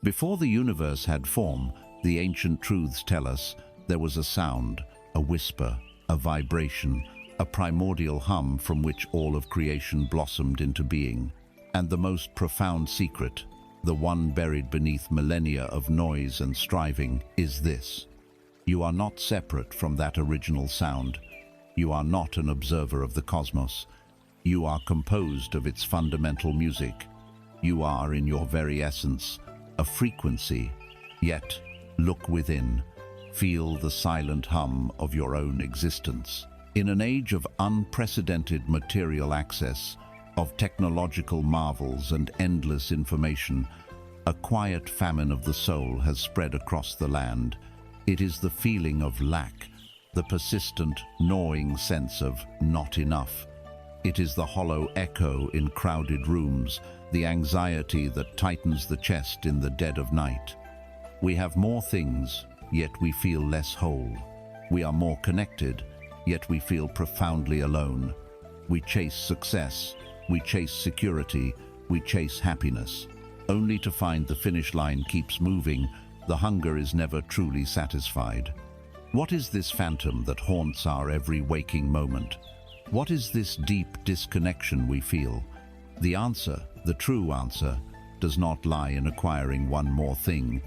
Before the universe had form, the ancient truths tell us there was a sound, a whisper, a vibration, a primordial hum from which all of creation blossomed into being. And the most profound secret, the one buried beneath millennia of noise and striving, is this: you are not separate from that original sound. You are not an observer of the cosmos. You are composed of its fundamental music. You are, in your very essence, a frequency. Yet, look within. Feel the silent hum of your own existence. In an age of unprecedented material access, of technological marvels and endless information, a quiet famine of the soul has spread across the land. It is the feeling of lack, the persistent, gnawing sense of not enough. It is the hollow echo in crowded rooms, the anxiety that tightens the chest in the dead of night. We have more things, yet we feel less whole. We are more connected, yet we feel profoundly alone. We chase success, we chase security, we chase happiness, only to find the finish line keeps moving. The hunger is never truly satisfied. What is this phantom that haunts our every waking moment? What is this deep disconnection we feel? The answer, the true answer, does not lie in acquiring one more thing.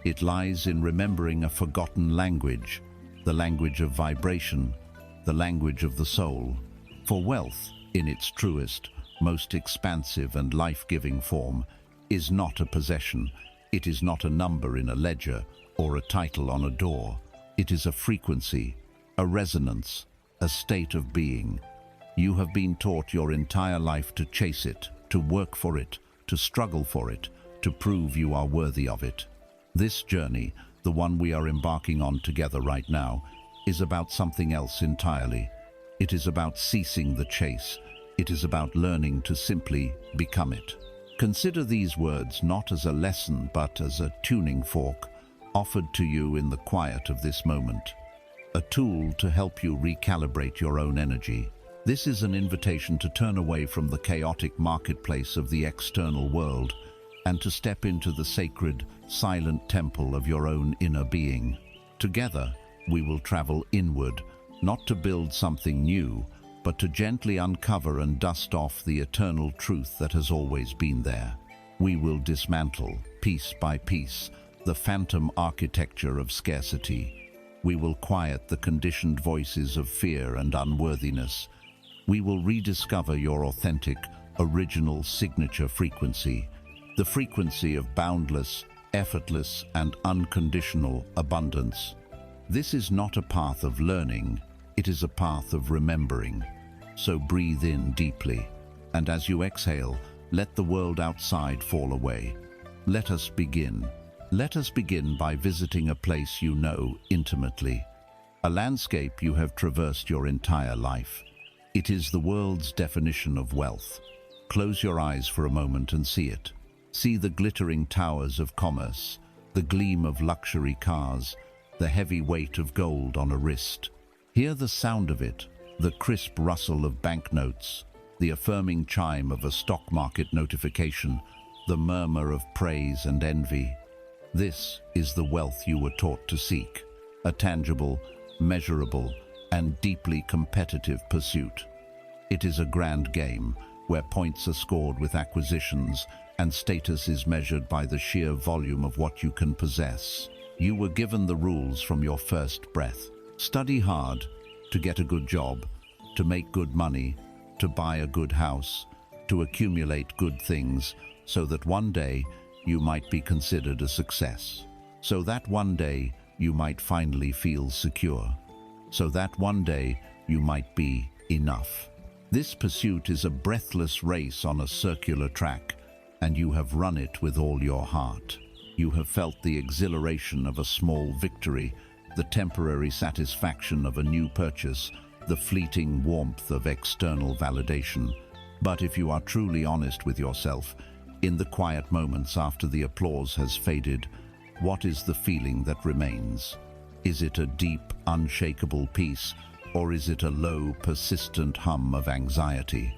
It lies in remembering a forgotten language, the language of vibration, the language of the soul. For wealth, in its truest, most expansive and life-giving form, is not a possession. It is not a number in a ledger or a title on a door. It is a frequency, a resonance, a state of being. You have been taught your entire life to chase it, to work for it, to struggle for it, to prove you are worthy of it. This journey, the one we are embarking on together right now, is about something else entirely. It is about ceasing the chase. It is about learning to simply become it. Consider these words not as a lesson but as a tuning fork offered to you in the quiet of this moment. A tool to help you recalibrate your own energy. This is an invitation to turn away from the chaotic marketplace of the external world and to step into the sacred, silent temple of your own inner being. Together, we will travel inward, not to build something new, but to gently uncover and dust off the eternal truth that has always been there. We will dismantle, piece by piece, the phantom architecture of scarcity. We will quiet the conditioned voices of fear and unworthiness. We will rediscover your authentic, original signature frequency, the frequency of boundless, effortless, and unconditional abundance. This is not a path of learning, it is a path of remembering. So breathe in deeply, and as you exhale, let the world outside fall away. Let us begin. Let us begin by visiting a place you know intimately, a landscape you have traversed your entire life. It is the world's definition of wealth. Close your eyes for a moment and see it. See the glittering towers of commerce, the gleam of luxury cars, the heavy weight of gold on a wrist. Hear the sound of it, the crisp rustle of banknotes, the affirming chime of a stock market notification, the murmur of praise and envy. This is the wealth you were taught to seek, a tangible, measurable, and deeply competitive pursuit. It is a grand game where points are scored with acquisitions and status is measured by the sheer volume of what you can possess. You were given the rules from your first breath. Study hard, to get a good job, to make good money, to buy a good house, to accumulate good things, so that one day you might be considered a success. So that one day you might finally feel secure. So that one day you might be enough. This pursuit is a breathless race on a circular track, and you have run it with all your heart. You have felt the exhilaration of a small victory, the temporary satisfaction of a new purchase, the fleeting warmth of external validation. But if you are truly honest with yourself, in the quiet moments after the applause has faded, what is the feeling that remains? Is it a deep, unshakable peace, or is it a low, persistent hum of anxiety?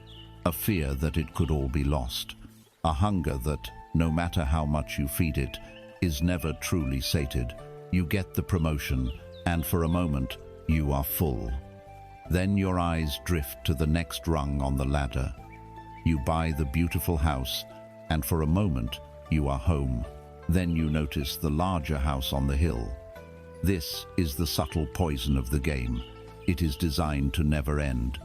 A fear that it could all be lost? A hunger that, no matter how much you feed it, is never truly sated. You get the promotion, and for a moment, you are full. Then your eyes drift to the next rung on the ladder. You buy the beautiful house, and for a moment, you are home. Then you notice the larger house on the hill. This is the subtle poison of the game. It is designed to never end.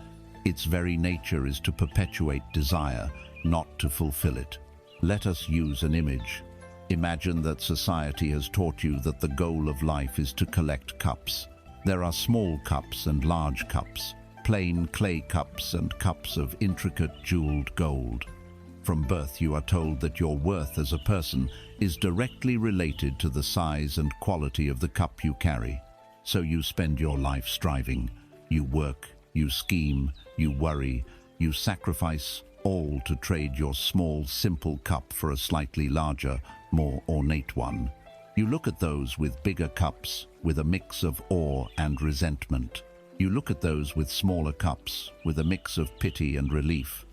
Its very nature is to perpetuate desire, not to fulfill it. Let us use an image. Imagine that society has taught you that the goal of life is to collect cups. There are small cups and large cups, plain clay cups and cups of intricate jeweled gold. From birth you are told that your worth as a person is directly related to the size and quality of the cup you carry. So you spend your life striving. You work, you scheme, you worry, you sacrifice, all to trade your small, simple cup for a slightly larger, more ornate one. You look at those with bigger cups with a mix of awe and resentment. You look at those with smaller cups with a mix of pity and relief.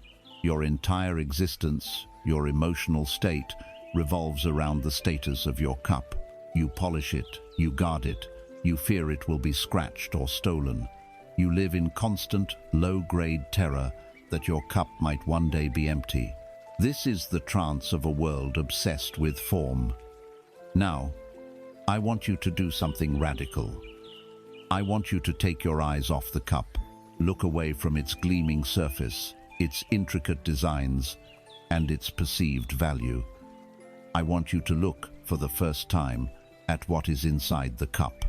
Your entire existence, your emotional state, revolves around the status of your cup. You polish it, you guard it, you fear it will be scratched or stolen. You live in constant, low-grade terror that your cup might one day be empty. This is the trance of a world obsessed with form. Now, I want you to do something radical. I want you to take your eyes off the cup, look away from its gleaming surface, its intricate designs, and its perceived value. I want you to look, for the first time, at what is inside the cup.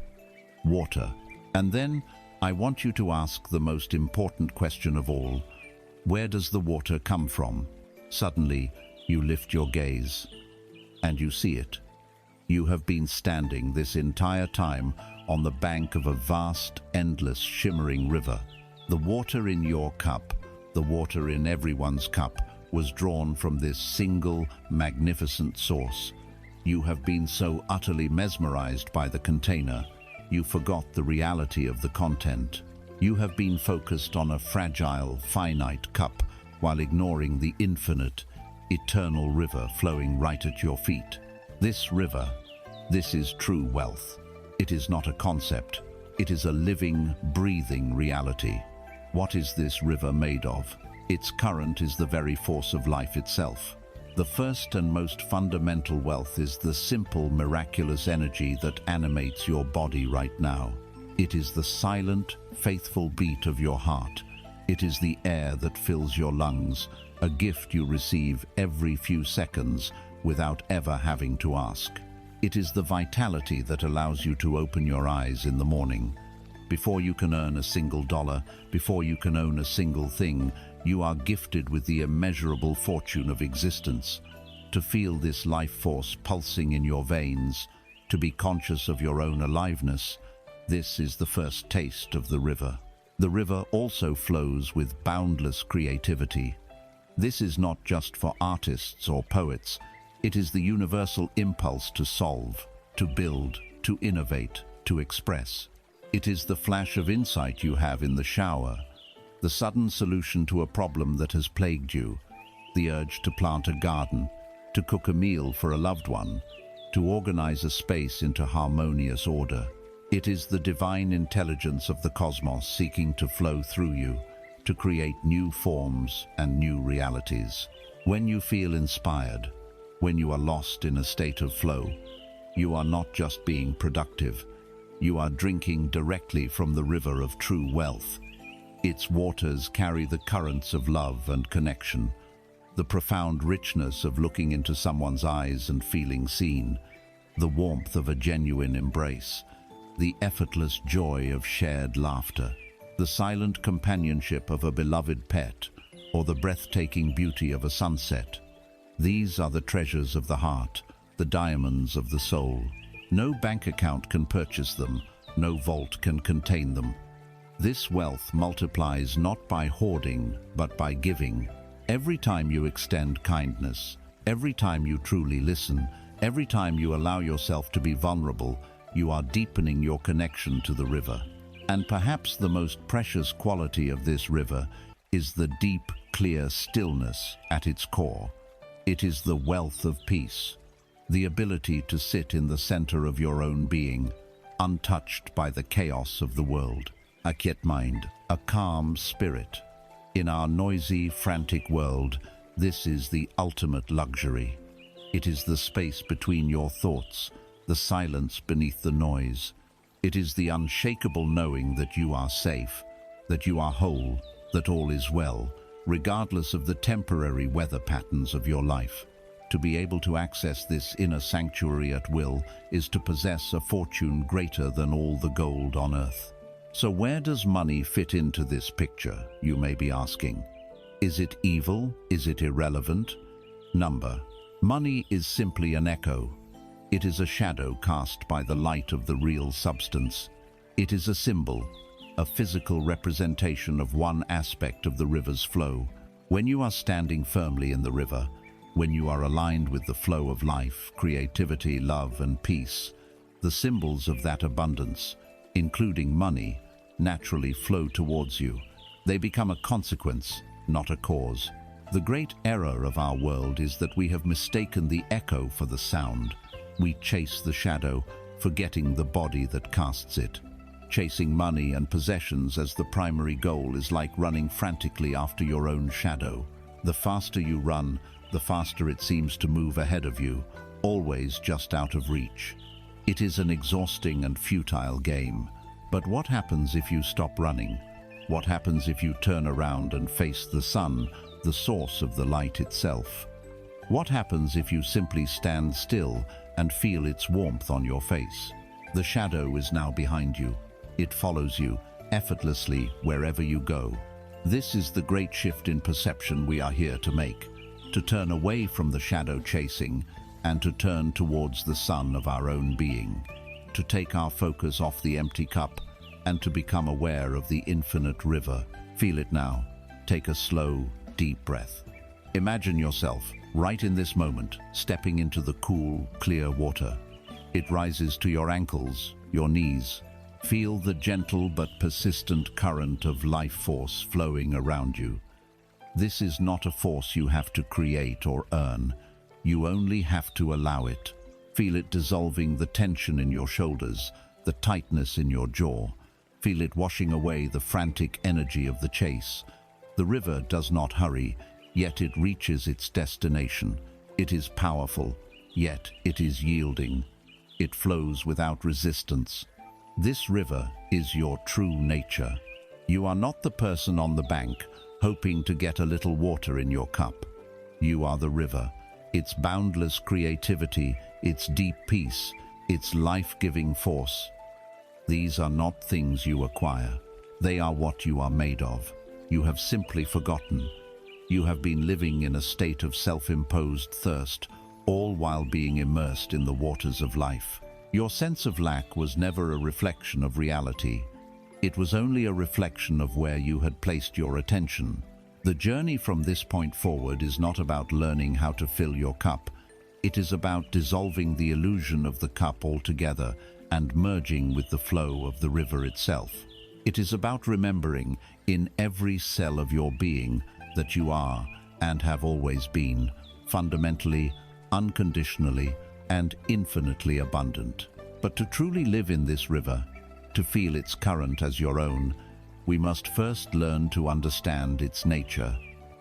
Water. And then, I want you to ask the most important question of all. Where does the water come from? Suddenly, you lift your gaze, and you see it. You have been standing this entire time on the bank of a vast, endless, shimmering river. The water in your cup, the water in everyone's cup, was drawn from this single, magnificent source. You have been so utterly mesmerized by the container, you forgot the reality of the content. You have been focused on a fragile, finite cup while ignoring the infinite, eternal river flowing right at your feet. This river, this is true wealth. It is not a concept. It is a living, breathing reality. What is this river made of? Its current is the very force of life itself. The first and most fundamental wealth is the simple, miraculous energy that animates your body right now. It is the silent, faithful beat of your heart. It is the air that fills your lungs, a gift you receive every few seconds without ever having to ask. It is the vitality that allows you to open your eyes in the morning. Before you can earn a single dollar, before you can own a single thing, you are gifted with the immeasurable fortune of existence. To feel this life force pulsing in your veins, to be conscious of your own aliveness, this is the first taste of the river. The river also flows with boundless creativity. This is not just for artists or poets. It is the universal impulse to solve, to build, to innovate, to express. It is the flash of insight you have in the shower, the sudden solution to a problem that has plagued you, the urge to plant a garden, to cook a meal for a loved one, to organize a space into harmonious order. It is the divine intelligence of the cosmos seeking to flow through you, to create new forms and new realities. When you feel inspired, when you are lost in a state of flow, you are not just being productive, you are drinking directly from the river of true wealth. Its waters carry the currents of love and connection, the profound richness of looking into someone's eyes and feeling seen, the warmth of a genuine embrace, the effortless joy of shared laughter, the silent companionship of a beloved pet, or the breathtaking beauty of a sunset. These are the treasures of the heart, the diamonds of the soul. No bank account can purchase them, no vault can contain them. This wealth multiplies not by hoarding, but by giving. Every time you extend kindness, every time you truly listen, every time you allow yourself to be vulnerable, you are deepening your connection to the river. And perhaps the most precious quality of this river is the deep, clear stillness at its core. It is the wealth of peace. the ability to sit in the center of your own being, untouched by the chaos of the world. A quiet mind, a calm spirit. In our noisy, frantic world, this is the ultimate luxury. It is the space between your thoughts, the silence beneath the noise. It is the unshakable knowing that you are safe, that you are whole, that all is well, regardless of the temporary weather patterns of your life. To be able to access this inner sanctuary at will is to possess a fortune greater than all the gold on earth. So where does money fit into this picture, you may be asking? Is it evil? Is it irrelevant? Money is simply an echo. It is a shadow cast by the light of the real substance. It is a symbol, a physical representation of one aspect of the river's flow. When you are standing firmly in the river, when you are aligned with the flow of life, creativity, love, and peace, the symbols of that abundance, including money, naturally flow towards you. They become a consequence, not a cause. The great error of our world is that we have mistaken the echo for the sound. We chase the shadow, forgetting the body that casts it. Chasing money and possessions as the primary goal is like running frantically after your own shadow. The faster you run, the faster it seems to move ahead of you, always just out of reach. It is an exhausting and futile game. But what happens if you stop running? What happens if you turn around and face the sun, the source of the light itself? What happens if you simply stand still and feel its warmth on your face? The shadow is now behind you. It follows you effortlessly wherever you go. This is the great shift in perception we are here to make, to turn away from the shadow chasing and to turn towards the sun of our own being, to take our focus off the empty cup and to become aware of the infinite river. Feel it now. Take a slow, deep breath. Imagine yourself, right in this moment, stepping into the cool, clear water. It rises to your ankles, your knees. Feel the gentle but persistent current of life force flowing around you. This is not a force you have to create or earn. You only have to allow it. Feel it dissolving the tension in your shoulders, the tightness in your jaw. Feel it washing away the frantic energy of the chase. The river does not hurry, yet it reaches its destination. It is powerful, yet it is yielding. It flows without resistance. This river is your true nature. You are not the person on the bank, hoping to get a little water in your cup. You are the river, its boundless creativity, its deep peace, its life-giving force. These are not things you acquire. They are what you are made of. You have simply forgotten. You have been living in a state of self-imposed thirst, all while being immersed in the waters of life. Your sense of lack was never a reflection of reality. It was only a reflection of where you had placed your attention. The journey from this point forward is not about learning how to fill your cup. It is about dissolving the illusion of the cup altogether and merging with the flow of the river itself. It is about remembering in every cell of your being that you are and have always been fundamentally, unconditionally, and infinitely abundant. But to truly live in this river, to feel its current as your own, we must first learn to understand its nature,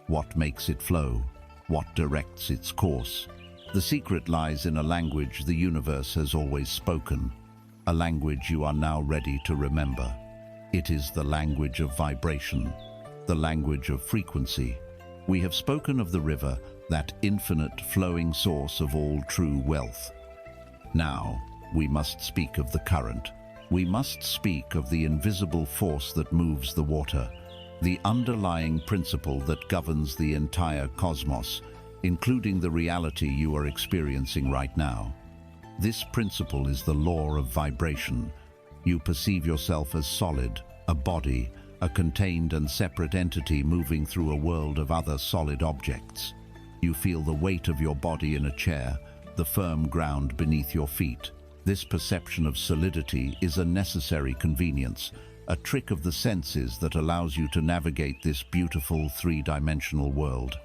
what makes it flow, what directs its course. The secret lies in a language the universe has always spoken, a language you are now ready to remember. It is the language of vibration, the language of frequency. We have spoken of the river, that infinite flowing source of all true wealth. Now, we must speak of the current. We must speak of the invisible force that moves the water, the underlying principle that governs the entire cosmos, including the reality you are experiencing right now. This principle is the law of vibration. You perceive yourself as solid, a body, a contained and separate entity moving through a world of other solid objects. You feel the weight of your body in a chair, the firm ground beneath your feet. This perception of solidity is a necessary convenience, a trick of the senses that allows you to navigate this beautiful three-dimensional world.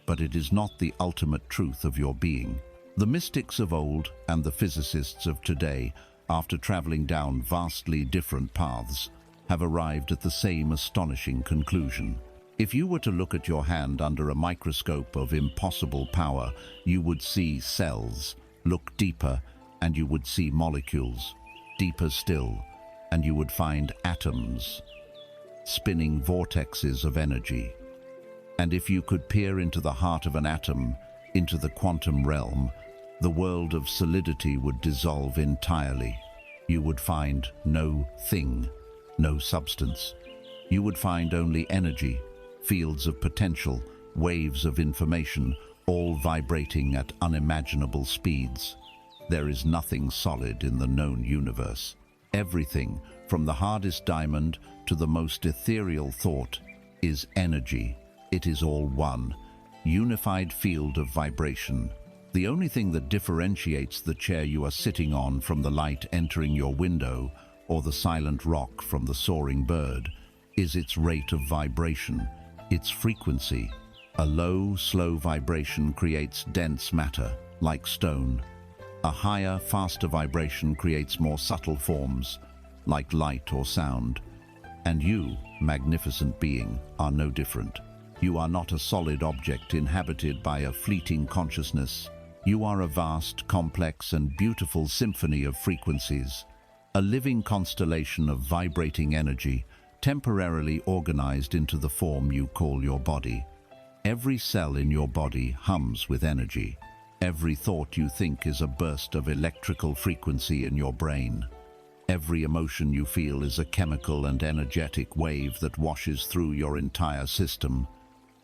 But it is not the ultimate truth of your being. The mystics of old and the physicists of today, after traveling down vastly different paths, have arrived at the same astonishing conclusion. If you were to look at your hand under a microscope of impossible power, you would see cells. Look deeper, and you would see molecules. Deeper still, and you would find atoms, spinning vortexes of energy. And if you could peer into the heart of an atom, into the quantum realm, the world of solidity would dissolve entirely. You would find no thing, no substance. You would find only energy, fields of potential, waves of information, all vibrating at unimaginable speeds. There is nothing solid in the known universe. Everything, from the hardest diamond to the most ethereal thought, is energy. It is all one, unified field of vibration. The only thing that differentiates the chair you are sitting on from the light entering your window or the silent rock from the soaring bird is its rate of vibration, its frequency. A low, slow vibration creates dense matter, like stone. A higher, faster vibration creates more subtle forms, like light or sound. And you, magnificent being, are no different. You are not a solid object inhabited by a fleeting consciousness. You are a vast, complex, and beautiful symphony of frequencies, a living constellation of vibrating energy, temporarily organized into the form you call your body. Every cell in your body hums with energy. Every thought you think is a burst of electrical frequency in your brain. Every emotion you feel is a chemical and energetic wave that washes through your entire system.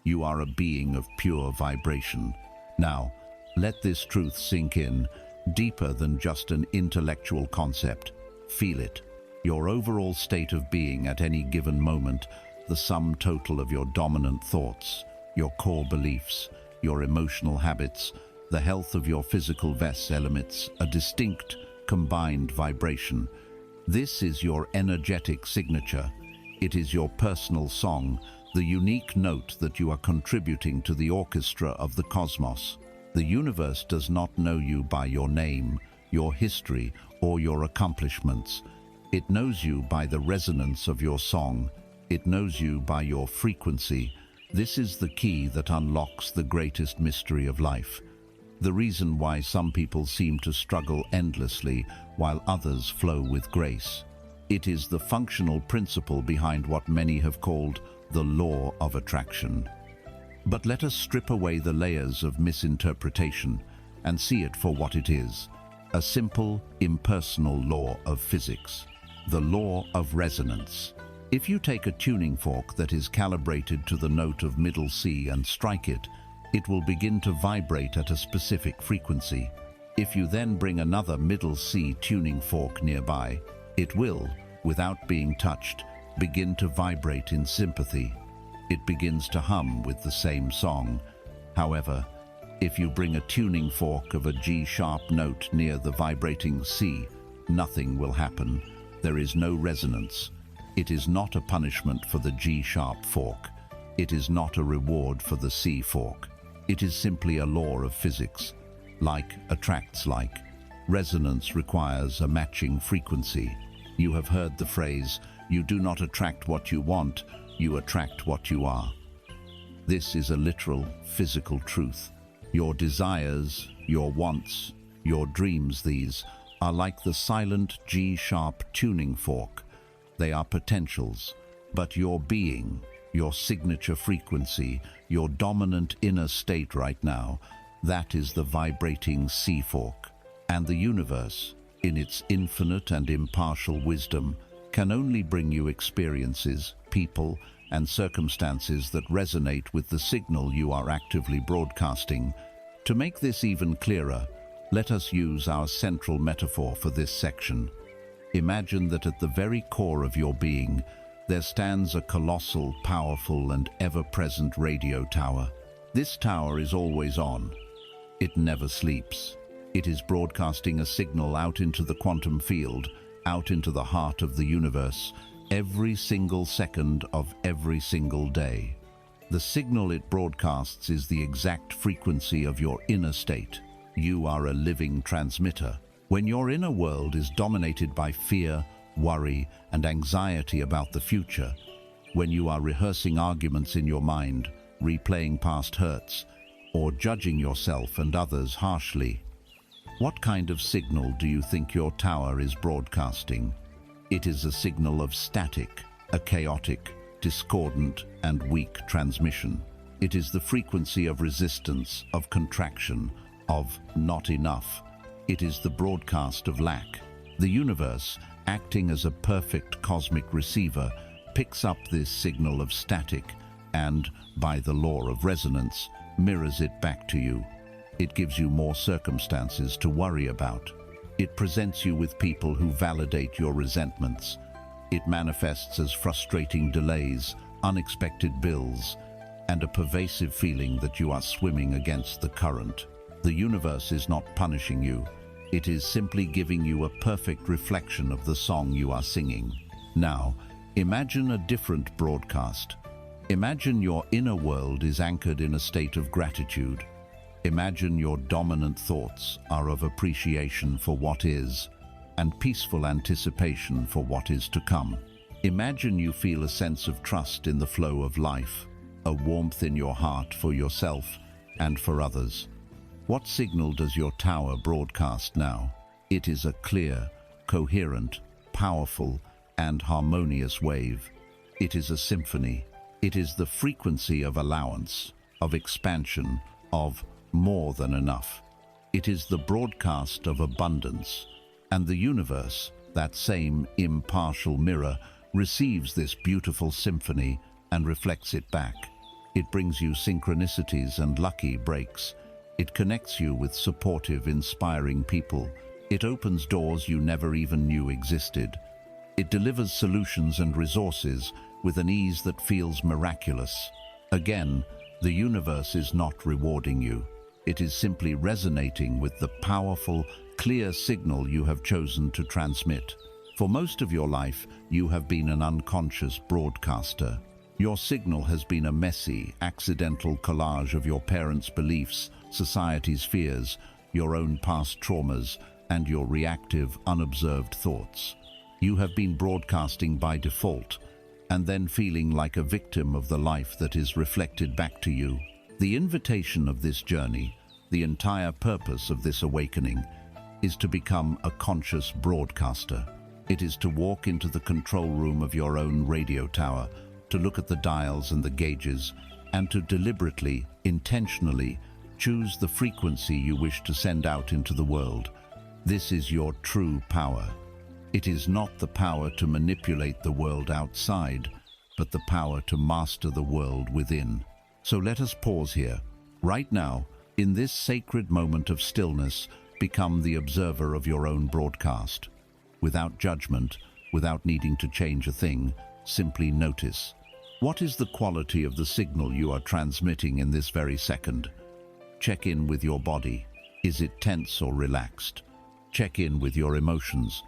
You are a being of pure vibration. Now, let this truth sink in, deeper than just an intellectual concept. Feel it. Your overall state of being at any given moment, the sum total of your dominant thoughts, your core beliefs, your emotional habits, the health of your physical vessel emits a distinct, combined vibration. This is your energetic signature. It is your personal song, the unique note that you are contributing to the orchestra of the cosmos. The universe does not know you by your name, your history, or your accomplishments. It knows you by the resonance of your song. It knows you by your frequency. This is the key that unlocks the greatest mystery of life. The reason why some people seem to struggle endlessly while others flow with grace. It is the functional principle behind what many have called the law of attraction. But let us strip away the layers of misinterpretation and see it for what it is, a simple, impersonal law of physics, the law of resonance. If you take a tuning fork that is calibrated to the note of middle C and strike it, it will begin to vibrate at a specific frequency. If you then bring another middle C tuning fork nearby, it will, without being touched, begin to vibrate in sympathy. It begins to hum with the same song. However, if you bring a tuning fork of a G-sharp note near the vibrating C, nothing will happen. There is no resonance. It is not a punishment for the G-sharp fork. It is not a reward for the C fork. It is simply a law of physics. Like attracts like. Resonance requires a matching frequency. You have heard the phrase, "You do not attract what you want, you attract what you are." This is a literal, physical truth. Your desires, your wants, your dreams, these are like the silent G-sharp tuning fork. They are potentials, but your being, your signature frequency, your dominant inner state right now, that is the vibrating C fork. And the universe, in its infinite and impartial wisdom, can only bring you experiences, people, and circumstances that resonate with the signal you are actively broadcasting. To make this even clearer, let us use our central metaphor for this section. Imagine that at the very core of your being, there stands a colossal, powerful, and ever-present radio tower. This tower is always on. It never sleeps. It is broadcasting a signal out into the quantum field, out into the heart of the universe, every single second of every single day. The signal it broadcasts is the exact frequency of your inner state. You are a living transmitter. When your inner world is dominated by fear, worry, and anxiety about the future, when you are rehearsing arguments in your mind, replaying past hurts, or judging yourself and others harshly, what kind of signal do you think your tower is broadcasting? It is a signal of static, a chaotic, discordant, and weak transmission. It is the frequency of resistance, of contraction, of not enough. It is the broadcast of lack. The universe, acting as a perfect cosmic receiver, picks up this signal of static and, by the law of resonance, mirrors it back to you. It gives you more circumstances to worry about. It presents you with people who validate your resentments. It manifests as frustrating delays, unexpected bills, and a pervasive feeling that you are swimming against the current. The universe is not punishing you. It is simply giving you a perfect reflection of the song you are singing. Now, imagine a different broadcast. Imagine your inner world is anchored in a state of gratitude. Imagine your dominant thoughts are of appreciation for what is and peaceful anticipation for what is to come. Imagine you feel a sense of trust in the flow of life, a warmth in your heart for yourself and for others. What signal does your tower broadcast now? It is a clear, coherent, powerful, and harmonious wave. It is a symphony. It is the frequency of allowance, of expansion, of more than enough. It is the broadcast of abundance. And the universe, that same impartial mirror, receives this beautiful symphony and reflects it back. It brings you synchronicities and lucky breaks. It connects you with supportive, inspiring people. It opens doors you never even knew existed. It delivers solutions and resources with an ease that feels miraculous. Again, the universe is not rewarding you. It is simply resonating with the powerful, clear signal you have chosen to transmit. For most of your life, you have been an unconscious broadcaster. Your signal has been a messy, accidental collage of your parents' beliefs, society's fears, your own past traumas, and your reactive, unobserved thoughts. You have been broadcasting by default, and then feeling like a victim of the life that is reflected back to you. The invitation of this journey, the entire purpose of this awakening, is to become a conscious broadcaster. It is to walk into the control room of your own radio tower, to look at the dials and the gauges, and to deliberately, intentionally, choose the frequency you wish to send out into the world. This is your true power. It is not the power to manipulate the world outside, but the power to master the world within. So let us pause here. Right now, in this sacred moment of stillness, become the observer of your own broadcast. Without judgment, without needing to change a thing, simply notice. What is the quality of the signal you are transmitting in this very second? Check in with your body. Is it tense or relaxed? Check in with your emotions.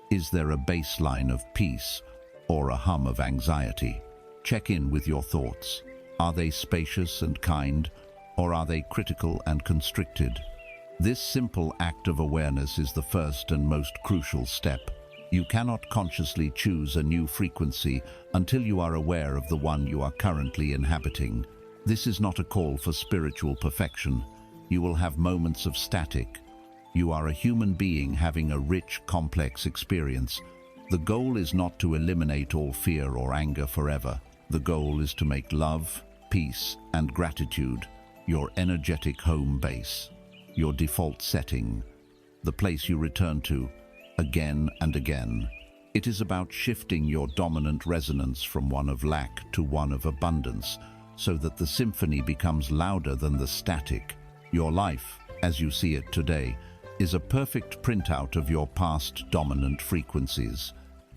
Is there a baseline of peace or a hum of anxiety? Check in with your thoughts. Are they spacious and kind, or are they critical and constricted? This simple act of awareness is the first and most crucial step. You cannot consciously choose a new frequency until you are aware of the one you are currently inhabiting. This is not a call for spiritual perfection. You will have moments of static. You are a human being having a rich, complex experience. The goal is not to eliminate all fear or anger forever. The goal is to make love, peace, and gratitude your energetic home base, your default setting, the place you return to again and again. It is about shifting your dominant resonance from one of lack to one of abundance, so that the symphony becomes louder than the static. Your life, as you see it today, is a perfect printout of your past dominant frequencies.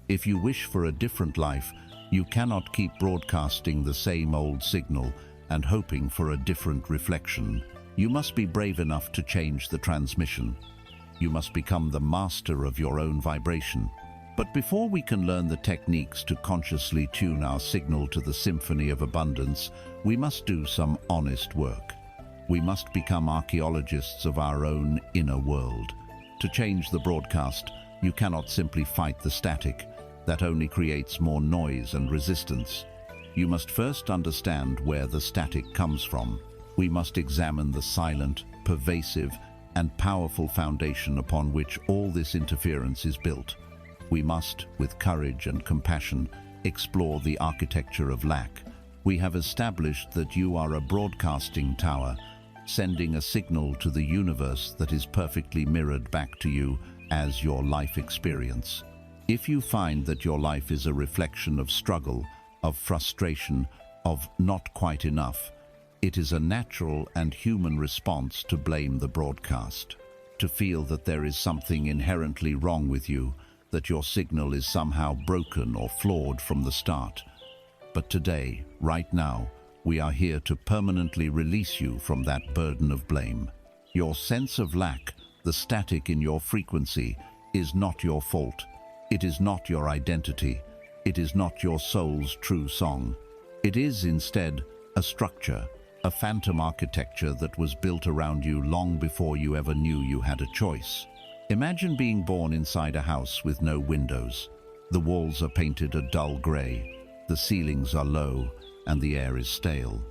If you wish for a different life, you cannot keep broadcasting the same old signal and hoping for a different reflection. You must be brave enough to change the transmission. You must become the master of your own vibration. But before we can learn the techniques to consciously tune our signal to the symphony of abundance, we must do some honest work. We must become archaeologists of our own inner world. To change the broadcast, you cannot simply fight the static. That only creates more noise and resistance. You must first understand where the static comes from. We must examine the silent, pervasive, and powerful foundation upon which all this interference is built. We must, with courage and compassion, explore the architecture of lack. We have established that you are a broadcasting tower, sending a signal to the universe that is perfectly mirrored back to you as your life experience. If you find that your life is a reflection of struggle, of frustration, of not quite enough, it is a natural and human response to blame the broadcast, to feel that there is something inherently wrong with you, that your signal is somehow broken or flawed from the start. But today, right now, we are here to permanently release you from that burden of blame. Your sense of lack, the static in your frequency, is not your fault. It is not your identity. It is not your soul's true song. It is instead a structure, a phantom architecture that was built around you long before you ever knew you had a choice. Imagine being born inside a house with no windows. The walls are painted a dull gray, the ceilings are low, and the air is stale.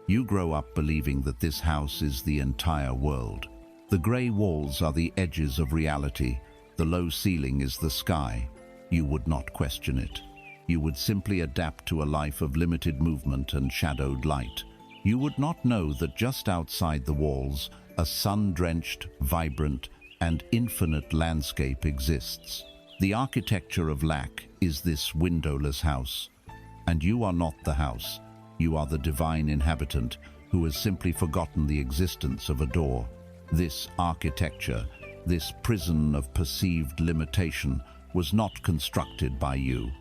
You grow up believing that this house is the entire world. The gray walls are the edges of reality. The low ceiling is the sky. You would not question it. You would simply adapt to a life of limited movement and shadowed light. You would not know that just outside the walls, a sun-drenched, vibrant, and infinite landscape exists. The architecture of lack is this windowless house. And you are not the house. You are the divine inhabitant who has simply forgotten the existence of a door. This architecture, this prison of perceived limitation, was not constructed by you.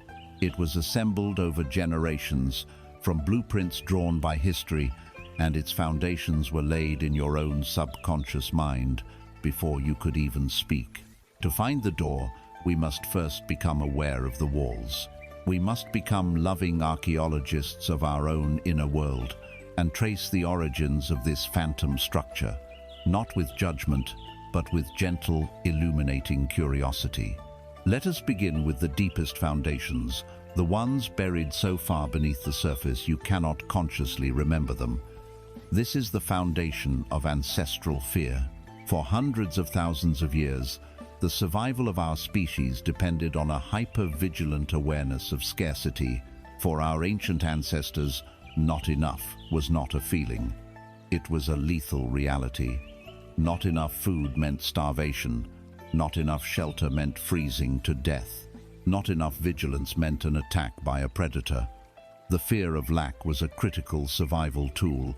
It was assembled over generations, from blueprints drawn by history, and its foundations were laid in your own subconscious mind before you could even speak. To find the door, we must first become aware of the walls. We must become loving archaeologists of our own inner world and trace the origins of this phantom structure, not with judgment, but with gentle, illuminating curiosity. Let us begin with the deepest foundations, the ones buried so far beneath the surface you cannot consciously remember them. This is the foundation of ancestral fear. For hundreds of thousands of years, the survival of our species depended on a hyper-vigilant awareness of scarcity. For our ancient ancestors, not enough was not a feeling. It was a lethal reality. Not enough food meant starvation. Not enough shelter meant freezing to death. Not enough vigilance meant an attack by a predator. The fear of lack was a critical survival tool,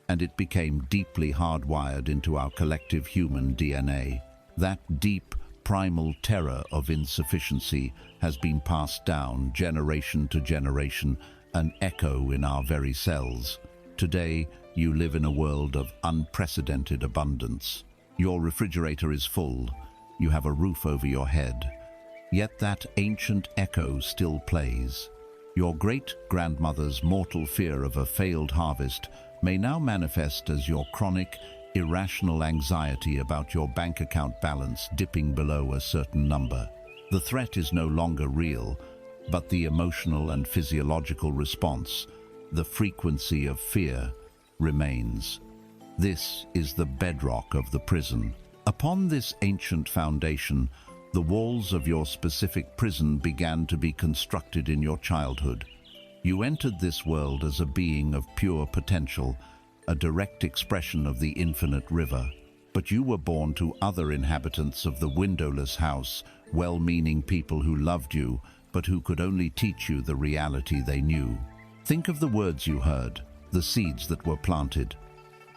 and it became deeply hardwired into our collective human DNA. That deep, primal terror of insufficiency has been passed down generation to generation, an echo in our very cells. Today, you live in a world of unprecedented abundance. Your refrigerator is full. You have a roof over your head. Yet that ancient echo still plays. Your great-grandmother's mortal fear of a failed harvest may now manifest as your chronic, irrational anxiety about your bank account balance dipping below a certain number. The threat is no longer real, but the emotional and physiological response, the frequency of fear, remains. This is the bedrock of the prison. Upon this ancient foundation, the walls of your specific prison began to be constructed in your childhood. You entered this world as a being of pure potential, a direct expression of the infinite river. But you were born to other inhabitants of the windowless house, well-meaning people who loved you, but who could only teach you the reality they knew. Think of the words you heard, the seeds that were planted.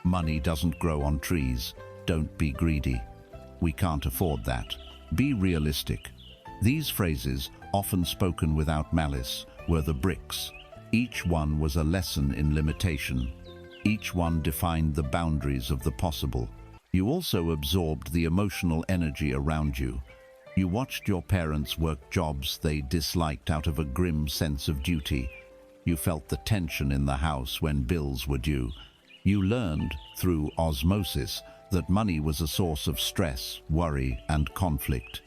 Money doesn't grow on trees. Don't be greedy. We can't afford that. Be realistic. These phrases, often spoken without malice, were the bricks. Each one was a lesson in limitation. Each one defined the boundaries of the possible. You also absorbed the emotional energy around you. You watched your parents work jobs they disliked out of a grim sense of duty. You felt the tension in the house when bills were due. You learned, through osmosis, that money was a source of stress, worry, and conflict.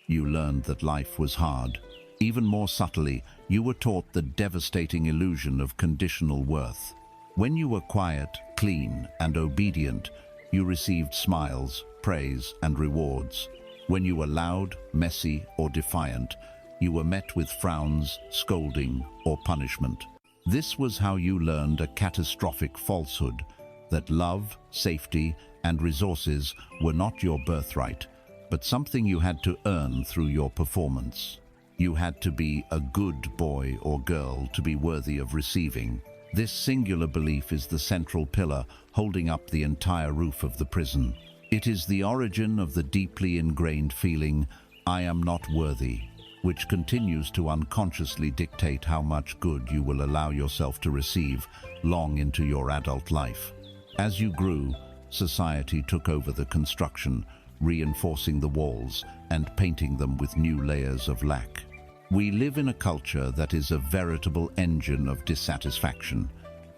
You learned that life was hard. Even more subtly, you were taught the devastating illusion of conditional worth. When you were quiet, clean, and obedient, you received smiles, praise, and rewards. When you were loud, messy, or defiant, you were met with frowns, scolding, or punishment. This was how you learned a catastrophic falsehood, that love, safety, and resources were not your birthright, but something you had to earn through your performance. You had to be a good boy or girl to be worthy of receiving. This singular belief is the central pillar holding up the entire roof of the prison. It is the origin of the deeply ingrained feeling, "I am not worthy," which continues to unconsciously dictate how much good you will allow yourself to receive long into your adult life. As you grew, society took over the construction, reinforcing the walls and painting them with new layers of lack. We live in a culture that is a veritable engine of dissatisfaction.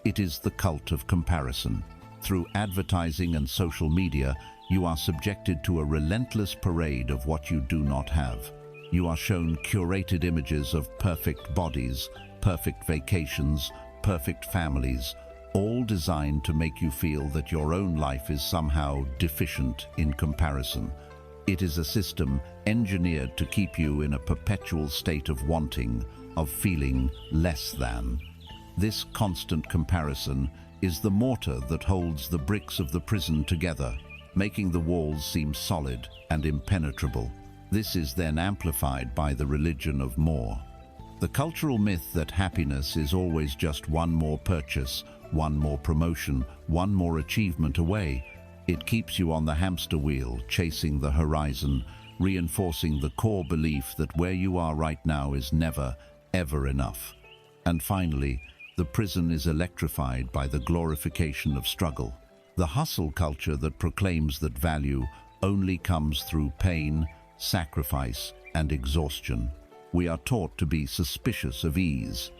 It is the cult of comparison. Through advertising and social media, you are subjected to a relentless parade of what you do not have. You are shown curated images of perfect bodies, perfect vacations, perfect families, all designed to make you feel that your own life is somehow deficient in comparison. It is a system engineered to keep you in a perpetual state of wanting, of feeling less than. This constant comparison is the mortar that holds the bricks of the prison together, making the walls seem solid and impenetrable. This is then amplified by the religion of more. The cultural myth that happiness is always just one more purchase, one more promotion, one more achievement away. It keeps you on the hamster wheel, chasing the horizon, reinforcing the core belief that where you are right now is never, ever enough. And finally, the prison is electrified by the glorification of struggle. The hustle culture that proclaims that value only comes through pain, sacrifice, and exhaustion. We are taught to be suspicious of ease.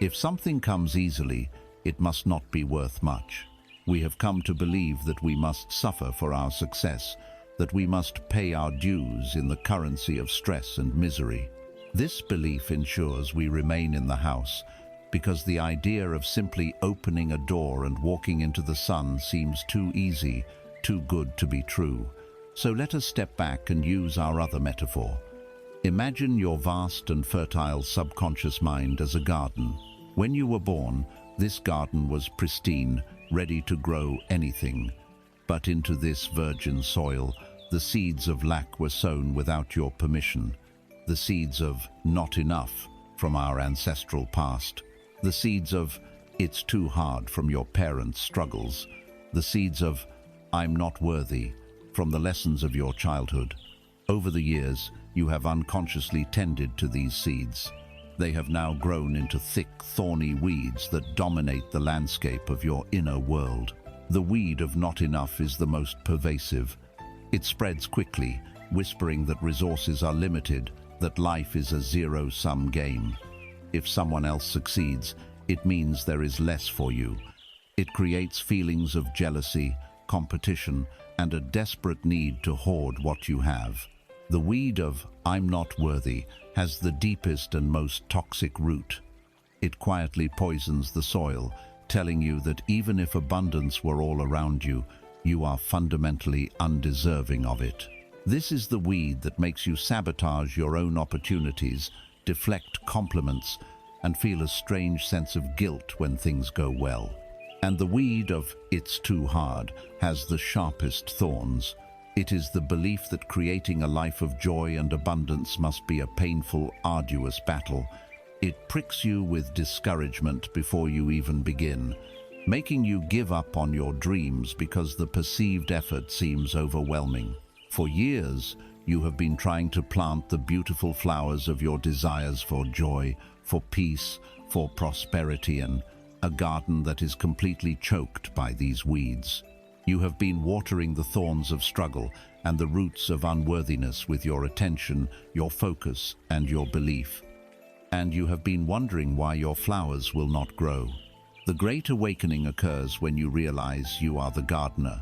If something comes easily, it must not be worth much. We have come to believe that we must suffer for our success, that we must pay our dues in the currency of stress and misery. This belief ensures we remain in the house, because the idea of simply opening a door and walking into the sun seems too easy, too good to be true. So let us step back and use our other metaphor. Imagine your vast and fertile subconscious mind as a garden. When you were born, this garden was pristine, ready to grow anything. But into this virgin soil, the seeds of lack were sown without your permission. The seeds of not enough from our ancestral past. The seeds of it's too hard from your parents' struggles. The seeds of I'm not worthy from the lessons of your childhood. Over the years, you have unconsciously tended to these seeds. They have now grown into thick, thorny weeds that dominate the landscape of your inner world. The weed of not enough is the most pervasive. It spreads quickly, whispering that resources are limited, that life is a zero-sum game. If someone else succeeds, it means there is less for you. It creates feelings of jealousy, competition, and a desperate need to hoard what you have. The weed of I'm not worthy has the deepest and most toxic root. It quietly poisons the soil, telling you that even if abundance were all around you, you are fundamentally undeserving of it. This is the weed that makes you sabotage your own opportunities, deflect compliments, and feel a strange sense of guilt when things go well. And the weed of it's too hard has the sharpest thorns. It is the belief that creating a life of joy and abundance must be a painful, arduous battle. It pricks you with discouragement before you even begin, making you give up on your dreams because the perceived effort seems overwhelming. For years, you have been trying to plant the beautiful flowers of your desires for joy, for peace, for prosperity, and a garden that is completely choked by these weeds. You have been watering the thorns of struggle and the roots of unworthiness with your attention, your focus, and your belief. And you have been wondering why your flowers will not grow. The great awakening occurs when you realize you are the gardener,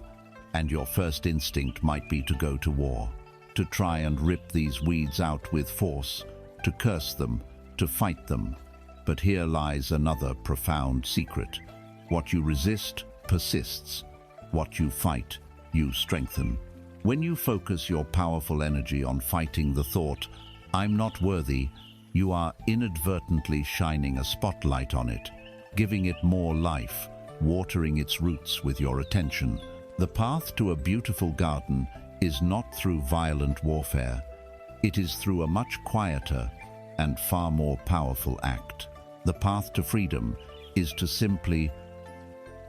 and your first instinct might be to go to war, to try and rip these weeds out with force, to curse them, to fight them. But here lies another profound secret. What you resist persists. What you fight, you strengthen. When you focus your powerful energy on fighting the thought, "I'm not worthy," you are inadvertently shining a spotlight on it, giving it more life, watering its roots with your attention. The path to a beautiful garden is not through violent warfare. It is through a much quieter and far more powerful act. The path to freedom is to simply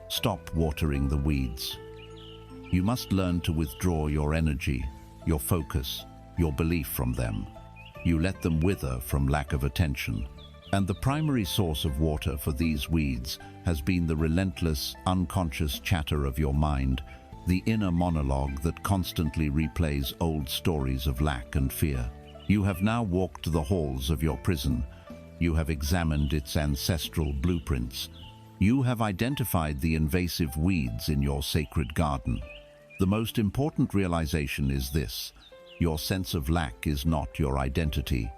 stop watering the weeds. You must learn to withdraw your energy, your focus, your belief from them. You let them wither from lack of attention. And the primary source of water for these weeds has been the relentless, unconscious chatter of your mind, the inner monologue that constantly replays old stories of lack and fear. You have now walked the halls of your prison. You have examined its ancestral blueprints. You have identified the invasive weeds in your sacred garden. The most important realization is this: your sense of lack is not your identity.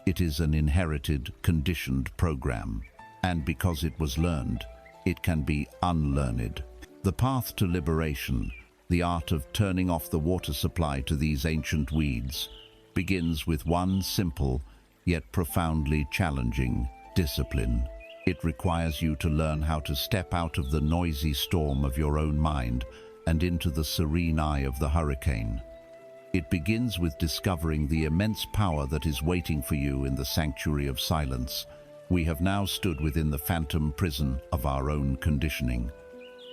It is an inherited, conditioned program. And because it was learned, it can be unlearned. The path to liberation, the art of turning off the water supply to these ancient weeds, begins with one simple, yet profoundly challenging discipline. It requires you to learn how to step out of the noisy storm of your own mind and into the serene eye of the hurricane. It begins with discovering the immense power that is waiting for you in the sanctuary of silence. We have now stood within the phantom prison of our own conditioning.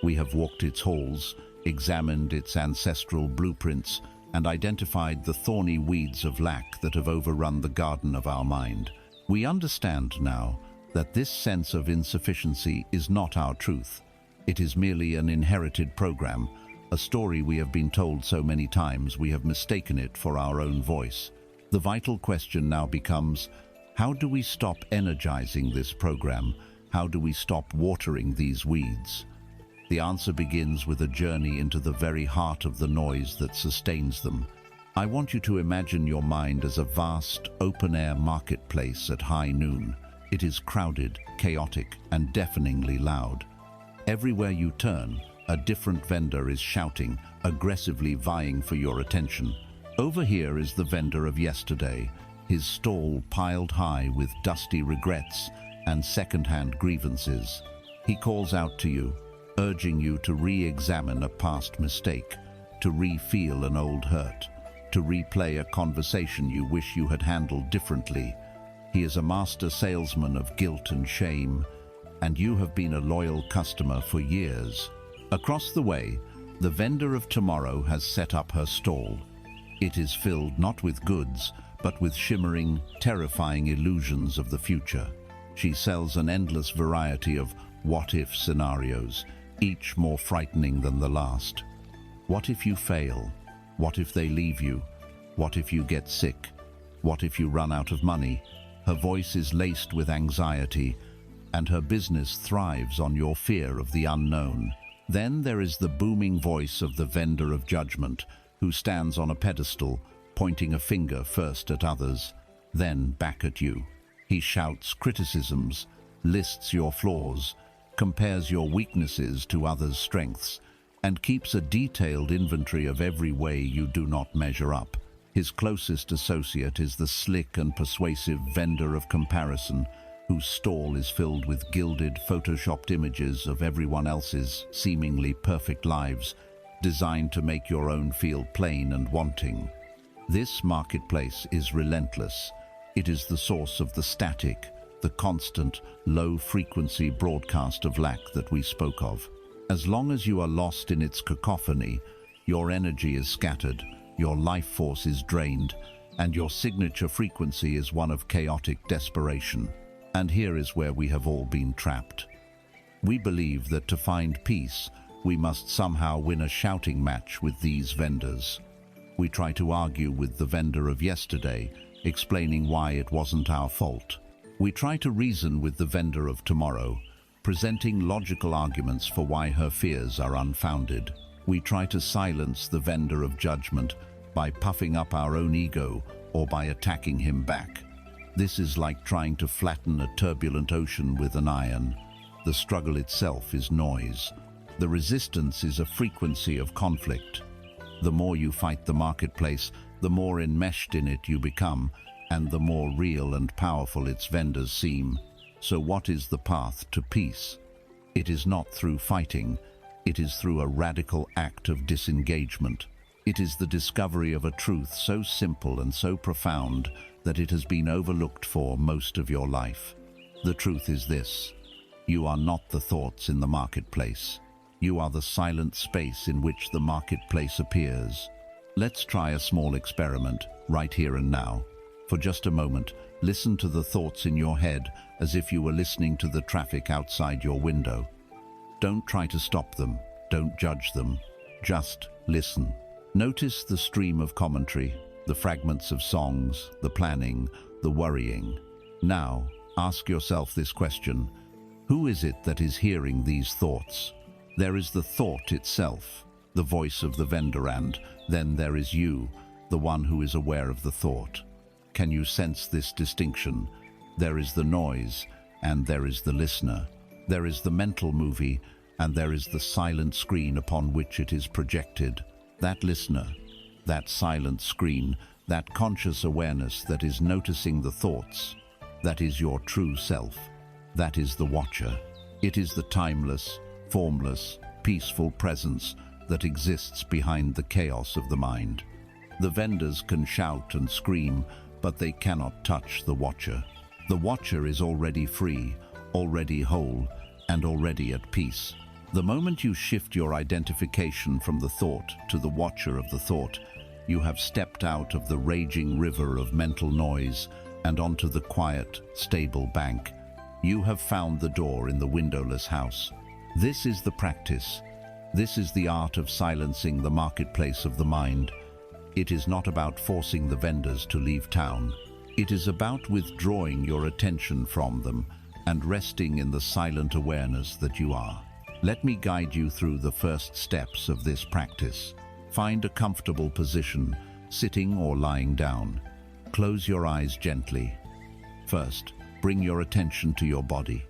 We have walked its halls, examined its ancestral blueprints, and identified the thorny weeds of lack that have overrun the garden of our mind. We understand now that this sense of insufficiency is not our truth. It is merely an inherited program, a story we have been told so many times we have mistaken it for our own voice. The vital question now becomes, how do we stop energizing this program? How do we stop watering these weeds? The answer begins with a journey into the very heart of the noise that sustains them. I want you to imagine your mind as a vast, open-air marketplace at high noon. It is crowded, chaotic, and deafeningly loud. Everywhere you turn, a different vendor is shouting, aggressively vying for your attention. Over here is the vendor of yesterday, his stall piled high with dusty regrets and second-hand grievances. He calls out to you, urging you to re-examine a past mistake, to re-feel an old hurt, to replay a conversation you wish you had handled differently. He is a master salesman of guilt and shame, and you have been a loyal customer for years. Across the way, the vendor of tomorrow has set up her stall. It is filled not with goods, but with shimmering, terrifying illusions of the future. She sells an endless variety of what-if scenarios, each more frightening than the last. What if you fail? What if they leave you? What if you get sick? What if you run out of money? Her voice is laced with anxiety, and her business thrives on your fear of the unknown. Then there is the booming voice of the vendor of judgment, who stands on a pedestal, pointing a finger first at others, then back at you. He shouts criticisms, lists your flaws, compares your weaknesses to others' strengths, and keeps a detailed inventory of every way you do not measure up. His closest associate is the slick and persuasive vendor of comparison, whose stall is filled with gilded, photoshopped images of everyone else's seemingly perfect lives, designed to make your own feel plain and wanting. This marketplace is relentless. It is the source of the static, the constant, low-frequency broadcast of lack that we spoke of. As long as you are lost in its cacophony, your energy is scattered, your life force is drained, and your signature frequency is one of chaotic desperation. And here is where we have all been trapped. We believe that to find peace, we must somehow win a shouting match with these vendors. We try to argue with the vendor of yesterday, explaining why it wasn't our fault. We try to reason with the vendor of tomorrow, presenting logical arguments for why her fears are unfounded. We try to silence the vendor of judgment by puffing up our own ego or by attacking him back. This is like trying to flatten a turbulent ocean with an iron. The struggle itself is noise. The resistance is a frequency of conflict. The more you fight the marketplace, the more enmeshed in it you become, and the more real and powerful its vendors seem. So what is the path to peace? It is not through fighting. It is through a radical act of disengagement. It is the discovery of a truth so simple and so profound that it has been overlooked for most of your life. The truth is this: you are not the thoughts in the marketplace. You are the silent space in which the marketplace appears. Let's try a small experiment right here and now. For just a moment, listen to the thoughts in your head as if you were listening to the traffic outside your window. Don't try to stop them. Don't judge them. Just listen. Notice the stream of commentary, the fragments of songs, the planning, the worrying. Now, ask yourself this question: who is it that is hearing these thoughts? There is the thought itself, the voice of the vendor, and then there is you, the one who is aware of the thought. Can you sense this distinction? There is the noise, and there is the listener. There is the mental movie, and there is the silent screen upon which it is projected. That listener, that silent screen, that conscious awareness that is noticing the thoughts, that is your true self. That is the watcher. It is the timeless, formless, peaceful presence that exists behind the chaos of the mind. The vendors can shout and scream, but they cannot touch the watcher. The watcher is already free, already whole, and already at peace. The moment you shift your identification from the thought to the watcher of the thought, you have stepped out of the raging river of mental noise and onto the quiet, stable bank. You have found the door in the windowless house. This is the practice. This is the art of silencing the marketplace of the mind. It is not about forcing the vendors to leave town. It is about withdrawing your attention from them and resting in the silent awareness that you are. Let me guide you through the first steps of this practice. Find a comfortable position, sitting or lying down. Close your eyes gently. First, bring your attention to your body.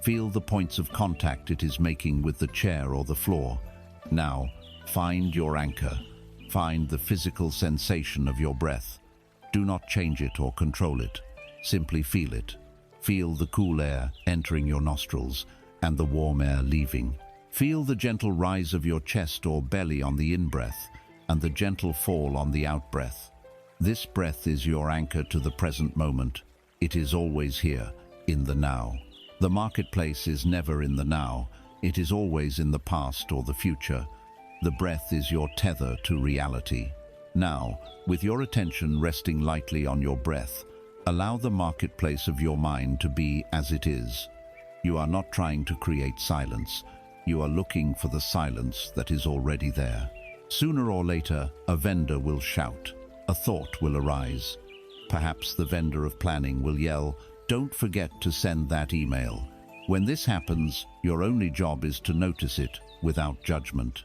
Feel the points of contact it is making with the chair or the floor. Now, find your anchor. Find the physical sensation of your breath. Do not change it or control it. Simply feel it. Feel the cool air entering your nostrils and the warm air leaving. Feel the gentle rise of your chest or belly on the in-breath and the gentle fall on the out-breath. This breath is your anchor to the present moment. It is always here, in the now. The marketplace is never in the now. It is always in the past or the future. The breath is your tether to reality. Now, with your attention resting lightly on your breath, allow the marketplace of your mind to be as it is. You are not trying to create silence. You are looking for the silence that is already there. Sooner or later, a vendor will shout. A thought will arise. Perhaps the vendor of planning will yell, "Don't forget to send that email." When this happens, your only job is to notice it without judgment.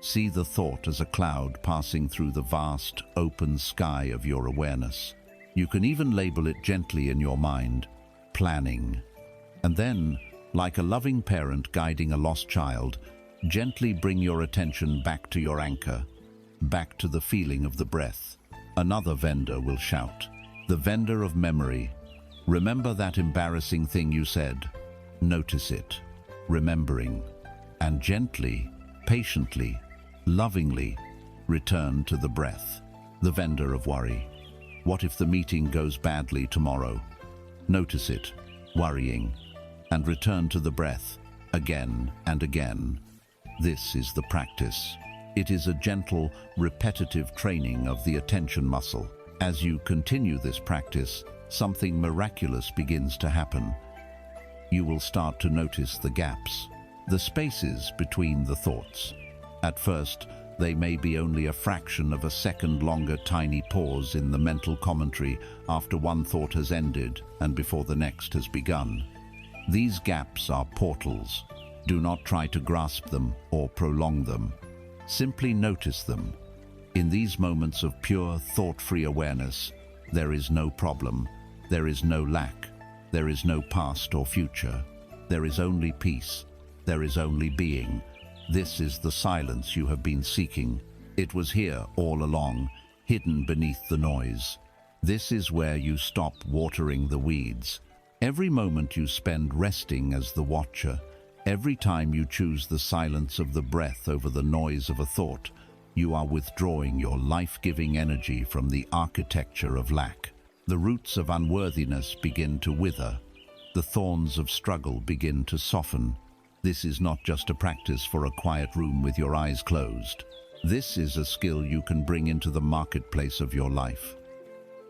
See the thought as a cloud passing through the vast, open sky of your awareness. You can even label it gently in your mind, planning. And then, like a loving parent guiding a lost child, gently bring your attention back to your anchor, back to the feeling of the breath. Another vendor will shout, the vendor of memory. Remember that embarrassing thing you said. Notice it, remembering, and gently, patiently, lovingly, return to the breath. The vendor of worry. What if the meeting goes badly tomorrow? Notice it, worrying, and return to the breath, again and again. This is the practice. It is a gentle, repetitive training of the attention muscle. As you continue this practice, something miraculous begins to happen. You will start to notice the gaps, the spaces between the thoughts. At first, they may be only a fraction of a second longer tiny pause in the mental commentary after one thought has ended and before the next has begun. These gaps are portals. Do not try to grasp them or prolong them. Simply notice them. In these moments of pure, thought-free awareness, there is no problem, there is no lack, there is no past or future. There is only peace, there is only being. This is the silence you have been seeking. It was here all along, hidden beneath the noise. This is where you stop watering the weeds. Every moment you spend resting as the watcher, every time you choose the silence of the breath over the noise of a thought, you are withdrawing your life-giving energy from the architecture of lack. The roots of unworthiness begin to wither. The thorns of struggle begin to soften. This is not just a practice for a quiet room with your eyes closed. This is a skill you can bring into the marketplace of your life.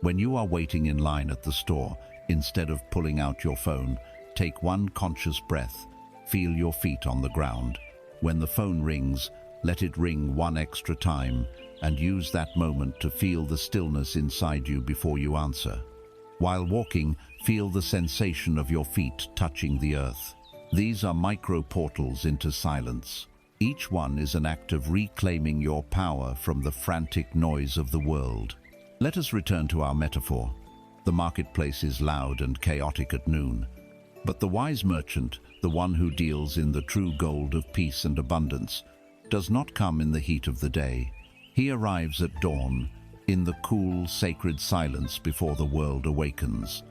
When you are waiting in line at the store, instead of pulling out your phone, take one conscious breath. Feel your feet on the ground. When the phone rings, let it ring one extra time, and use that moment to feel the stillness inside you before you answer. While walking, feel the sensation of your feet touching the earth. These are micro portals into silence. Each one is an act of reclaiming your power from the frantic noise of the world. Let us return to our metaphor. The marketplace is loud and chaotic at noon, but the wise merchant, the one who deals in the true gold of peace and abundance, does not come in the heat of the day. He arrives at dawn, in the cool, sacred silence before the world awakens.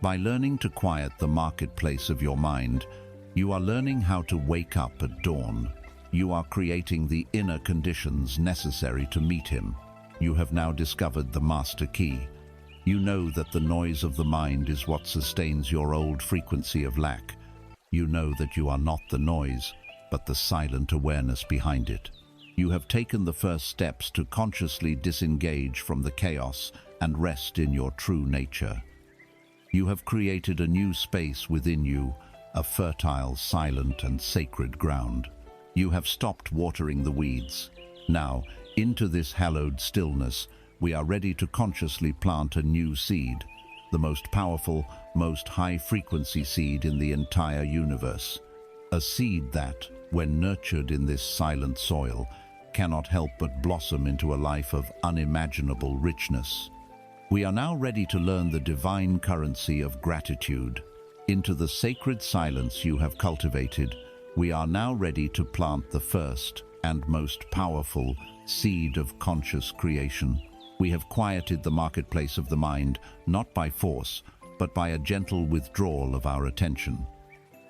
By learning to quiet the marketplace of your mind, you are learning how to wake up at dawn. You are creating the inner conditions necessary to meet him. You have now discovered the master key. You know that the noise of the mind is what sustains your old frequency of lack. You know that you are not the noise, but the silent awareness behind it. You have taken the first steps to consciously disengage from the chaos and rest in your true nature. You have created a new space within you, a fertile, silent, and sacred ground. You have stopped watering the weeds. Now, into this hallowed stillness, we are ready to consciously plant a new seed, the most powerful, most high-frequency seed in the entire universe. A seed that, when nurtured in this silent soil, cannot help but blossom into a life of unimaginable richness. We are now ready to learn the divine currency of gratitude. Into the sacred silence you have cultivated, we are now ready to plant the first and most powerful seed of conscious creation. We have quieted the marketplace of the mind, not by force, but by a gentle withdrawal of our attention.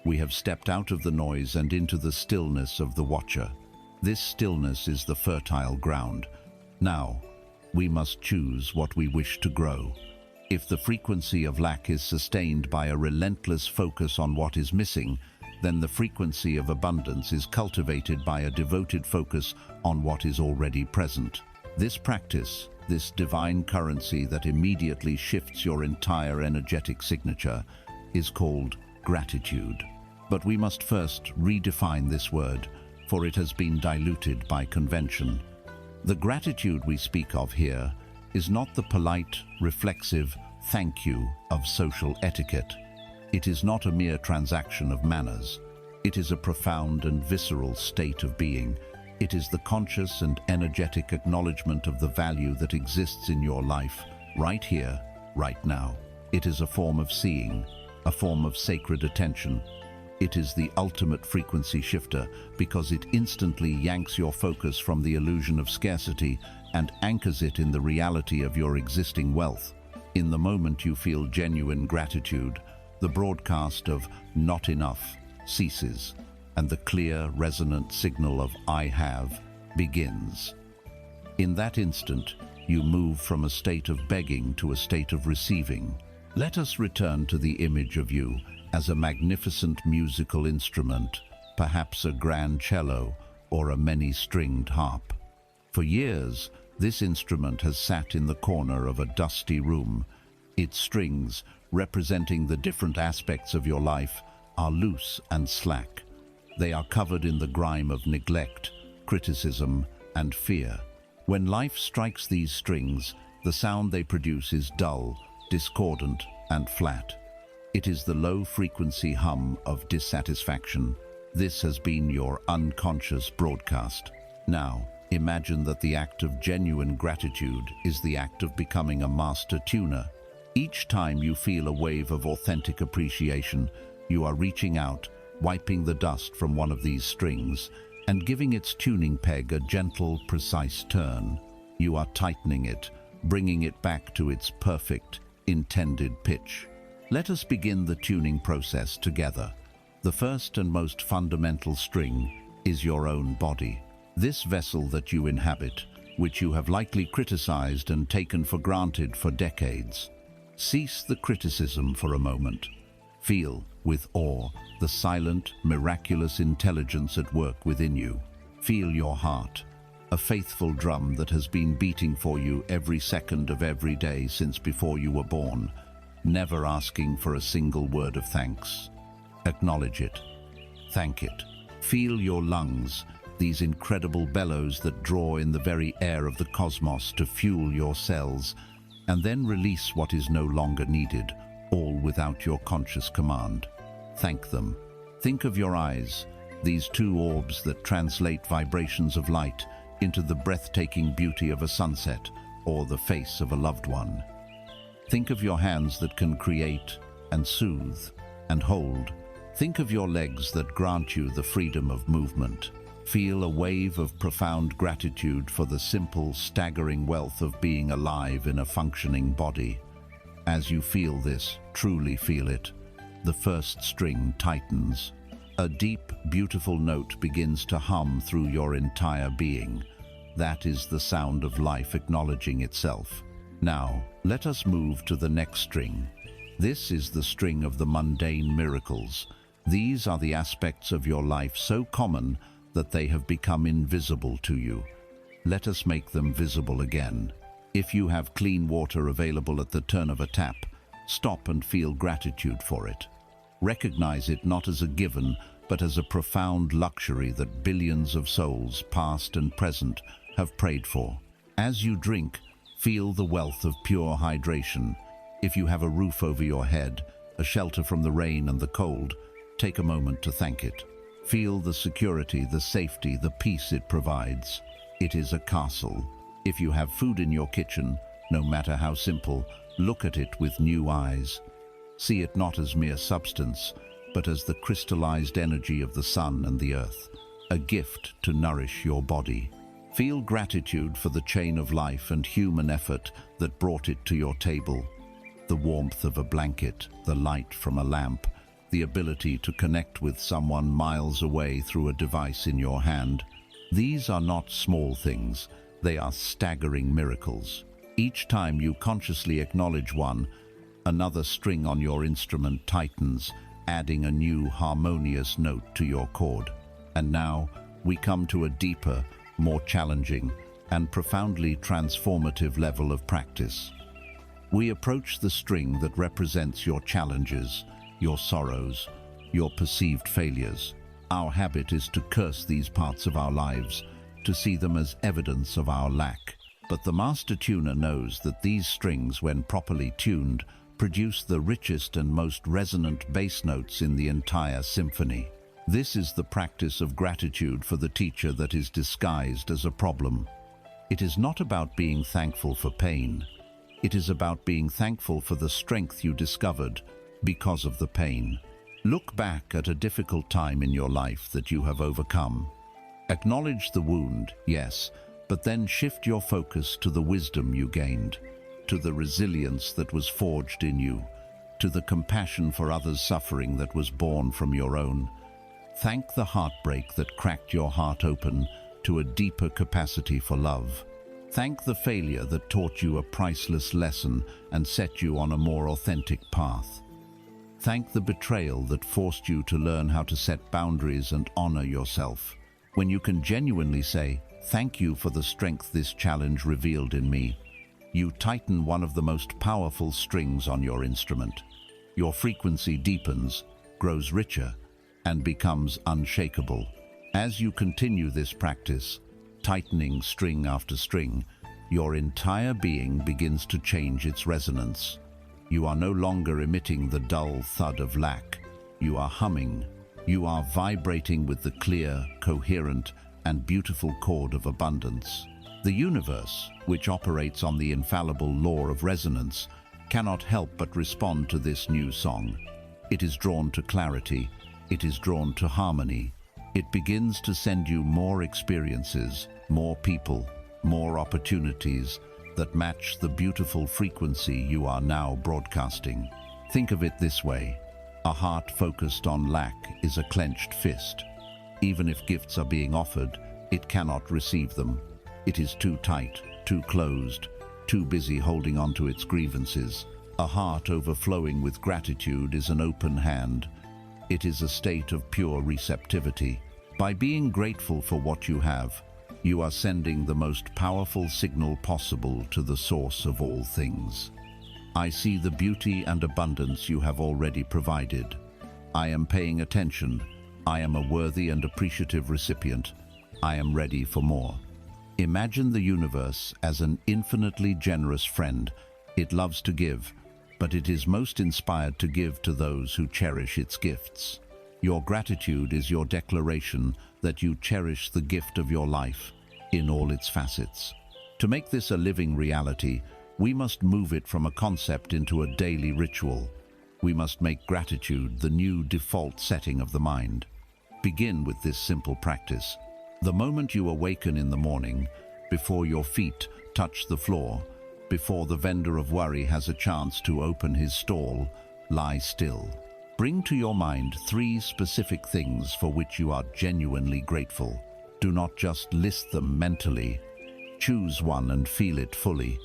We have stepped out of the noise and into the stillness of the watcher. This stillness is the fertile ground. Now, we must choose what we wish to grow. If the frequency of lack is sustained by a relentless focus on what is missing, then the frequency of abundance is cultivated by a devoted focus on what is already present. This practice, this divine currency that immediately shifts your entire energetic signature, is called gratitude. But we must first redefine this word, for it has been diluted by convention. The gratitude we speak of here is not the polite, reflexive thank you of social etiquette. It is not a mere transaction of manners. It is a profound and visceral state of being. It is the conscious and energetic acknowledgement of the value that exists in your life, right here, right now. It is a form of seeing, a form of sacred attention. It is the ultimate frequency shifter because it instantly yanks your focus from the illusion of scarcity and anchors it in the reality of your existing wealth. In the moment you feel genuine gratitude, the broadcast of "not enough" ceases, and the clear, resonant signal of "I have" begins. In that instant, you move from a state of begging to a state of receiving. Let us return to the image of you as a magnificent musical instrument, perhaps a grand cello or a many-stringed harp. For years, this instrument has sat in the corner of a dusty room. Its strings, representing the different aspects of your life, are loose and slack. They are covered in the grime of neglect, criticism, and fear. When life strikes these strings, the sound they produce is dull, discordant, and flat. It is the low-frequency hum of dissatisfaction. This has been your unconscious broadcast. Now, imagine that the act of genuine gratitude is the act of becoming a master tuner. Each time you feel a wave of authentic appreciation, you are reaching out, wiping the dust from one of these strings, and giving its tuning peg a gentle, precise turn. You are tightening it, bringing it back to its perfect, intended pitch. Let us begin the tuning process together. The first and most fundamental string is your own body. This vessel that you inhabit, which you have likely criticized and taken for granted for decades. Cease the criticism for a moment. Feel, with awe, the silent, miraculous intelligence at work within you. Feel your heart, a faithful drum that has been beating for you every second of every day since before you were born, never asking for a single word of thanks. Acknowledge it. Thank it. Feel your lungs, these incredible bellows that draw in the very air of the cosmos to fuel your cells, and then release what is no longer needed, all without your conscious command. Thank them. Think of your eyes, these two orbs that translate vibrations of light into the breathtaking beauty of a sunset or the face of a loved one. Think of your hands that can create and soothe and hold. Think of your legs that grant you the freedom of movement. Feel a wave of profound gratitude for the simple, staggering wealth of being alive in a functioning body. As you feel this, truly feel it, the first string tightens. A deep, beautiful note begins to hum through your entire being. That is the sound of life acknowledging itself. Now, let us move to the next string. This is the string of the mundane miracles. These are the aspects of your life so common that they have become invisible to you. Let us make them visible again. If you have clean water available at the turn of a tap, stop and feel gratitude for it. Recognize it not as a given, but as a profound luxury that billions of souls, past and present, have prayed for. As you drink, feel the wealth of pure hydration. If you have a roof over your head, a shelter from the rain and the cold, take a moment to thank it. Feel the security, the safety, the peace it provides. It is a castle. If you have food in your kitchen, no matter how simple, look at it with new eyes. See it not as mere substance, but as the crystallized energy of the sun and the earth, a gift to nourish your body. Feel gratitude for the chain of life and human effort that brought it to your table. The warmth of a blanket, the light from a lamp, the ability to connect with someone miles away through a device in your hand. These are not small things, they are staggering miracles. Each time you consciously acknowledge one, another string on your instrument tightens, adding a new harmonious note to your chord. And now we come to a deeper, more challenging, and profoundly transformative level of practice. We approach the string that represents your challenges, your sorrows, your perceived failures. Our habit is to curse these parts of our lives, to see them as evidence of our lack. But the master tuner knows that these strings, when properly tuned, produce the richest and most resonant bass notes in the entire symphony. This is the practice of gratitude for the teacher that is disguised as a problem. It is not about being thankful for pain. It is about being thankful for the strength you discovered because of the pain. Look back at a difficult time in your life that you have overcome. Acknowledge the wound, yes, but then shift your focus to the wisdom you gained, to the resilience that was forged in you, to the compassion for others' suffering that was born from your own. Thank the heartbreak that cracked your heart open to a deeper capacity for love. Thank the failure that taught you a priceless lesson and set you on a more authentic path. Thank the betrayal that forced you to learn how to set boundaries and honor yourself. When you can genuinely say, "Thank you for the strength this challenge revealed in me," you tighten one of the most powerful strings on your instrument. Your frequency deepens, grows richer, and becomes unshakable. As you continue this practice, tightening string after string, your entire being begins to change its resonance. You are no longer emitting the dull thud of lack. You are humming. You are vibrating with the clear, coherent, and beautiful chord of abundance. The universe, which operates on the infallible law of resonance, cannot help but respond to this new song. It is drawn to clarity. It is drawn to harmony. It begins to send you more experiences, more people, more opportunities that match the beautiful frequency you are now broadcasting. Think of it this way. A heart focused on lack is a clenched fist. Even if gifts are being offered, it cannot receive them. It is too tight, too closed, too busy holding on to its grievances. A heart overflowing with gratitude is an open hand. It is a state of pure receptivity. By being grateful for what you have, you are sending the most powerful signal possible to the source of all things. I see the beauty and abundance you have already provided. I am paying attention. I am a worthy and appreciative recipient. I am ready for more. Imagine the universe as an infinitely generous friend. It loves to give, but it is most inspired to give to those who cherish its gifts. Your gratitude is your declaration that you cherish the gift of your life in all its facets. To make this a living reality, we must move it from a concept into a daily ritual. We must make gratitude the new default setting of the mind. Begin with this simple practice. The moment you awaken in the morning, before your feet touch the floor, before the vendor of worry has a chance to open his stall, lie still. Bring to your mind 3 specific things for which you are genuinely grateful. Do not just list them mentally. Choose one and feel it fully.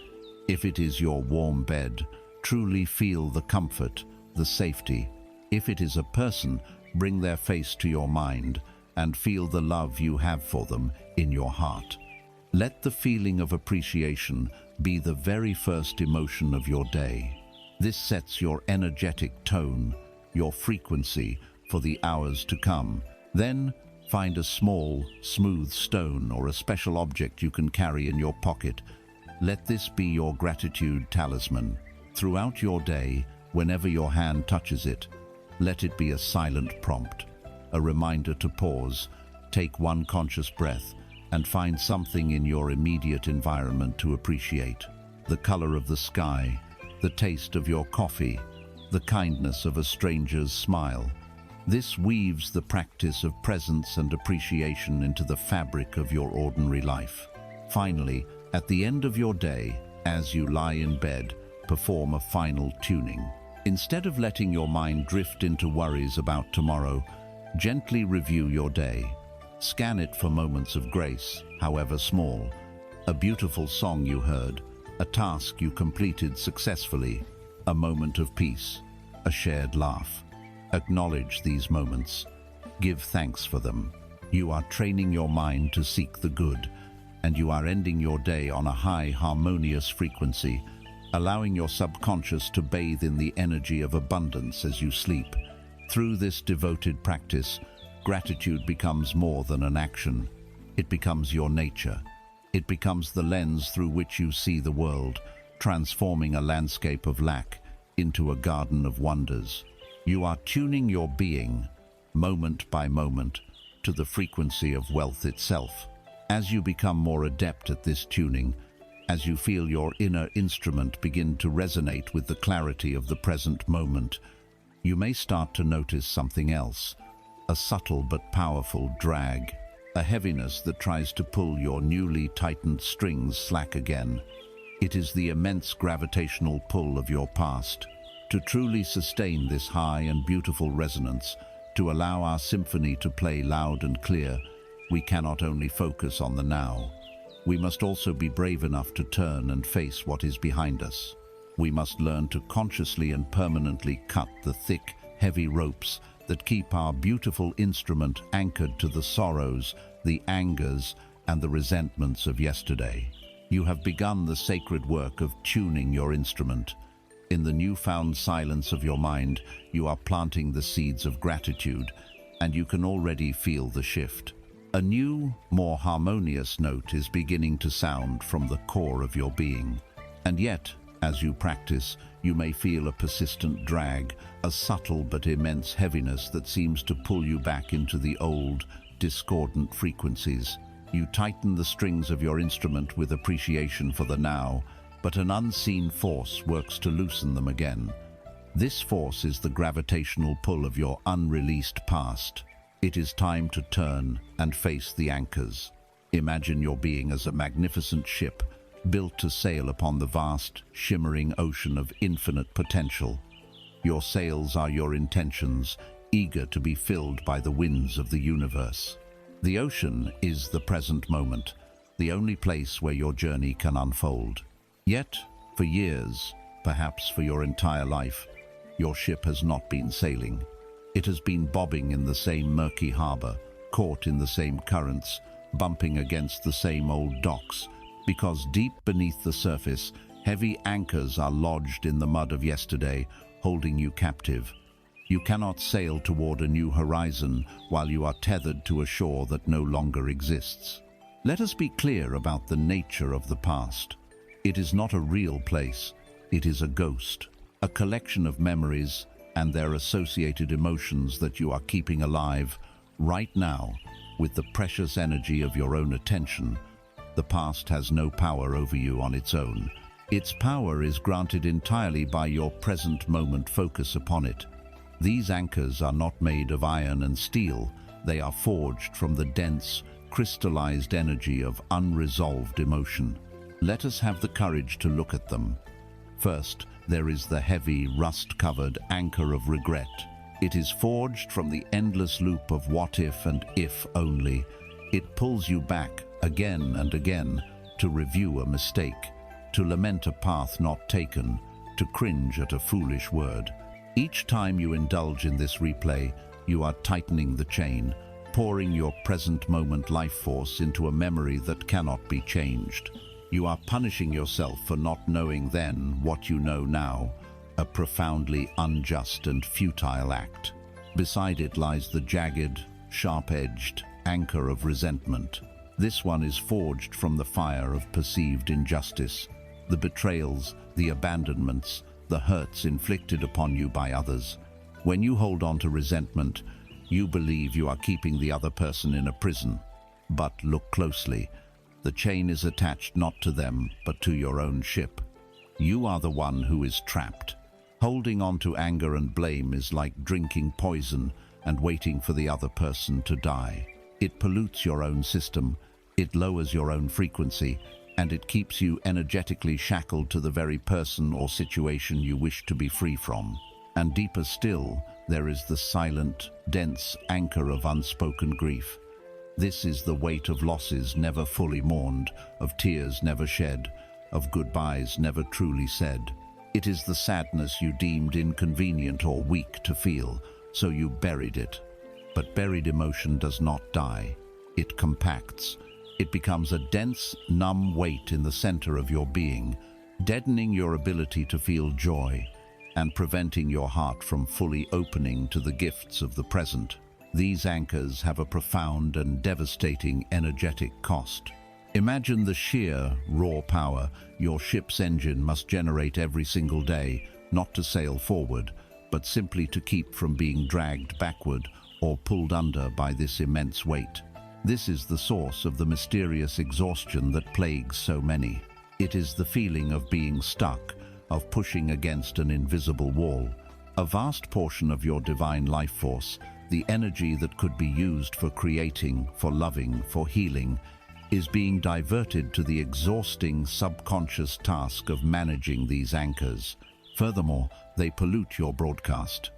If it is your warm bed, truly feel the comfort, the safety. If it is a person, bring their face to your mind and feel the love you have for them in your heart. Let the feeling of appreciation be the very first emotion of your day. This sets your energetic tone, your frequency for the hours to come. Then, find a small, smooth stone or a special object you can carry in your pocket. Let this be your gratitude talisman. Throughout your day, whenever your hand touches it, let it be a silent prompt, a reminder to pause, take one conscious breath, and find something in your immediate environment to appreciate. The color of the sky, the taste of your coffee, the kindness of a stranger's smile. This weaves the practice of presence and appreciation into the fabric of your ordinary life. Finally, at the end of your day, as you lie in bed, perform a final tuning. Instead of letting your mind drift into worries about tomorrow, gently review your day. Scan it for moments of grace, however small. A beautiful song you heard, a task you completed successfully, a moment of peace, a shared laugh. Acknowledge these moments. Give thanks for them. You are training your mind to seek the good, and you are ending your day on a high, harmonious frequency, allowing your subconscious to bathe in the energy of abundance as you sleep. Through this devoted practice, gratitude becomes more than an action. It becomes your nature. It becomes the lens through which you see the world, transforming a landscape of lack into a garden of wonders. You are tuning your being, moment by moment, to the frequency of wealth itself. As you become more adept at this tuning, as you feel your inner instrument begin to resonate with the clarity of the present moment, you may start to notice something else, a subtle but powerful drag, a heaviness that tries to pull your newly tightened strings slack again. It is the immense gravitational pull of your past. To truly sustain this high and beautiful resonance, to allow our symphony to play loud and clear, we cannot only focus on the now. We must also be brave enough to turn and face what is behind us. We must learn to consciously and permanently cut the thick, heavy ropes that keep our beautiful instrument anchored to the sorrows, the angers, and the resentments of yesterday. You have begun the sacred work of tuning your instrument. In the newfound silence of your mind, you are planting the seeds of gratitude, and you can already feel the shift. A new, more harmonious note is beginning to sound from the core of your being. And yet, As you practice, you may feel a persistent drag, a subtle but immense heaviness that seems to pull you back into the old, discordant frequencies. You tighten the strings of your instrument with appreciation for the now, but an unseen force works to loosen them again. This force is the gravitational pull of your unreleased past. It is time to turn and face the anchors. Imagine your being as a magnificent ship, built to sail upon the vast, shimmering ocean of infinite potential. Your sails are your intentions, eager to be filled by the winds of the universe. The ocean is the present moment, the only place where your journey can unfold. Yet, for years, perhaps for your entire life, your ship has not been sailing. It has been bobbing in the same murky harbor, caught in the same currents, bumping against the same old docks, because deep beneath the surface, heavy anchors are lodged in the mud of yesterday, holding you captive. You cannot sail toward a new horizon while you are tethered to a shore that no longer exists. Let us be clear about the nature of the past. It is not a real place. It is a ghost, a collection of memories and their associated emotions that you are keeping alive right now with the precious energy of your own attention. The past has no power over you on its own. Its power is granted entirely by your present moment focus upon it. These anchors are not made of iron and steel. They are forged from the dense, crystallized energy of unresolved emotion. Let us have the courage to look at them. First, there is the heavy, rust-covered anchor of regret. It is forged from the endless loop of what if and if only. It pulls you back again and again to review a mistake, to lament a path not taken, to cringe at a foolish word. Each time you indulge in this replay, you are tightening the chain, pouring your present moment life force into a memory that cannot be changed. You are punishing yourself for not knowing then what you know now, a profoundly unjust and futile act. Beside it lies the jagged, sharp-edged anchor of resentment. This one is forged from the fire of perceived injustice, the betrayals, the abandonments, the hurts inflicted upon you by others. When you hold on to resentment, you believe you are keeping the other person in a prison. But look closely. The chain is attached not to them, but to your own ship. You are the one who is trapped. Holding on to anger and blame is like drinking poison and waiting for the other person to die. It pollutes your own system, it lowers your own frequency, and it keeps you energetically shackled to the very person or situation you wish to be free from. And deeper still, there is the silent, dense anchor of unspoken grief. This is the weight of losses never fully mourned, of tears never shed, of goodbyes never truly said. It is the sadness you deemed inconvenient or weak to feel, so you buried it. But buried emotion does not die. It compacts. It becomes a dense, numb weight in the center of your being, deadening your ability to feel joy and preventing your heart from fully opening to the gifts of the present. These anchors have a profound and devastating energetic cost. Imagine the sheer, raw power your ship's engine must generate every single day, not to sail forward, but simply to keep from being dragged backward or pulled under by this immense weight. This is the source of the mysterious exhaustion that plagues so many. It is the feeling of being stuck, of pushing against an invisible wall. A vast portion of your divine life force, the energy that could be used for creating, for loving, for healing, is being diverted to the exhausting subconscious task of managing these anchors. Furthermore, they pollute your broadcast.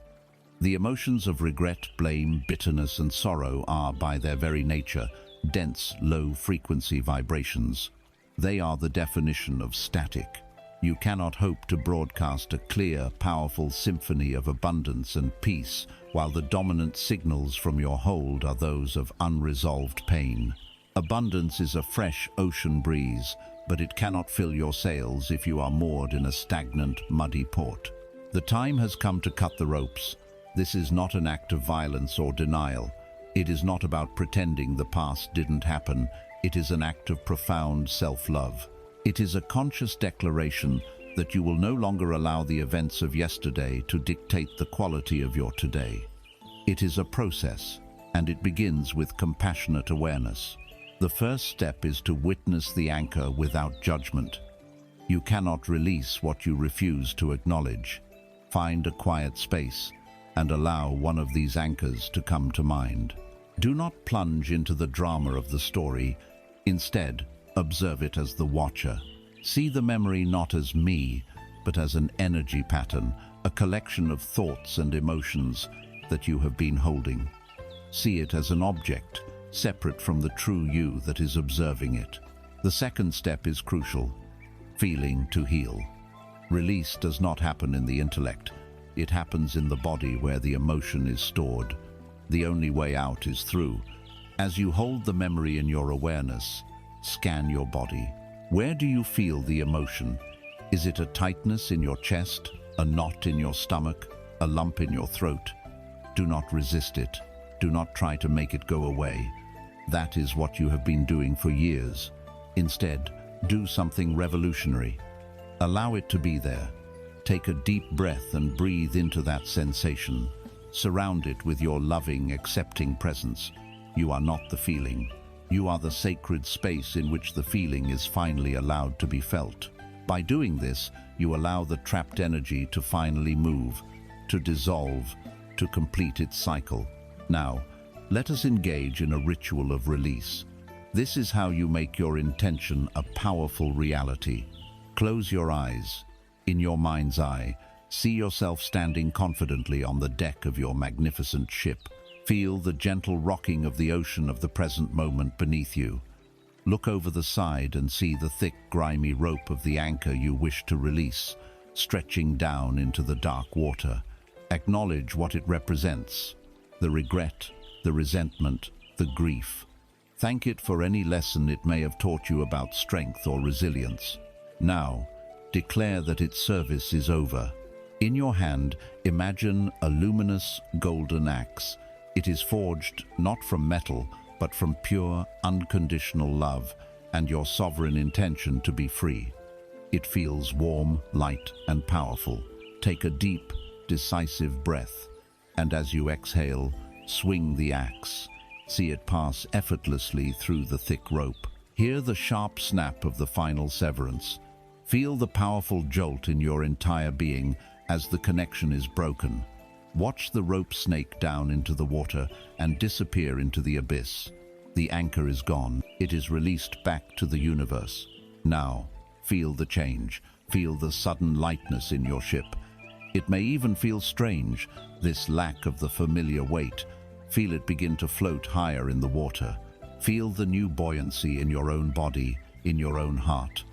The emotions of regret, blame, bitterness, and sorrow are, by their very nature, dense, low-frequency vibrations. They are the definition of static. You cannot hope to broadcast a clear, powerful symphony of abundance and peace, while the dominant signals from your hold are those of unresolved pain. Abundance is a fresh ocean breeze, but it cannot fill your sails if you are moored in a stagnant, muddy port. The time has come to cut the ropes. This is not an act of violence or denial. It is not about pretending the past didn't happen. It is an act of profound self-love. It is a conscious declaration that you will no longer allow the events of yesterday to dictate the quality of your today. It is a process, and it begins with compassionate awareness. The first step is to witness the anchor without judgment. You cannot release what you refuse to acknowledge. Find a quiet space and allow one of these anchors to come to mind. Do not plunge into the drama of the story. Instead, observe it as the watcher. See the memory not as me, but as an energy pattern, a collection of thoughts and emotions that you have been holding. See it as an object, separate from the true you that is observing it. The second step is crucial: feeling to heal. Release does not happen in the intellect. It happens in the body where the emotion is stored. The only way out is through. As you hold the memory in your awareness, scan your body. Where do you feel the emotion? Is it a tightness in your chest, a knot in your stomach, a lump in your throat? Do not resist it. Do not try to make it go away. That is what you have been doing for years. Instead, do something revolutionary. Allow it to be there. Take a deep breath and breathe into that sensation. Surround it with your loving, accepting presence. You are not the feeling. You are the sacred space in which the feeling is finally allowed to be felt. By doing this, you allow the trapped energy to finally move, to dissolve, to complete its cycle. Now, let us engage in a ritual of release. This is how you make your intention a powerful reality. Close your eyes. In your mind's eye, see yourself standing confidently on the deck of your magnificent ship. Feel the gentle rocking of the ocean of the present moment beneath you. Look over the side and see the thick, grimy rope of the anchor you wish to release, stretching down into the dark water. Acknowledge what it represents: the regret, the resentment, the grief. Thank it for any lesson it may have taught you about strength or resilience. Now, declare that its service is over. In your hand, imagine a luminous golden axe. It is forged not from metal, but from pure, unconditional love and your sovereign intention to be free. It feels warm, light, and powerful. Take a deep, decisive breath, and as you exhale, swing the axe. See it pass effortlessly through the thick rope. Hear the sharp snap of the final severance. Feel the powerful jolt in your entire being as the connection is broken. Watch the rope snake down into the water and disappear into the abyss. The anchor is gone. It is released back to the universe. Now, feel the change. Feel the sudden lightness in your ship. It may even feel strange, this lack of the familiar weight. Feel it begin to float higher in the water. Feel the new buoyancy in your own body, in your own heart.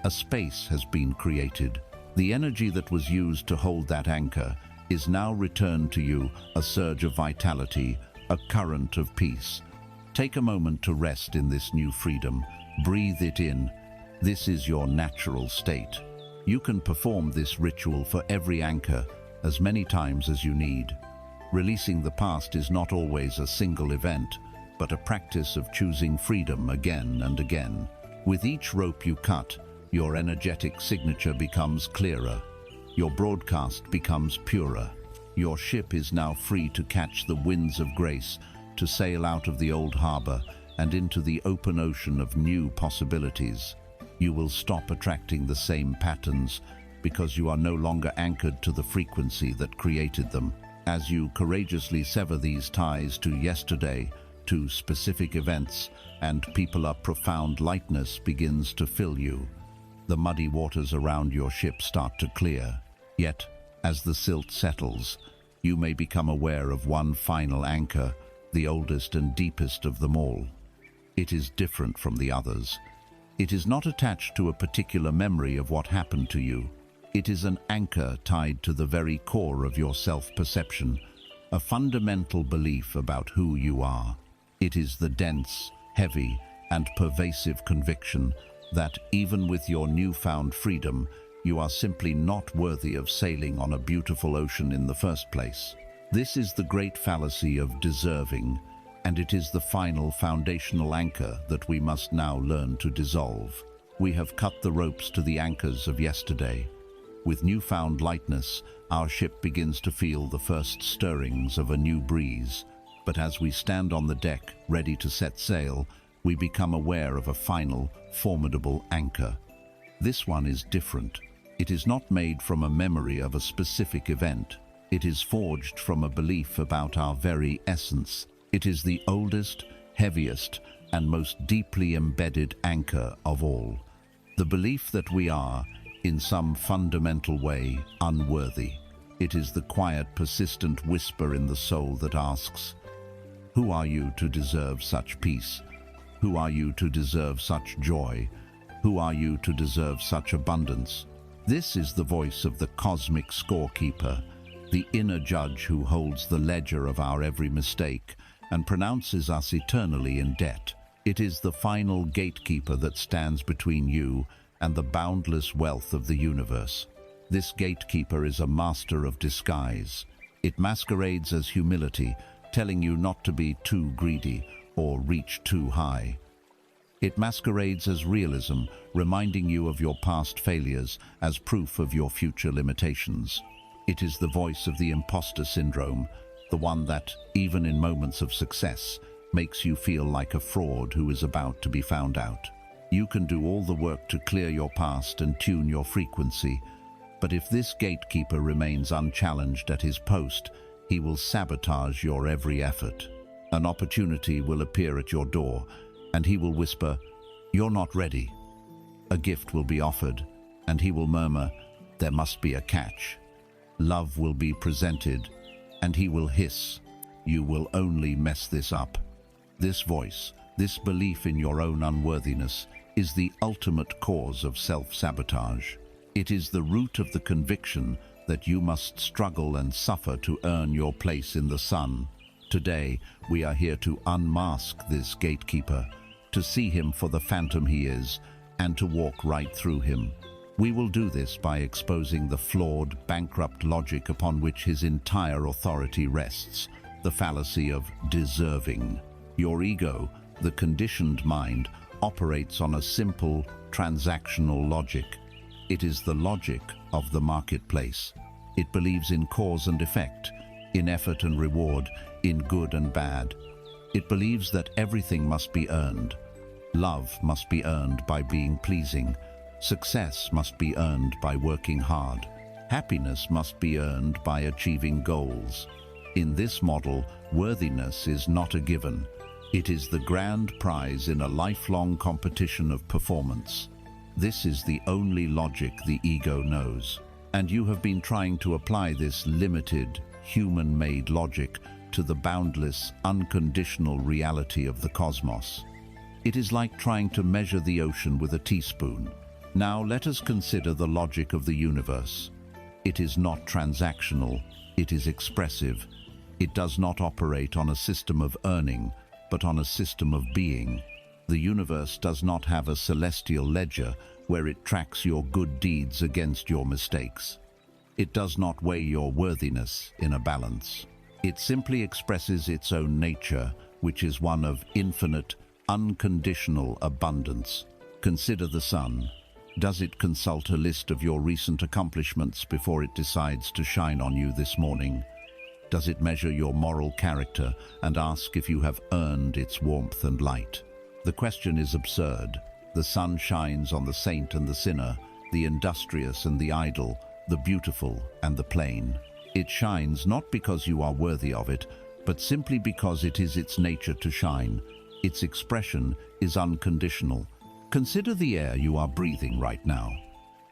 A space has been created. The energy that was used to hold that anchor is now returned to you, a surge of vitality, a current of peace. Take a moment to rest in this new freedom. Breathe it in. This is your natural state. You can perform this ritual for every anchor as many times as you need. Releasing the past is not always a single event, but a practice of choosing freedom again and again. With each rope you cut, your energetic signature becomes clearer. Your broadcast becomes purer. Your ship is now free to catch the winds of grace, to sail out of the old harbor and into the open ocean of new possibilities. You will stop attracting the same patterns because you are no longer anchored to the frequency that created them. As you courageously sever these ties to yesterday, to specific events, and people, a profound lightness begins to fill you. The muddy waters around your ship start to clear. Yet, as the silt settles, you may become aware of one final anchor, the oldest and deepest of them all. It is different from the others. It is not attached to a particular memory of what happened to you. It is an anchor tied to the very core of your self-perception, a fundamental belief about who you are. It is the dense, heavy, and pervasive conviction that even with your newfound freedom, you are simply not worthy of sailing on a beautiful ocean in the first place. This is the great fallacy of deserving, and it is the final foundational anchor that we must now learn to dissolve. We have cut the ropes to the anchors of yesterday. With newfound lightness, our ship begins to feel the first stirrings of a new breeze. But as we stand on the deck, ready to set sail, we become aware of a final, formidable anchor. This one is different. It is not made from a memory of a specific event. It is forged from a belief about our very essence. It is the oldest, heaviest, and most deeply embedded anchor of all. The belief that we are, in some fundamental way, unworthy. It is the quiet, persistent whisper in the soul that asks, "Who are you to deserve such peace? Who are you to deserve such joy? Who are you to deserve such abundance?" This is the voice of the cosmic scorekeeper, the inner judge who holds the ledger of our every mistake and pronounces us eternally in debt. It is the final gatekeeper that stands between you and the boundless wealth of the universe. This gatekeeper is a master of disguise. It masquerades as humility, telling you not to be too greedy or reach too high. It masquerades as realism, reminding you of your past failures as proof of your future limitations. It is the voice of the imposter syndrome, the one that, even in moments of success, makes you feel like a fraud who is about to be found out. You can do all the work to clear your past and tune your frequency, but if this gatekeeper remains unchallenged at his post, he will sabotage your every effort. An opportunity will appear at your door, and he will whisper, "You're not ready." A gift will be offered, and he will murmur, "There must be a catch." Love will be presented, and he will hiss, "You will only mess this up." This voice, this belief in your own unworthiness, is the ultimate cause of self-sabotage. It is the root of the conviction that you must struggle and suffer to earn your place in the sun. Today, we are here to unmask this gatekeeper, to see him for the phantom he is, and to walk right through him. We will do this by exposing the flawed, bankrupt logic upon which his entire authority rests, the fallacy of deserving. Your ego, the conditioned mind, operates on a simple, transactional logic. It is the logic of the marketplace. It believes in cause and effect, in effort and reward, in good and bad. It believes that everything must be earned. Love must be earned by being pleasing. Success must be earned by working hard. Happiness must be earned by achieving goals. In this model, worthiness is not a given. It is the grand prize in a lifelong competition of performance. This is the only logic the ego knows. And you have been trying to apply this limited, human-made logic to the boundless, unconditional reality of the cosmos. It is like trying to measure the ocean with a teaspoon. Now let us consider the logic of the universe. It is not transactional, it is expressive. It does not operate on a system of earning, but on a system of being. The universe does not have a celestial ledger where it tracks your good deeds against your mistakes. It does not weigh your worthiness in a balance. It simply expresses its own nature, which is one of infinite, unconditional abundance. Consider the sun. Does it consult a list of your recent accomplishments before it decides to shine on you this morning? Does it measure your moral character and ask if you have earned its warmth and light? The question is absurd. The sun shines on the saint and the sinner, the industrious and the idle, the beautiful and the plain. It shines not because you are worthy of it, but simply because it is its nature to shine. Its expression is unconditional. Consider the air you are breathing right now.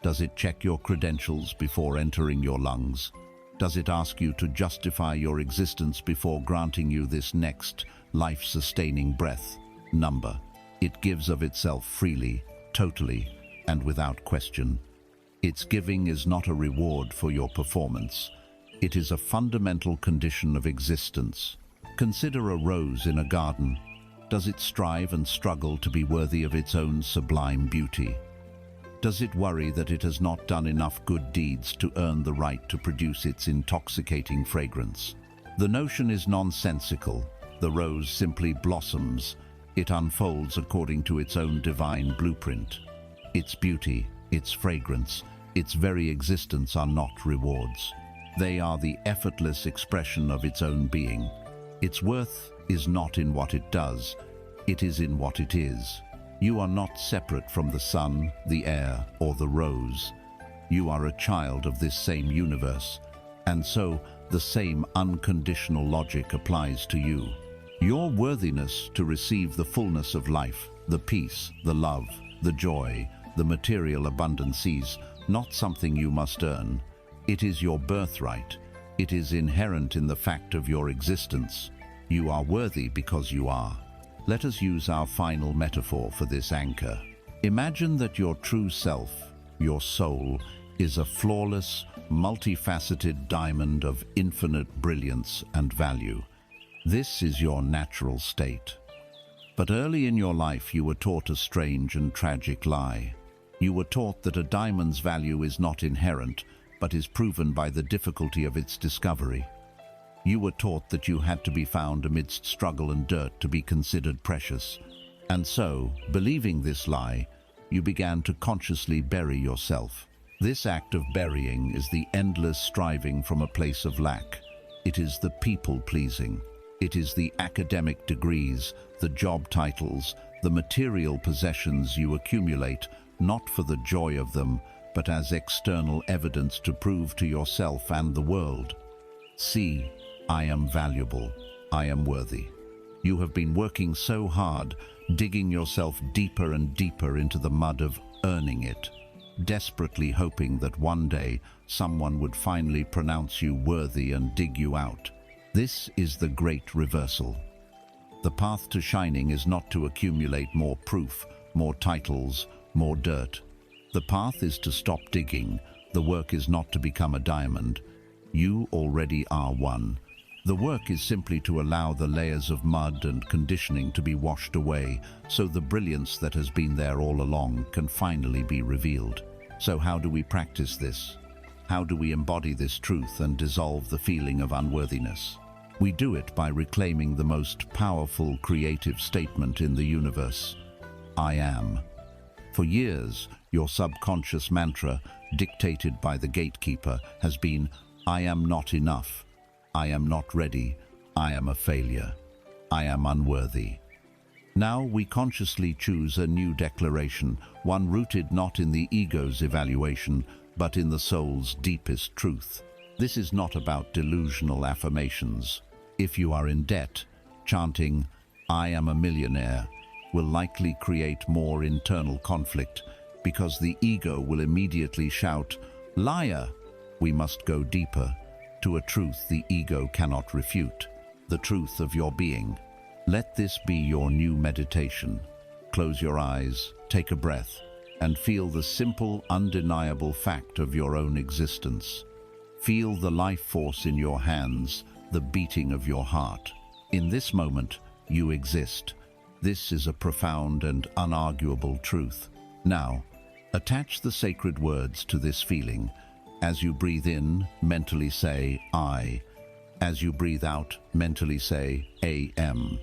Does it check your credentials before entering your lungs? Does it ask you to justify your existence before granting you this next life-sustaining breath? Number. It gives of itself freely, totally, and without question. Its giving is not a reward for your performance. It is a fundamental condition of existence. Consider a rose in a garden. Does it strive and struggle to be worthy of its own sublime beauty? Does it worry that it has not done enough good deeds to earn the right to produce its intoxicating fragrance? The notion is nonsensical. The rose simply blossoms. It unfolds according to its own divine blueprint. Its beauty, its fragrance, Its very existence are not rewards. They are the effortless expression of its own being. Its worth is not in what it does, it is in what it is. You are not separate from the sun, the air, or the rose. You are a child of this same universe, and so the same unconditional logic applies to you. Your worthiness to receive the fullness of life, the peace, the love, the joy, the material abundance is not something you must earn. It is your birthright. It is inherent in the fact of your existence. You are worthy because you are. Let us use our final metaphor for this anchor. Imagine that your true self, your soul, is a flawless, multifaceted diamond of infinite brilliance and value. This is your natural state. But early in your life you were taught a strange and tragic lie. You were taught that a diamond's value is not inherent, but is proven by the difficulty of its discovery. You were taught that you had to be found amidst struggle and dirt to be considered precious. And so, believing this lie, you began to consciously bury yourself. This act of burying is the endless striving from a place of lack. It is the people-pleasing. It is the academic degrees, the job titles, the material possessions you accumulate, not for the joy of them, but as external evidence to prove to yourself and the world. See, I am valuable. I am worthy. You have been working so hard, digging yourself deeper and deeper into the mud of earning it, desperately hoping that one day someone would finally pronounce you worthy and dig you out. This is the great reversal. The path to shining is not to accumulate more proof, more titles, more dirt. The path is to stop digging. The work is not to become a diamond. You already are one. The work is simply to allow the layers of mud and conditioning to be washed away so the brilliance that has been there all along can finally be revealed. So how do we practice this? How do we embody this truth and dissolve the feeling of unworthiness? We do it by reclaiming the most powerful creative statement in the universe: I am. For years, your subconscious mantra, dictated by the gatekeeper, has been, I am not enough. I am not ready. I am a failure. I am unworthy. Now we consciously choose a new declaration, one rooted not in the ego's evaluation, but in the soul's deepest truth. This is not about delusional affirmations. If you are in debt, chanting, I am a millionaire, will likely create more internal conflict, because the ego will immediately shout, liar! We must go deeper, to a truth the ego cannot refute, the truth of your being. Let this be your new meditation. Close your eyes, take a breath, and feel the simple, undeniable fact of your own existence. Feel the life force in your hands, the beating of your heart. In this moment, you exist. This is a profound and unarguable truth. Now, attach the sacred words to this feeling. As you breathe in, mentally say, I. As you breathe out, mentally say, AM.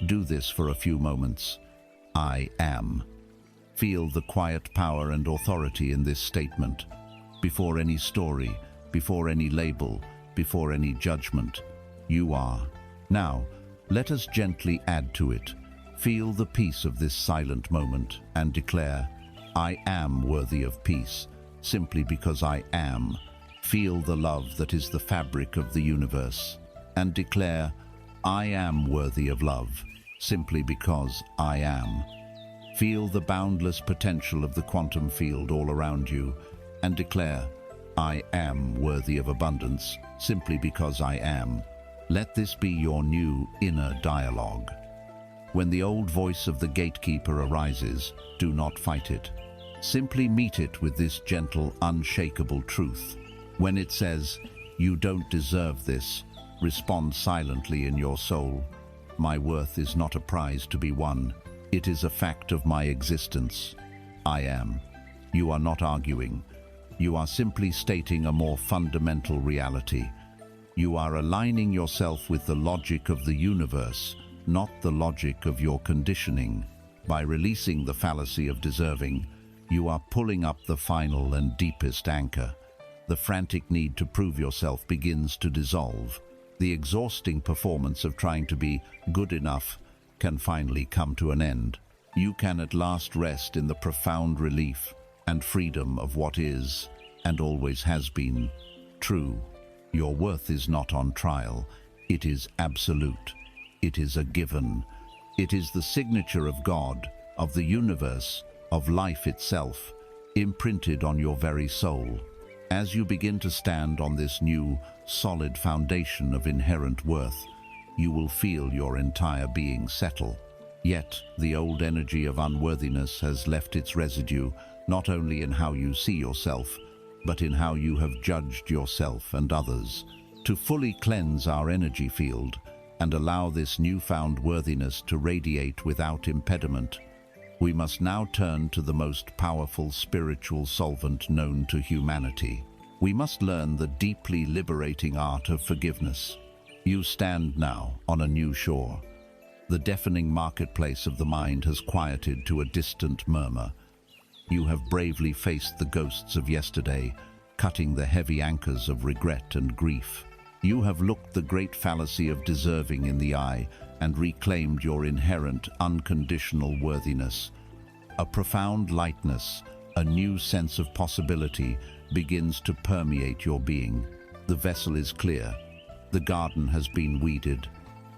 Do this for a few moments. I am. Feel the quiet power and authority in this statement. Before any story, before any label, before any judgment, you are. Now, let us gently add to it. Feel the peace of this silent moment and declare, I am worthy of peace, simply because I am. Feel the love that is the fabric of the universe and declare, I am worthy of love, simply because I am. Feel the boundless potential of the quantum field all around you and declare, I am worthy of abundance, simply because I am. Let this be your new inner dialogue. When the old voice of the gatekeeper arises, do not fight it. Simply meet it with this gentle, unshakable truth. When it says, you don't deserve this, respond silently in your soul. My worth is not a prize to be won. It is a fact of my existence. I am. You are not arguing. You are simply stating a more fundamental reality. You are aligning yourself with the logic of the universe, not the logic of your conditioning. By releasing the fallacy of deserving, You are pulling up the final and deepest anchor. The frantic need to prove yourself begins to dissolve. The exhausting performance of trying to be good enough can finally come to an end. You can at last rest in the profound relief and freedom of what is, and always has been, true. Your worth is not on trial. It is absolute. It is a given. It is the signature of God, of the universe, of life itself, imprinted on your very soul. As you begin to stand on this new, solid foundation of inherent worth, you will feel your entire being settle. Yet, the old energy of unworthiness has left its residue not only in how you see yourself, but in how you have judged yourself and others. To fully cleanse our energy field and allow this newfound worthiness to radiate without impediment, we must now turn to the most powerful spiritual solvent known to humanity. We must learn the deeply liberating art of forgiveness. You stand now on a new shore. The deafening marketplace of the mind has quieted to a distant murmur. You have bravely faced the ghosts of yesterday, cutting the heavy anchors of regret and grief. You have looked the great fallacy of deserving in the eye and reclaimed your inherent, unconditional worthiness. A profound lightness, a new sense of possibility begins to permeate your being. The vessel is clear. The garden has been weeded,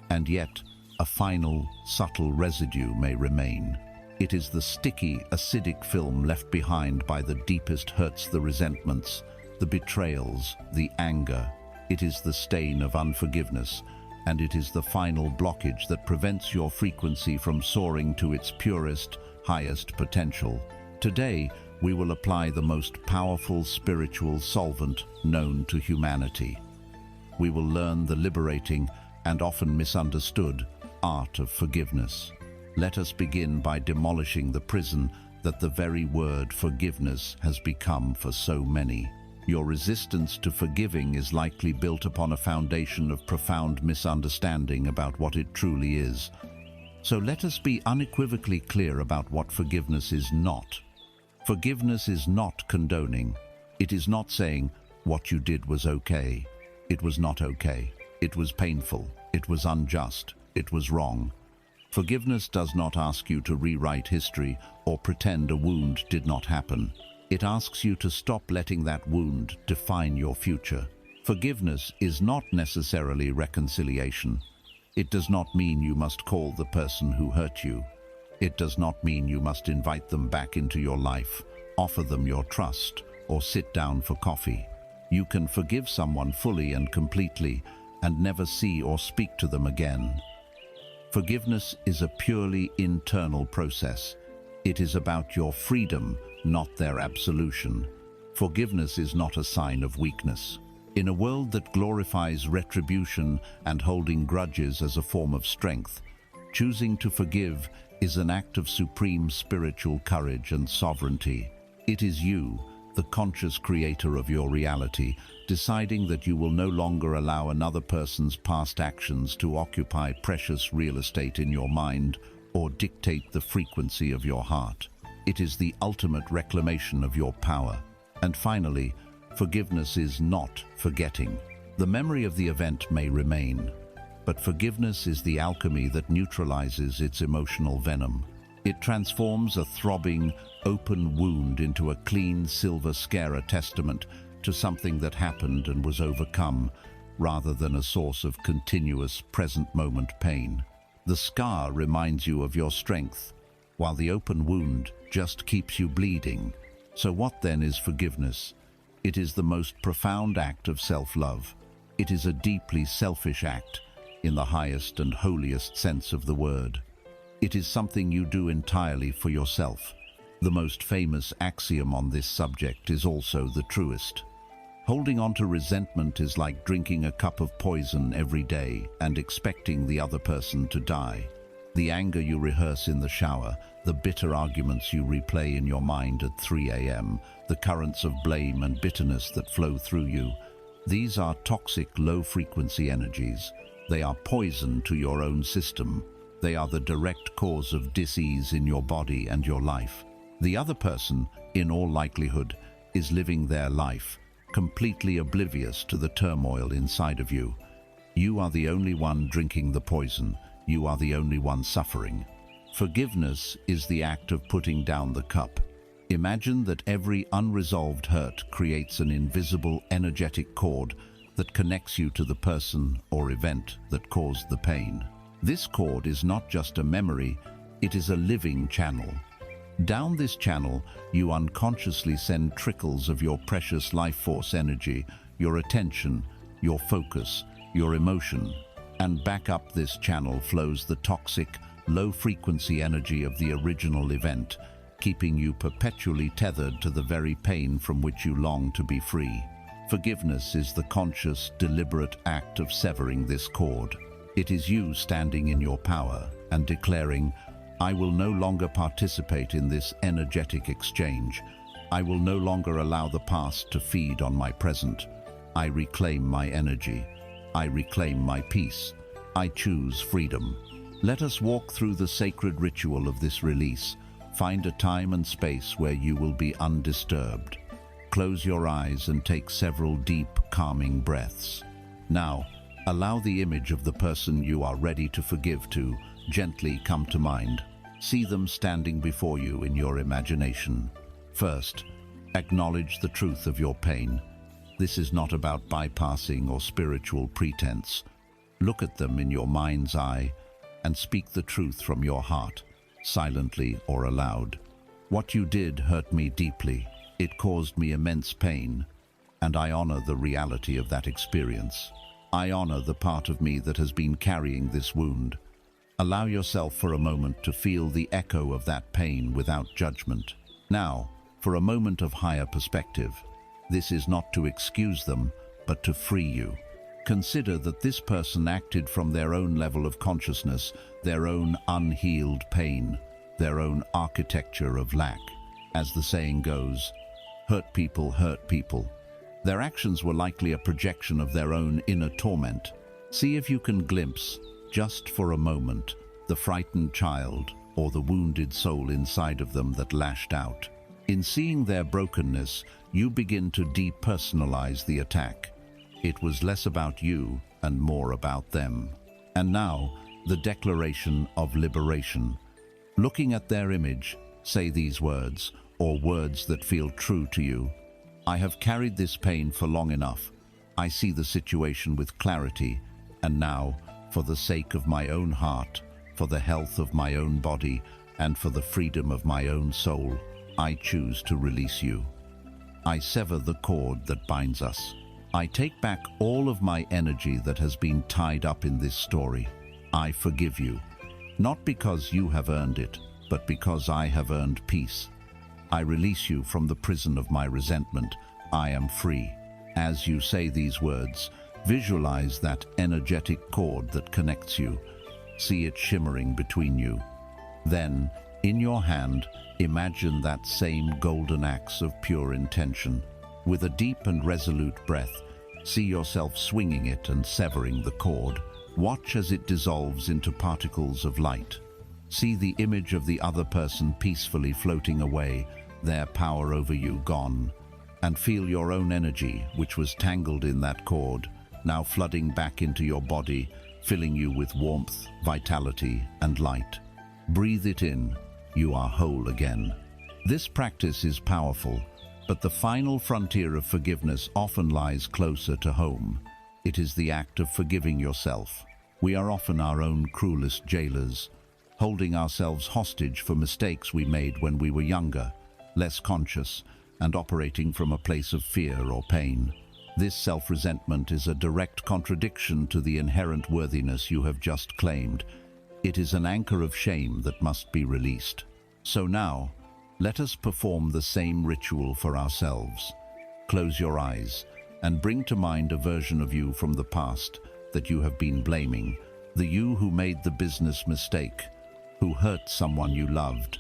and yet a final, subtle residue may remain. It is the sticky, acidic film left behind by the deepest hurts, the resentments, the betrayals, the anger. It is the stain of unforgiveness, and it is the final blockage that prevents your frequency from soaring to its purest, highest potential. Today, we will apply the most powerful spiritual solvent known to humanity. We will learn the liberating and often misunderstood art of forgiveness. Let us begin by demolishing the prison that the very word forgiveness has become for so many. Your resistance to forgiving is likely built upon a foundation of profound misunderstanding about what it truly is. So let us be unequivocally clear about what forgiveness is not. Forgiveness is not condoning. It is not saying, what you did was okay. It was not okay. It was painful. It was unjust. It was wrong. Forgiveness does not ask you to rewrite history or pretend a wound did not happen. It asks you to stop letting that wound define your future. Forgiveness is not necessarily reconciliation. It does not mean you must call the person who hurt you. It does not mean you must invite them back into your life, offer them your trust, or sit down for coffee. You can forgive someone fully and completely and never see or speak to them again. Forgiveness is a purely internal process. It is about your freedom, not their absolution. Forgiveness is not a sign of weakness. In a world that glorifies retribution and holding grudges as a form of strength, choosing to forgive is an act of supreme spiritual courage and sovereignty. It is you, the conscious creator of your reality, deciding that you will no longer allow another person's past actions to occupy precious real estate in your mind or dictate the frequency of your heart. It is the ultimate reclamation of your power. And finally, forgiveness is not forgetting. The memory of the event may remain, but forgiveness is the alchemy that neutralizes its emotional venom. It transforms a throbbing, open wound into a clean silver scare, a testament to something that happened and was overcome, rather than a source of continuous present-moment pain. The scar reminds you of your strength, while the open wound just keeps you bleeding. So what then is forgiveness? It is the most profound act of self-love. It is a deeply selfish act, in the highest and holiest sense of the word. It is something you do entirely for yourself. The most famous axiom on this subject is also the truest. Holding on to resentment is like drinking a cup of poison every day and expecting the other person to die. The anger you rehearse in the shower, the bitter arguments you replay in your mind at 3 a.m., the currents of blame and bitterness that flow through you, these are toxic, low-frequency energies. They are poison to your own system. They are the direct cause of dis-ease in your body and your life. The other person, in all likelihood, is living their life, completely oblivious to the turmoil inside of you. You are the only one drinking the poison. You are the only one suffering. Forgiveness is the act of putting down the cup. Imagine that every unresolved hurt creates an invisible, energetic cord that connects you to the person or event that caused the pain. This cord is not just a memory, it is a living channel. Down this channel, you unconsciously send trickles of your precious life force energy, your attention, your focus, your emotion, and back up this channel flows the toxic, low-frequency energy of the original event, keeping you perpetually tethered to the very pain from which you long to be free. Forgiveness is the conscious, deliberate act of severing this cord. It is you standing in your power and declaring, "I will no longer participate in this energetic exchange. I will no longer allow the past to feed on my present. I reclaim my energy. I reclaim my peace. I choose freedom." Let us walk through the sacred ritual of this release. Find a time and space where you will be undisturbed. Close your eyes and take several deep, calming breaths. Now, allow the image of the person you are ready to forgive to gently come to mind. See them standing before you in your imagination. First, acknowledge the truth of your pain. This is not about bypassing or spiritual pretense. Look at them in your mind's eye and speak the truth from your heart, silently or aloud. What you did hurt me deeply. It caused me immense pain, and I honor the reality of that experience. I honor the part of me that has been carrying this wound. Allow yourself for a moment to feel the echo of that pain without judgment. Now, for a moment of higher perspective. This is not to excuse them, but to free you. Consider that this person acted from their own level of consciousness, their own unhealed pain, their own architecture of lack. As the saying goes, hurt people hurt people. Their actions were likely a projection of their own inner torment. See if you can glimpse, just for a moment, the frightened child or the wounded soul inside of them that lashed out. In seeing their brokenness, you begin to depersonalize the attack. It was less about you and more about them. And now, the declaration of liberation. Looking at their image, say these words, or words that feel true to you. I have carried this pain for long enough. I see the situation with clarity, and now, for the sake of my own heart, for the health of my own body, and for the freedom of my own soul, I choose to release you. I sever the cord that binds us. I take back all of my energy that has been tied up in this story. I forgive you, not because you have earned it, but because I have earned peace. I release you from the prison of my resentment. I am free. As you say these words, visualize that energetic cord that connects you. See it shimmering between you. Then, in your hand, imagine that same golden axe of pure intention. With a deep and resolute breath, see yourself swinging it and severing the cord. Watch as it dissolves into particles of light. See the image of the other person peacefully floating away, their power over you gone. And feel your own energy, which was tangled in that cord, now flooding back into your body, filling you with warmth, vitality, and light. Breathe it in. You are whole again. This practice is powerful, but the final frontier of forgiveness often lies closer to home. It is the act of forgiving yourself. We are often our own cruelest jailers, holding ourselves hostage for mistakes we made when we were younger, less conscious, and operating from a place of fear or pain. This self-resentment is a direct contradiction to the inherent worthiness you have just claimed. It is an anchor of shame that must be released. So now, let us perform the same ritual for ourselves. Close your eyes and bring to mind a version of you from the past that you have been blaming, the you who made the business mistake, who hurt someone you loved,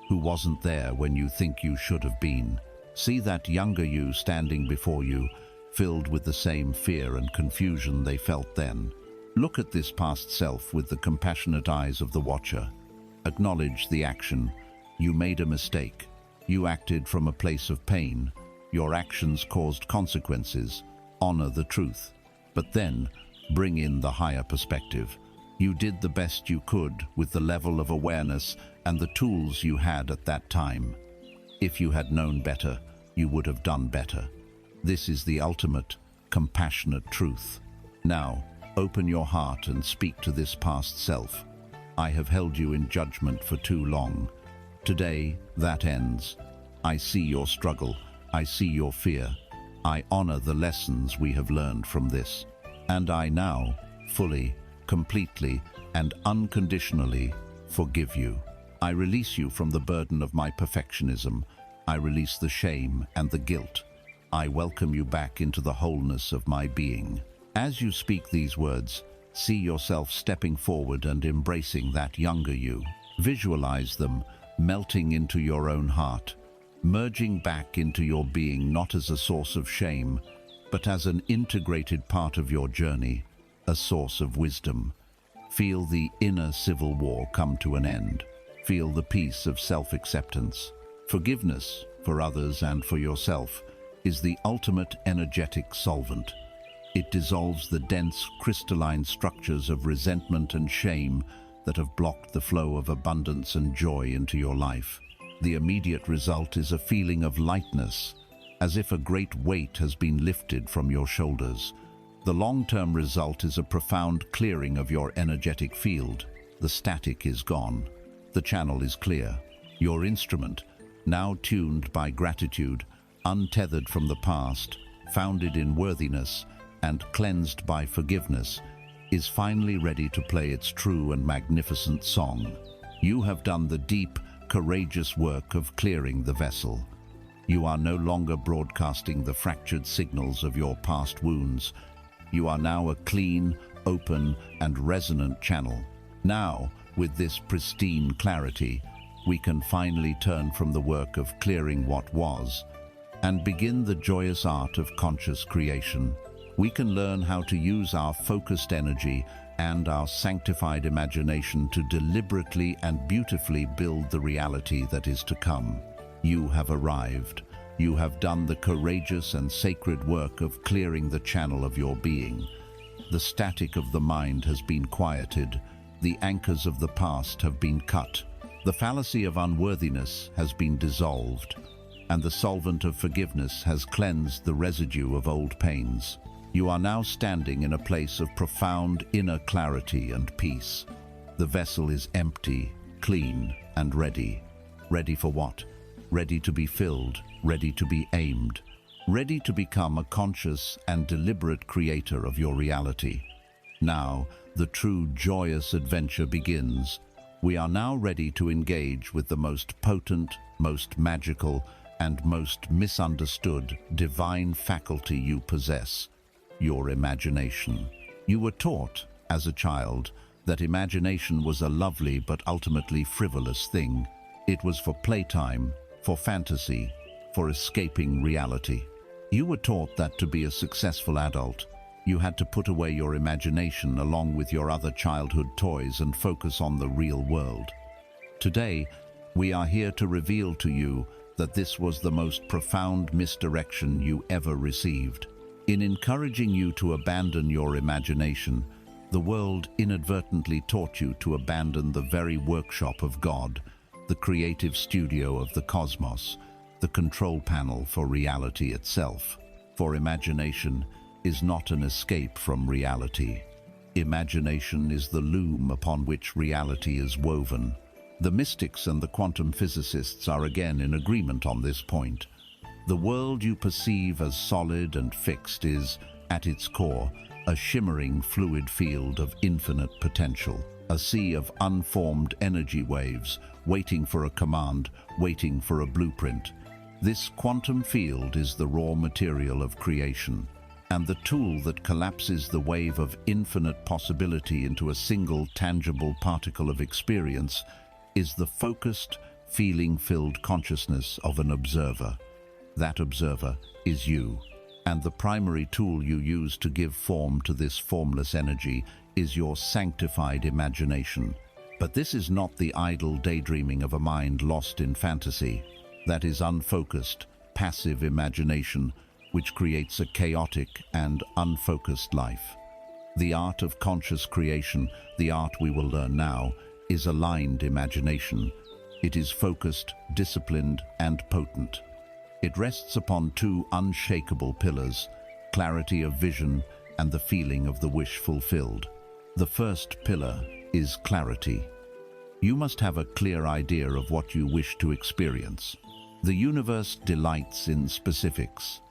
who wasn't there when you think you should have been. See that younger you standing before you, filled with the same fear and confusion they felt then. Look at this past self with the compassionate eyes of the watcher. Acknowledge the action. You made a mistake. You acted from a place of pain. Your actions caused consequences. Honor the truth. But then, bring in the higher perspective. You did the best you could with the level of awareness and the tools you had at that time. If you had known better, you would have done better. This is the ultimate, compassionate truth. Now, open your heart and speak to this past self. I have held you in judgment for too long. Today, that ends. I see your struggle. I see your fear. I honor the lessons we have learned from this. And I now, fully, completely, and unconditionally, forgive you. I release you from the burden of my perfectionism. I release the shame and the guilt. I welcome you back into the wholeness of my being. As you speak these words, see yourself stepping forward and embracing that younger you. Visualize them melting into your own heart, merging back into your being not as a source of shame, but as an integrated part of your journey, a source of wisdom. Feel the inner civil war come to an end. Feel the peace of self-acceptance. Forgiveness, for others and for yourself, is the ultimate energetic solvent. It dissolves the dense, crystalline structures of resentment and shame that have blocked the flow of abundance and joy into your life. The immediate result is a feeling of lightness, as if a great weight has been lifted from your shoulders. The long-term result is a profound clearing of your energetic field. The static is gone. The channel is clear. Your instrument, now tuned by gratitude, untethered from the past, founded in worthiness, and cleansed by forgiveness, is finally ready to play its true and magnificent song. You have done the deep, courageous work of clearing the vessel. You are no longer broadcasting the fractured signals of your past wounds. You are now a clean, open, and resonant channel. Now, with this pristine clarity, we can finally turn from the work of clearing what was and begin the joyous art of conscious creation. We can learn how to use our focused energy and our sanctified imagination to deliberately and beautifully build the reality that is to come. You have arrived. You have done the courageous and sacred work of clearing the channel of your being. The static of the mind has been quieted. The anchors of the past have been cut. The fallacy of unworthiness has been dissolved, and the solvent of forgiveness has cleansed the residue of old pains. You are now standing in a place of profound inner clarity and peace. The vessel is empty, clean, and ready. Ready for what? Ready to be filled, ready to be aimed, ready to become a conscious and deliberate creator of your reality. Now, the true joyous adventure begins. We are now ready to engage with the most potent, most magical, and most misunderstood divine faculty you possess, your imagination. You were taught, as a child, that imagination was a lovely but ultimately frivolous thing. It was for playtime, for fantasy, for escaping reality. You were taught that to be a successful adult, you had to put away your imagination along with your other childhood toys and focus on the real world. Today, we are here to reveal to you that this was the most profound misdirection you ever received. In encouraging you to abandon your imagination, the world inadvertently taught you to abandon the very workshop of God, the creative studio of the cosmos, the control panel for reality itself. For imagination is not an escape from reality. Imagination is the loom upon which reality is woven. The mystics and the quantum physicists are again in agreement on this point. The world you perceive as solid and fixed is, at its core, a shimmering fluid field of infinite potential, a sea of unformed energy waves, waiting for a command, waiting for a blueprint. This quantum field is the raw material of creation, and the tool that collapses the wave of infinite possibility into a single tangible particle of experience is the focused, feeling-filled consciousness of an observer. That observer is you, and the primary tool you use to give form to this formless energy is your sanctified imagination. But this is not the idle daydreaming of a mind lost in fantasy. that is unfocused, passive imagination, which creates a chaotic and unfocused life. The art of conscious creation, the art we will learn now, is aligned imagination. It is focused, disciplined, and potent. It rests upon two unshakable pillars: clarity of vision and the feeling of the wish fulfilled. The first pillar is clarity. You must have a clear idea of what you wish to experience. The universe delights in specifics.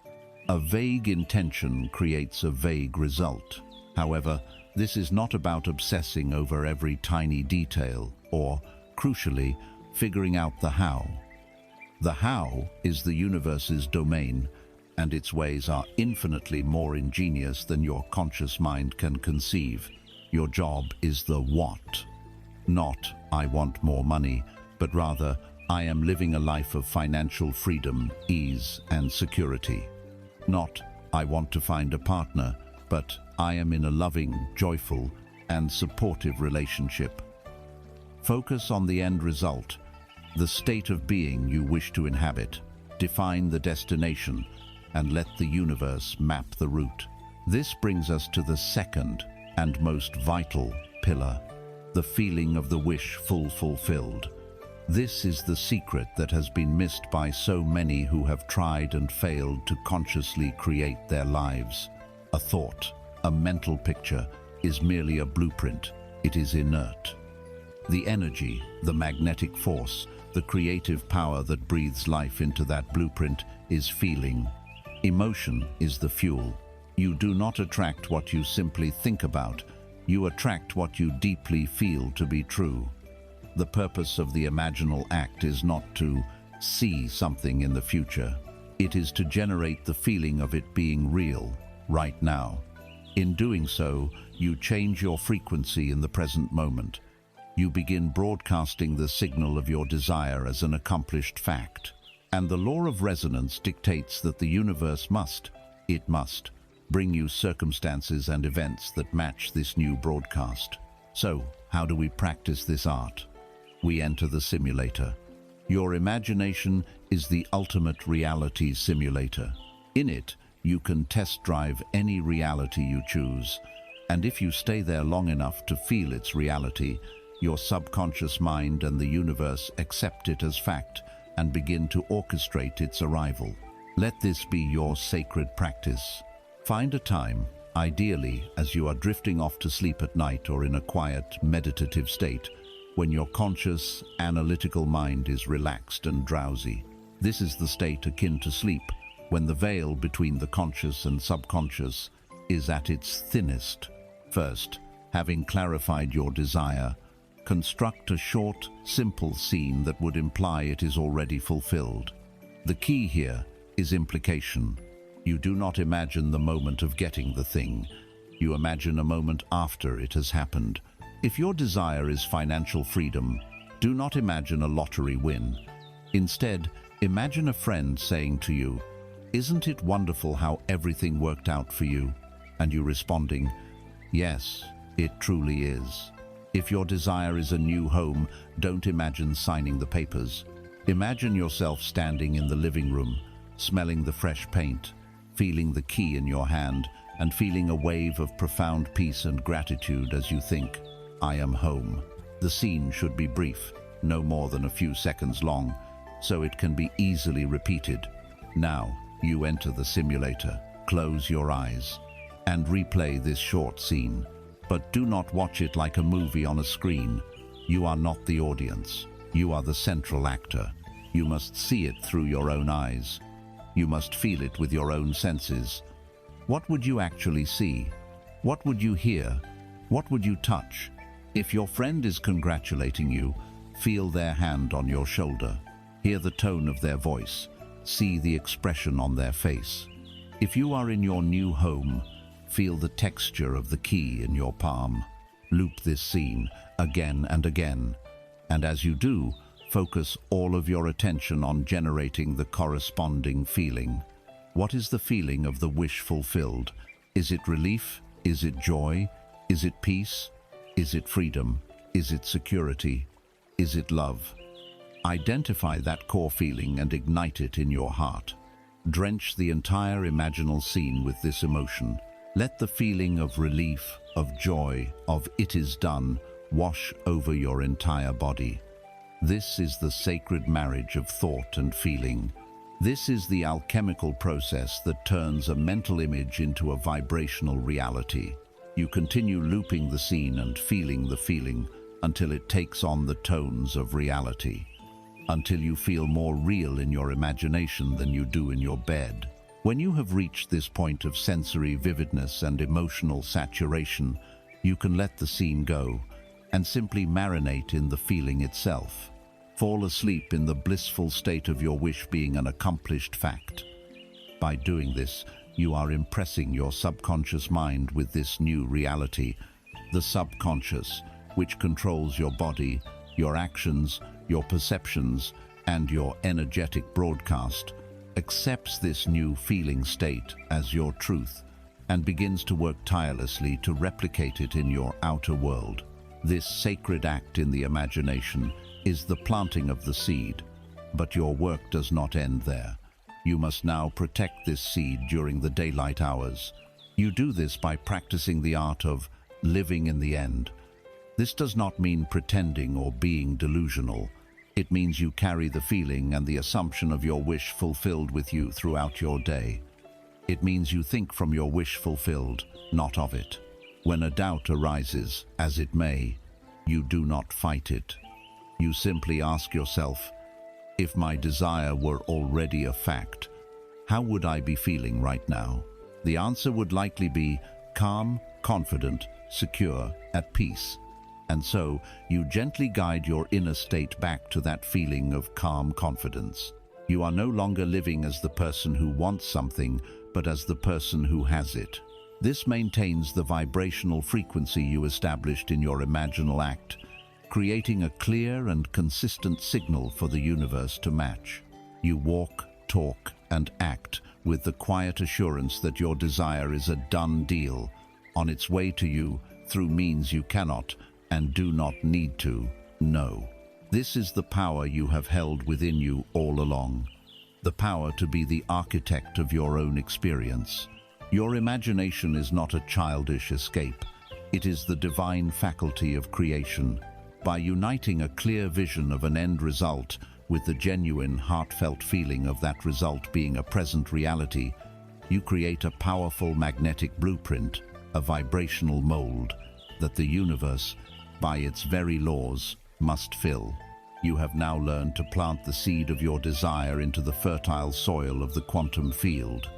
A vague intention creates a vague result. However, this is not about obsessing over every tiny detail or, crucially, figuring out the how. The how is the universe's domain, and its ways are infinitely more ingenious than your conscious mind can conceive. Your job is the what. Not, I want more money, but rather, I am living a life of financial freedom, ease, and security. Not, I want to find a partner, but I am in a loving, joyful, and supportive relationship. Focus on the end result, the state of being you wish to inhabit. Define the destination, and let the universe map the route. This brings us to the second and most vital pillar, the feeling of the wish fulfilled. This is the secret that has been missed by so many who have tried and failed to consciously create their lives. A thought, a mental picture, is merely a blueprint. It is inert. The energy, the magnetic force, the creative power that breathes life into that blueprint is feeling. Emotion is the fuel. You do not attract what you simply think about. You attract what you deeply feel to be true. The purpose of the imaginal act is not to see something in the future. It is to generate the feeling of it being real, right now. In doing so, you change your frequency in the present moment. You begin broadcasting the signal of your desire as an accomplished fact. And the law of resonance dictates that the universe must bring you circumstances and events that match this new broadcast. So, how do we practice this art? We enter the simulator. Your imagination is the ultimate reality simulator. In it, you can test drive any reality you choose. And if you stay there long enough to feel its reality, your subconscious mind and the universe accept it as fact and begin to orchestrate its arrival. Let this be your sacred practice. Find a time, ideally as you are drifting off to sleep at night or in a quiet, meditative state, when your conscious, analytical mind is relaxed and drowsy. This is the state akin to sleep, when the veil between the conscious and subconscious is at its thinnest. First, having clarified your desire, construct a short, simple scene that would imply it is already fulfilled. The key here is implication. You do not imagine the moment of getting the thing. You imagine a moment after it has happened. If your desire is financial freedom, do not imagine a lottery win. Instead, imagine a friend saying to you, "Isn't it wonderful how everything worked out for you?" And you responding, "Yes, it truly is." If your desire is a new home, don't imagine signing the papers. Imagine yourself standing in the living room, smelling the fresh paint, feeling the key in your hand, and feeling a wave of profound peace and gratitude as you think, "I am home." The scene should be brief, no more than a few seconds long, so it can be easily repeated. Now, you enter the simulator, close your eyes, and replay this short scene. But do not watch it like a movie on a screen. You are not the audience. You are the central actor. You must see it through your own eyes. You must feel it with your own senses. What would you actually see? What would you hear? What would you touch? If your friend is congratulating you, feel their hand on your shoulder. Hear the tone of their voice. See the expression on their face. If you are in your new home, feel the texture of the key in your palm. Loop this scene again and again. And as you do, focus all of your attention on generating the corresponding feeling. What is the feeling of the wish fulfilled? Is it relief? Is it joy? Is it peace? Is it freedom? Is it security? Is it love? Identify that core feeling and ignite it in your heart. Drench the entire imaginal scene with this emotion. Let the feeling of relief, of joy, of "it is done" wash over your entire body. This is the sacred marriage of thought and feeling. This is the alchemical process that turns a mental image into a vibrational reality. You continue looping the scene and feeling the feeling until it takes on the tones of reality, until you feel more real in your imagination than you do in your bed. When you have reached this point of sensory vividness and emotional saturation, you can let the scene go and simply marinate in the feeling itself. Fall asleep in the blissful state of your wish being an accomplished fact. By doing this, you are impressing your subconscious mind with this new reality. The subconscious, which controls your body, your actions, your perceptions, and your energetic broadcast, accepts this new feeling state as your truth and begins to work tirelessly to replicate it in your outer world. This sacred act in the imagination is the planting of the seed, but your work does not end there. You must now protect this seed during the daylight hours. You do this by practicing the art of living in the end. This does not mean pretending or being delusional. It means you carry the feeling and the assumption of your wish fulfilled with you throughout your day. It means you think from your wish fulfilled, not of it. When a doubt arises, as it may, you do not fight it. You simply ask yourself, if my desire were already a fact, how would I be feeling right now? The answer would likely be calm, confident, secure, at peace. And so, you gently guide your inner state back to that feeling of calm confidence. You are no longer living as the person who wants something, but as the person who has it. This maintains the vibrational frequency you established in your imaginal act, creating a clear and consistent signal for the universe to match. You walk, talk, and act with the quiet assurance that your desire is a done deal, on its way to you through means you cannot and do not need to know. This is the power you have held within you all along, the power to be the architect of your own experience. Your imagination is not a childish escape. It is the divine faculty of creation. By uniting a clear vision of an end result with the genuine, heartfelt feeling of that result being a present reality, you create a powerful magnetic blueprint, a vibrational mold that the universe, by its very laws, must fill. You have now learned to plant the seed of your desire into the fertile soil of the quantum field.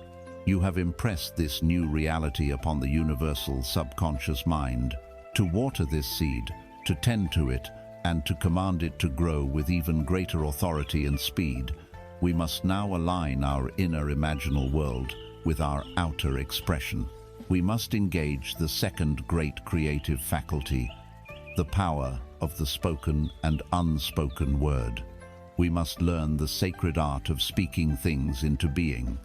You have impressed this new reality upon the universal subconscious mind. To water this seed, to tend to it, and to command it to grow with even greater authority and speed, we must now align our inner imaginal world with our outer expression. We must engage the second great creative faculty, the power of the spoken and unspoken word. We must learn the sacred art of speaking things into being.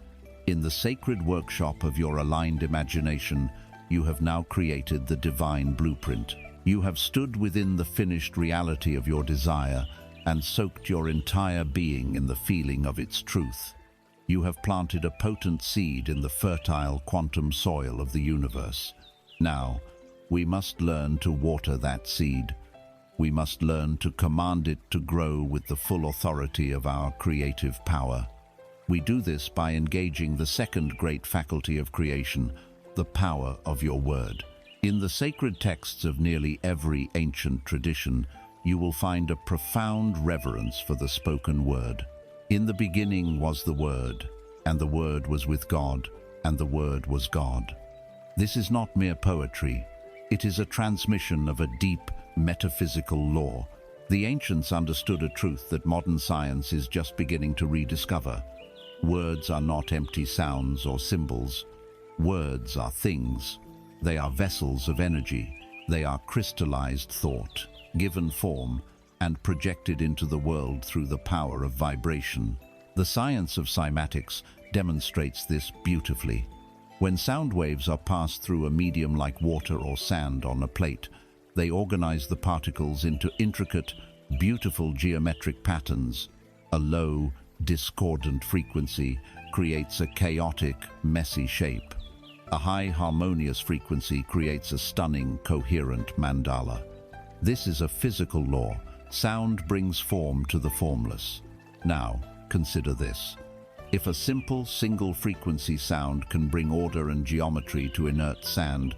In the sacred workshop of your aligned imagination, you have now created the divine blueprint. You have stood within the finished reality of your desire and soaked your entire being in the feeling of its truth. You have planted a potent seed in the fertile quantum soil of the universe. Now, we must learn to water that seed. We must learn to command it to grow with the full authority of our creative power. We do this by engaging the second great faculty of creation, the power of your word. In the sacred texts of nearly every ancient tradition, you will find a profound reverence for the spoken word. In the beginning was the Word, and the Word was with God, and the Word was God. This is not mere poetry. It is a transmission of a deep metaphysical law. The ancients understood a truth that modern science is just beginning to rediscover. Words are not empty sounds or symbols. Words are things. They are vessels of energy. They are crystallized thought, given form, and projected into the world through the power of vibration. The science of cymatics demonstrates this beautifully. When sound waves are passed through a medium like water or sand on a plate, they organize the particles into intricate, beautiful geometric patterns. A low, discordant frequency creates a chaotic, messy shape. A high harmonious frequency creates a stunning, coherent mandala. This is a physical law. Sound brings form to the formless. Now, consider this. If a simple, single-frequency sound can bring order and geometry to inert sand,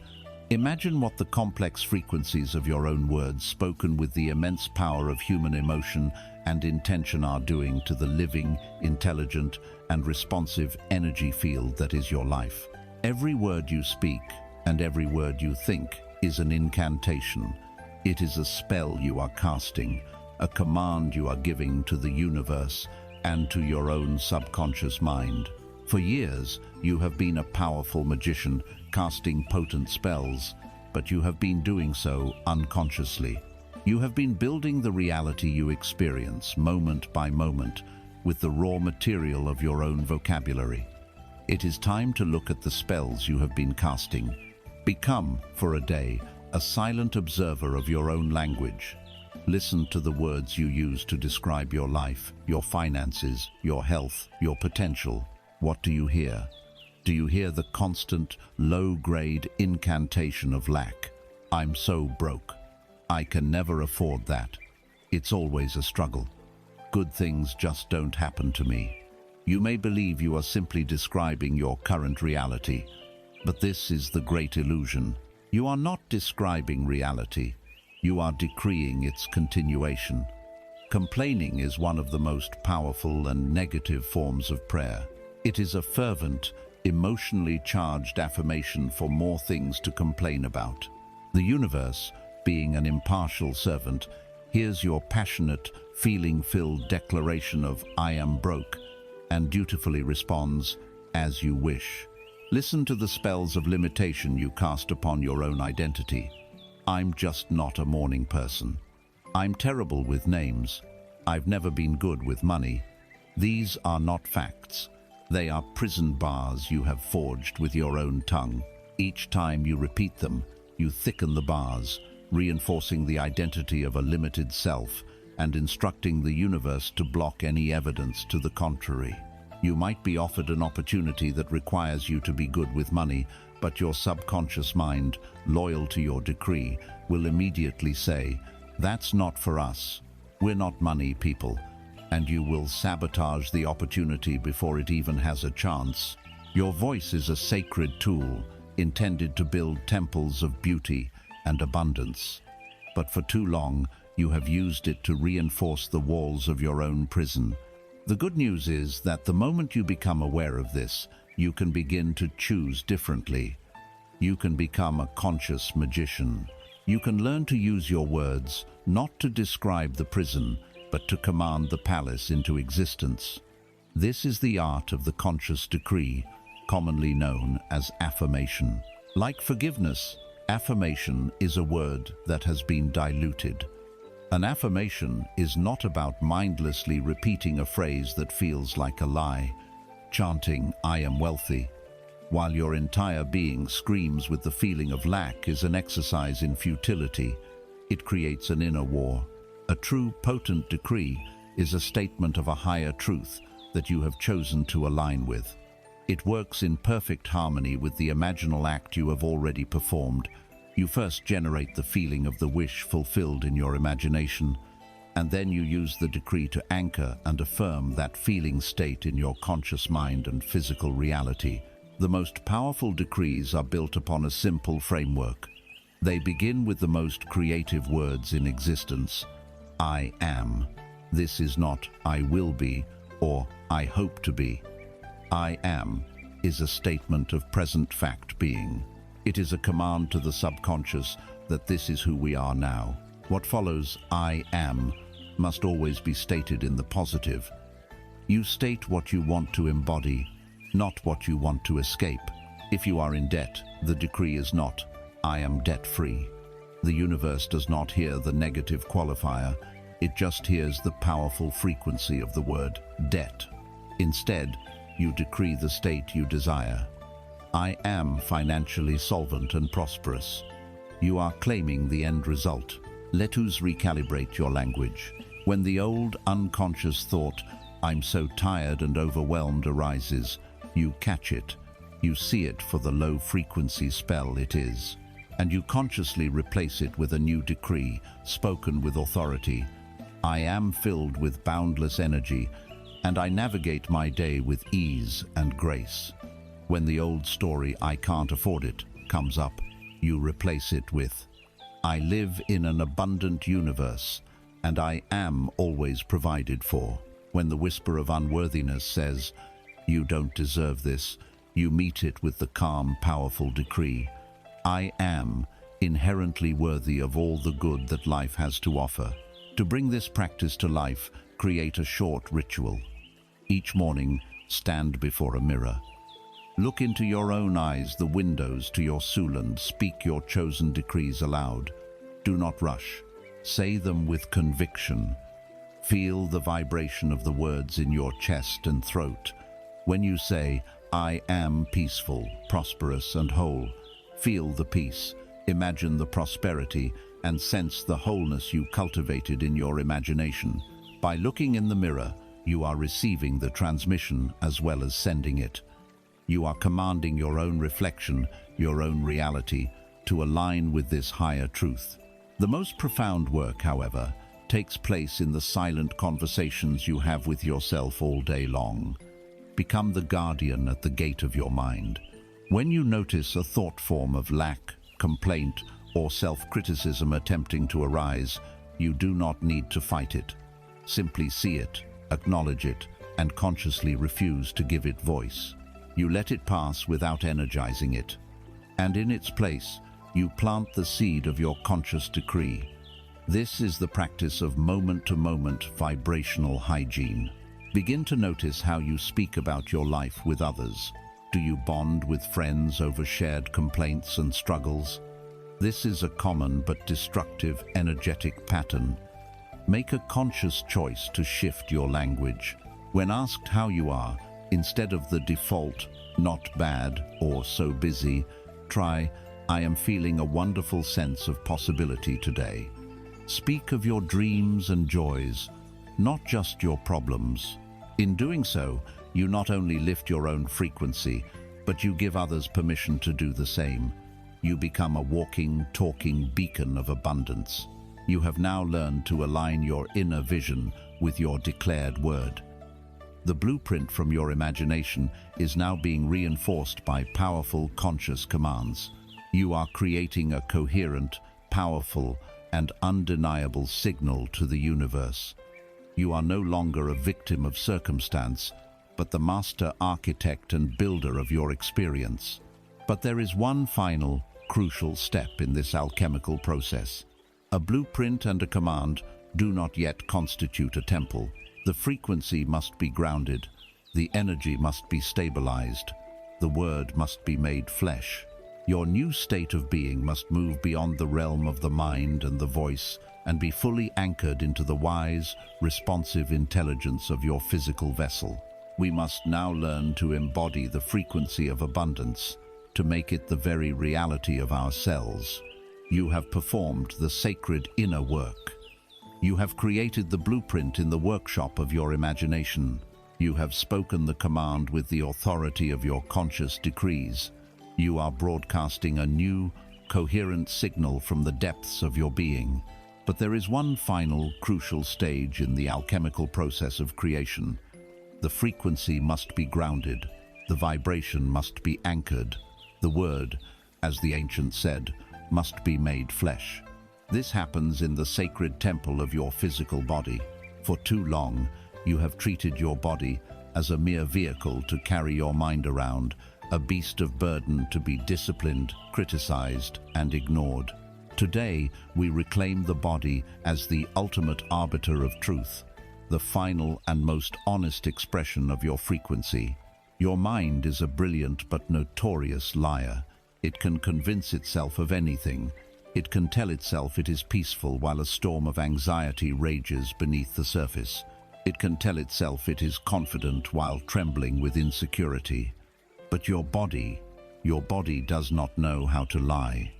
imagine what the complex frequencies of your own words, spoken with the immense power of human emotion and intention, are doing to the living, intelligent, and responsive energy field that is your life. Every word you speak and every word you think is an incantation. It is a spell you are casting, a command you are giving to the universe and to your own subconscious mind. For years, you have been a powerful magician, casting potent spells, but you have been doing so unconsciously. You have been building the reality you experience, moment by moment, with the raw material of your own vocabulary. It is time to look at the spells you have been casting. Become, for a day, a silent observer of your own language. Listen to the words you use to describe your life, your finances, your health, your potential. What do you hear? Do you hear the constant, low-grade incantation of lack? I'm so broke. I can never afford that. It's always a struggle. Good things just don't happen to me. You may believe you are simply describing your current reality, but this is the great illusion. You are not describing reality. You are decreeing its continuation. Complaining is one of the most powerful and negative forms of prayer. It is a fervent, emotionally charged affirmation for more things to complain about. The universe, being an impartial servant, hears your passionate, feeling-filled declaration of "I am broke," and dutifully responds, "As you wish." Listen to the spells of limitation you cast upon your own identity. I'm just not a morning person. I'm terrible with names. I've never been good with money. These are not facts. They are prison bars you have forged with your own tongue. Each time you repeat them, you thicken the bars, reinforcing the identity of a limited self and instructing the universe to block any evidence to the contrary. You might be offered an opportunity that requires you to be good with money, but your subconscious mind, loyal to your decree, will immediately say, "That's not for us. We're not money people," and you will sabotage the opportunity before it even has a chance. Your voice is a sacred tool, intended to build temples of beauty and abundance. But for too long, you have used it to reinforce the walls of your own prison. The good news is that the moment you become aware of this, you can begin to choose differently. You can become a conscious magician. You can learn to use your words not to describe the prison, but to command the palace into existence. This is the art of the conscious decree, commonly known as affirmation. Like forgiveness, affirmation is a word that has been diluted. An affirmation is not about mindlessly repeating a phrase that feels like a lie, chanting, "I am wealthy," while your entire being screams with the feeling of lack, is an exercise in futility. It creates an inner war. A true, potent decree is a statement of a higher truth that you have chosen to align with. It works in perfect harmony with the imaginal act you have already performed. You first generate the feeling of the wish fulfilled in your imagination, and then you use the decree to anchor and affirm that feeling state in your conscious mind and physical reality. The most powerful decrees are built upon a simple framework. They begin with the most creative words in existence. I am. This is not "I will be" or "I hope to be." I am is a statement of present fact being. It is a command to the subconscious that this is who we are now. What follows, "I am," must always be stated in the positive. You state what you want to embody, not what you want to escape. If you are in debt, the decree is not, "I am debt-free." The universe does not hear the negative qualifier. It just hears the powerful frequency of the word debt. Instead, you decree the state you desire. I am financially solvent and prosperous. You are claiming the end result. Let us recalibrate your language. When the old unconscious thought, "I'm so tired and overwhelmed," arises, you catch it. You see it for the low-frequency spell it is, and you consciously replace it with a new decree, spoken with authority. I am filled with boundless energy, and I navigate my day with ease and grace. When the old story, "I can't afford it," comes up, you replace it with, "I live in an abundant universe, and I am always provided for." When the whisper of unworthiness says, "You don't deserve this," you meet it with the calm, powerful decree, "I am inherently worthy of all the good that life has to offer." To bring this practice to life, create a short ritual. Each morning, stand before a mirror. Look into your own eyes, the windows to your soul, and speak your chosen decrees aloud. Do not rush. Say them with conviction. Feel the vibration of the words in your chest and throat. When you say, "I am peaceful, prosperous, and whole," feel the peace, imagine the prosperity, and sense the wholeness you cultivated in your imagination. By looking in the mirror, you are receiving the transmission as well as sending it. You are commanding your own reflection, your own reality, to align with this higher truth. The most profound work, however, takes place in the silent conversations you have with yourself all day long. Become the guardian at the gate of your mind. When you notice a thought form of lack, complaint, or self-criticism attempting to arise, you do not need to fight it. Simply see it, acknowledge it, and consciously refuse to give it voice. You let it pass without energizing it. And in its place, you plant the seed of your conscious decree. This is the practice of moment-to-moment vibrational hygiene. Begin to notice how you speak about your life with others. Do you bond with friends over shared complaints and struggles? This is a common but destructive energetic pattern. Make a conscious choice to shift your language. When asked how you are, instead of the default, "not bad" or "so busy," try, "I am feeling a wonderful sense of possibility today." Speak of your dreams and joys, not just your problems. In doing so, you not only lift your own frequency, but you give others permission to do the same. You become a walking, talking beacon of abundance. You have now learned to align your inner vision with your declared word. The blueprint from your imagination is now being reinforced by powerful conscious commands. You are creating a coherent, powerful, and undeniable signal to the universe. You are no longer a victim of circumstance, but the master architect and builder of your experience. But there is one final, crucial step in this alchemical process. A blueprint and a command do not yet constitute a temple. The frequency must be grounded, the energy must be stabilized, the word must be made flesh. Your new state of being must move beyond the realm of the mind and the voice and be fully anchored into the wise, responsive intelligence of your physical vessel. We must now learn to embody the frequency of abundance, to make it the very reality of ourselves. You have performed the sacred inner work. You have created the blueprint in the workshop of your imagination. You have spoken the command with the authority of your conscious decrees. You are broadcasting a new, coherent signal from the depths of your being. But there is one final, crucial stage in the alchemical process of creation. The frequency must be grounded. The vibration must be anchored. The word, as the ancients said, must be made flesh. This happens in the sacred temple of your physical body. For too long, you have treated your body as a mere vehicle to carry your mind around, a beast of burden to be disciplined, criticized, and ignored. Today, we reclaim the body as the ultimate arbiter of truth, the final and most honest expression of your frequency. Your mind is a brilliant but notorious liar. It can convince itself of anything. It can tell itself it is peaceful while a storm of anxiety rages beneath the surface. It can tell itself it is confident while trembling with insecurity. But your body does not know how to lie.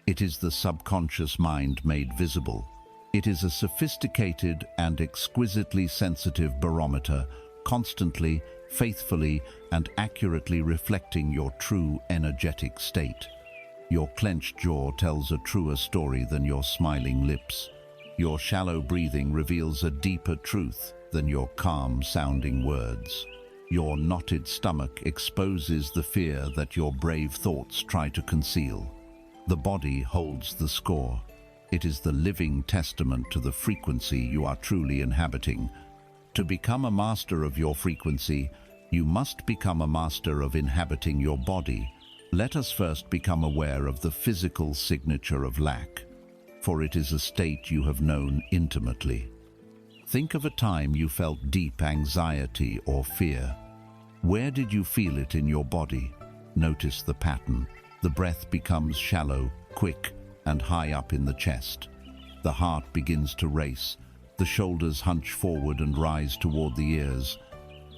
It is the subconscious mind made visible. It is a sophisticated and exquisitely sensitive barometer, constantly, faithfully, and accurately reflecting your true energetic state. Your clenched jaw tells a truer story than your smiling lips. Your shallow breathing reveals a deeper truth than your calm-sounding words. Your knotted stomach exposes the fear that your brave thoughts try to conceal. The body holds the score. It is the living testament to the frequency you are truly inhabiting. To become a master of your frequency, you must become a master of inhabiting your body. Let us first become aware of the physical signature of lack, for it is a state you have known intimately. Think of a time you felt deep anxiety or fear. Where did you feel it in your body? Notice the pattern. The breath becomes shallow, quick, and high up in the chest. The heart begins to race. The shoulders hunch forward and rise toward the ears,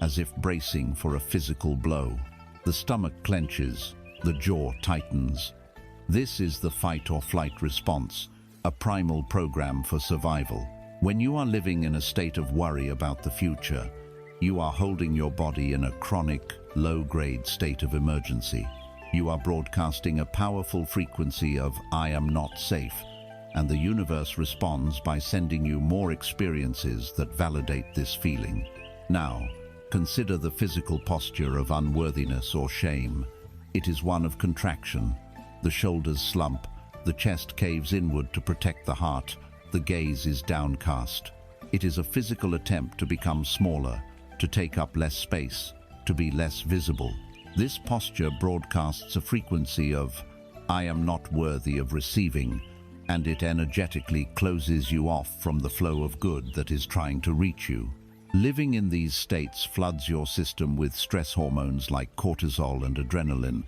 as if bracing for a physical blow. The stomach clenches. The jaw tightens. This is the fight or flight response, a primal program for survival. When you are living in a state of worry about the future, you are holding your body in a chronic, low-grade state of emergency. You are broadcasting a powerful frequency of "I am not safe," and the universe responds by sending you more experiences that validate this feeling. Now, consider the physical posture of unworthiness or shame. It is one of contraction. The shoulders slump, the chest caves inward to protect the heart, the gaze is downcast. It is a physical attempt to become smaller, to take up less space, to be less visible. This posture broadcasts a frequency of "I am not worthy of receiving," and it energetically closes you off from the flow of good that is trying to reach you. Living in these states floods your system with stress hormones like cortisol and adrenaline,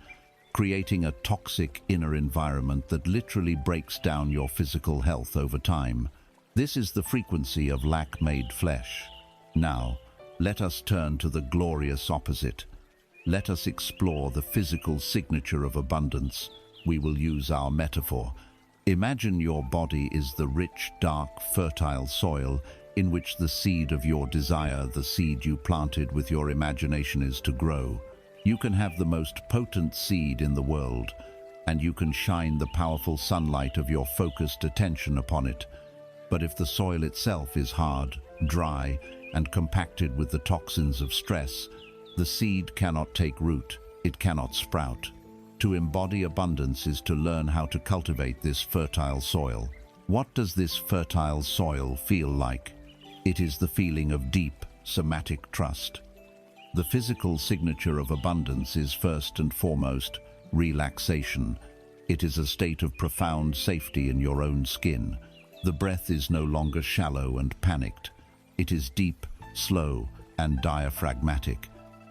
creating a toxic inner environment that literally breaks down your physical health over time. This is the frequency of lack made flesh. Now, let us turn to the glorious opposite. Let us explore the physical signature of abundance. We will use our metaphor. Imagine your body is the rich, dark, fertile soil in which the seed of your desire, the seed you planted with your imagination, is to grow. You can have the most potent seed in the world, and you can shine the powerful sunlight of your focused attention upon it. But if the soil itself is hard, dry, and compacted with the toxins of stress, the seed cannot take root, it cannot sprout. To embody abundance is to learn how to cultivate this fertile soil. What does this fertile soil feel like? It is the feeling of deep, somatic trust. The physical signature of abundance is first and foremost relaxation. It is a state of profound safety in your own skin. The breath is no longer shallow and panicked. It is deep, slow, and diaphragmatic.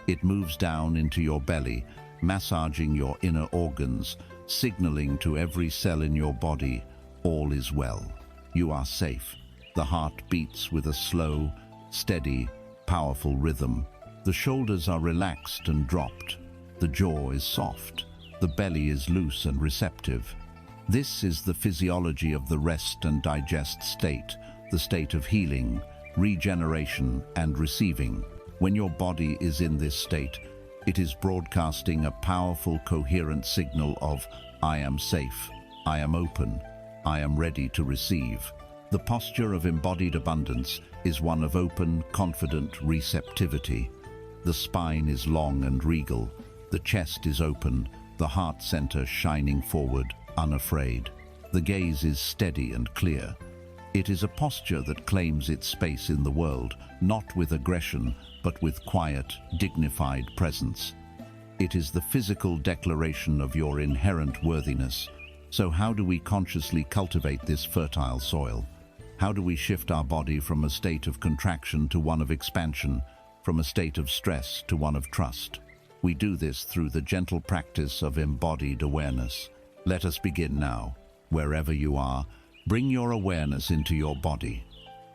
It moves down into your belly, massaging your inner organs, signaling to every cell in your body, all is well. You are safe. The heart beats with a slow, steady, powerful rhythm. The shoulders are relaxed and dropped. The jaw is soft. The belly is loose and receptive. This is the physiology of the rest and digest state, the state of healing, regeneration, and receiving. When your body is in this state, it is broadcasting a powerful, coherent signal of "I am safe, I am open, I am ready to receive." The posture of embodied abundance is one of open, confident receptivity. The spine is long and regal, the chest is open, the heart center shining forward, unafraid. The gaze is steady and clear. It is a posture that claims its space in the world, not with aggression, but with quiet, dignified presence. It is the physical declaration of your inherent worthiness. So how do we consciously cultivate this fertile soil? How do we shift our body from a state of contraction to one of expansion, from a state of stress to one of trust? We do this through the gentle practice of embodied awareness. Let us begin now. Wherever you are, bring your awareness into your body.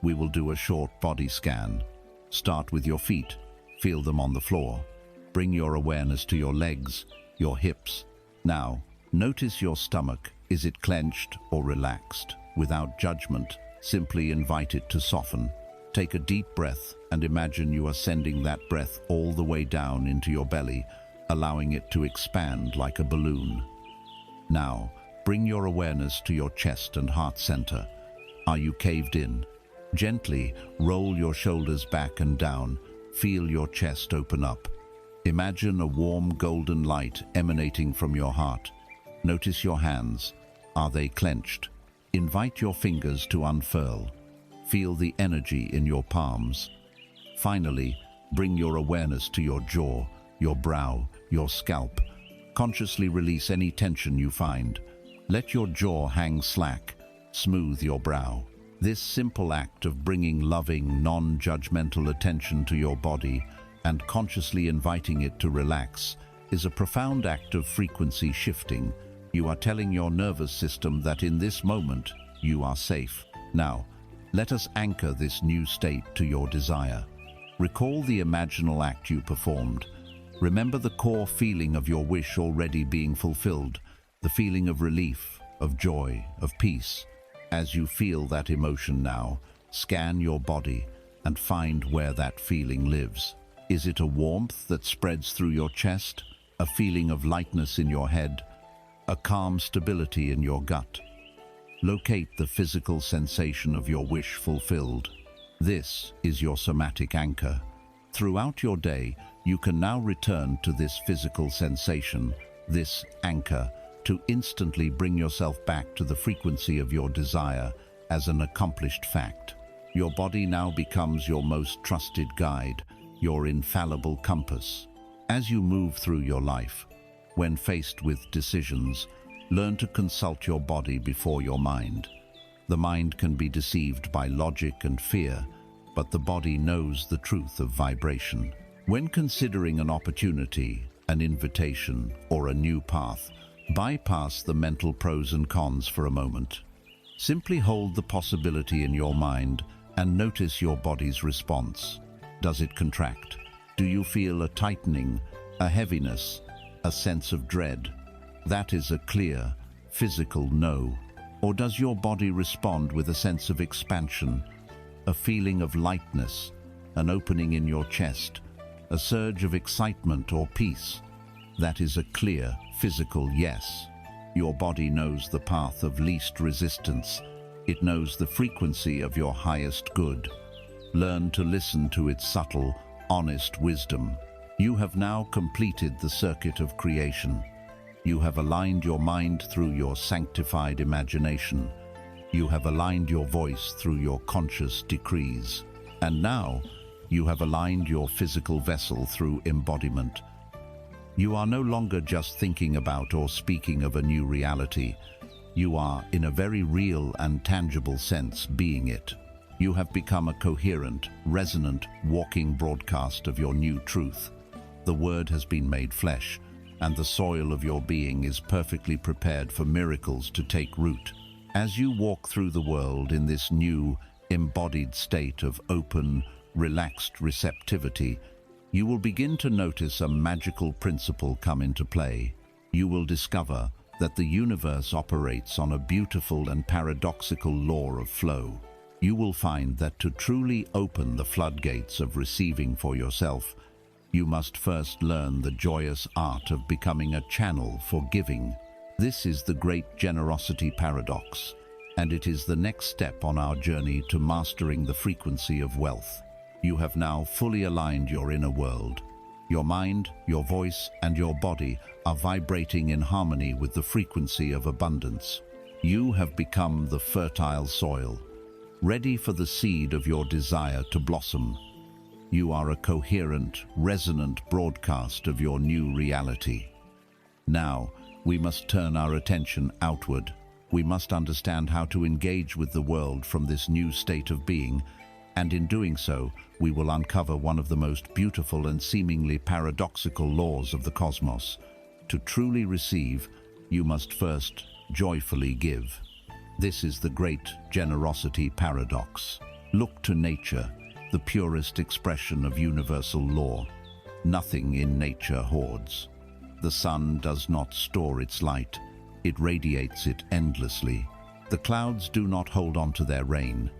We will do a short body scan. Start with your feet. Feel them on the floor. Bring your awareness to your legs, your hips. Now, notice your stomach. Is it clenched or relaxed? Without judgment, Simply invite it to soften. Take a deep breath and imagine you are sending that breath all the way down into your belly, allowing it to expand like a balloon. Now, bring your awareness to your chest and heart center. Are you caved in? Gently roll your shoulders back and down. Feel your chest open up. Imagine a warm golden light emanating from your heart. Notice your hands. Are they clenched? Invite your fingers to unfurl. Feel the energy in your palms. Finally, bring your awareness to your jaw, your brow, your scalp. Consciously release any tension you find. Let your jaw hang slack. Smooth your brow. This simple act of bringing loving, non-judgmental attention to your body and consciously inviting it to relax is a profound act of frequency shifting. You are telling your nervous system that in this moment you are safe. Now, let us anchor this new state to your desire. Recall the imaginal act you performed. Remember the core feeling of your wish already being fulfilled, the feeling of relief, of joy, of peace. As you feel that emotion now, scan your body and find where that feeling lives. Is it a warmth that spreads through your chest, a feeling of lightness in your head, a calm stability in your gut? Locate the physical sensation of your wish fulfilled. This is your somatic anchor. Throughout your day, you can now return to this physical sensation, this anchor, to instantly bring yourself back to the frequency of your desire as an accomplished fact. Your body now becomes your most trusted guide, your infallible compass. As you move through your life, when faced with decisions, learn to consult your body before your mind. The mind can be deceived by logic and fear, but the body knows the truth of vibration. When considering an opportunity, an invitation, or a new path, bypass the mental pros and cons for a moment. Simply hold the possibility in your mind and notice your body's response. Does it contract? Do you feel a tightening, a heaviness, a sense of dread? That is a clear, physical no. Or does your body respond with a sense of expansion, a feeling of lightness, an opening in your chest, a surge of excitement or peace? That is a clear, physical yes. Your body knows the path of least resistance. It knows the frequency of your highest good. Learn to listen to its subtle, honest wisdom. You have now completed the circuit of creation. You have aligned your mind through your sanctified imagination. You have aligned your voice through your conscious decrees. And now, you have aligned your physical vessel through embodiment. You are no longer just thinking about or speaking of a new reality. You are, in a very real and tangible sense, being it. You have become a coherent, resonant, walking broadcast of your new truth. The Word has been made flesh, and the soil of your being is perfectly prepared for miracles to take root. As you walk through the world in this new, embodied state of open, relaxed receptivity, you will begin to notice a magical principle come into play. You will discover that the universe operates on a beautiful and paradoxical law of flow. You will find that to truly open the floodgates of receiving for yourself, you must first learn the joyous art of becoming a channel for giving. This is the great generosity paradox, and it is the next step on our journey to mastering the frequency of wealth. You have now fully aligned your inner world. Your mind, your voice, and your body are vibrating in harmony with the frequency of abundance. You have become the fertile soil, ready for the seed of your desire to blossom. You are a coherent, resonant broadcast of your new reality. Now, we must turn our attention outward. We must understand how to engage with the world from this new state of being, and in doing so, we will uncover one of the most beautiful and seemingly paradoxical laws of the cosmos. To truly receive, you must first joyfully give. This is the great generosity paradox. Look to nature, the purest expression of universal law. Nothing in nature hoards. The sun does not store its light. It radiates it endlessly. The clouds do not hold on to their rain.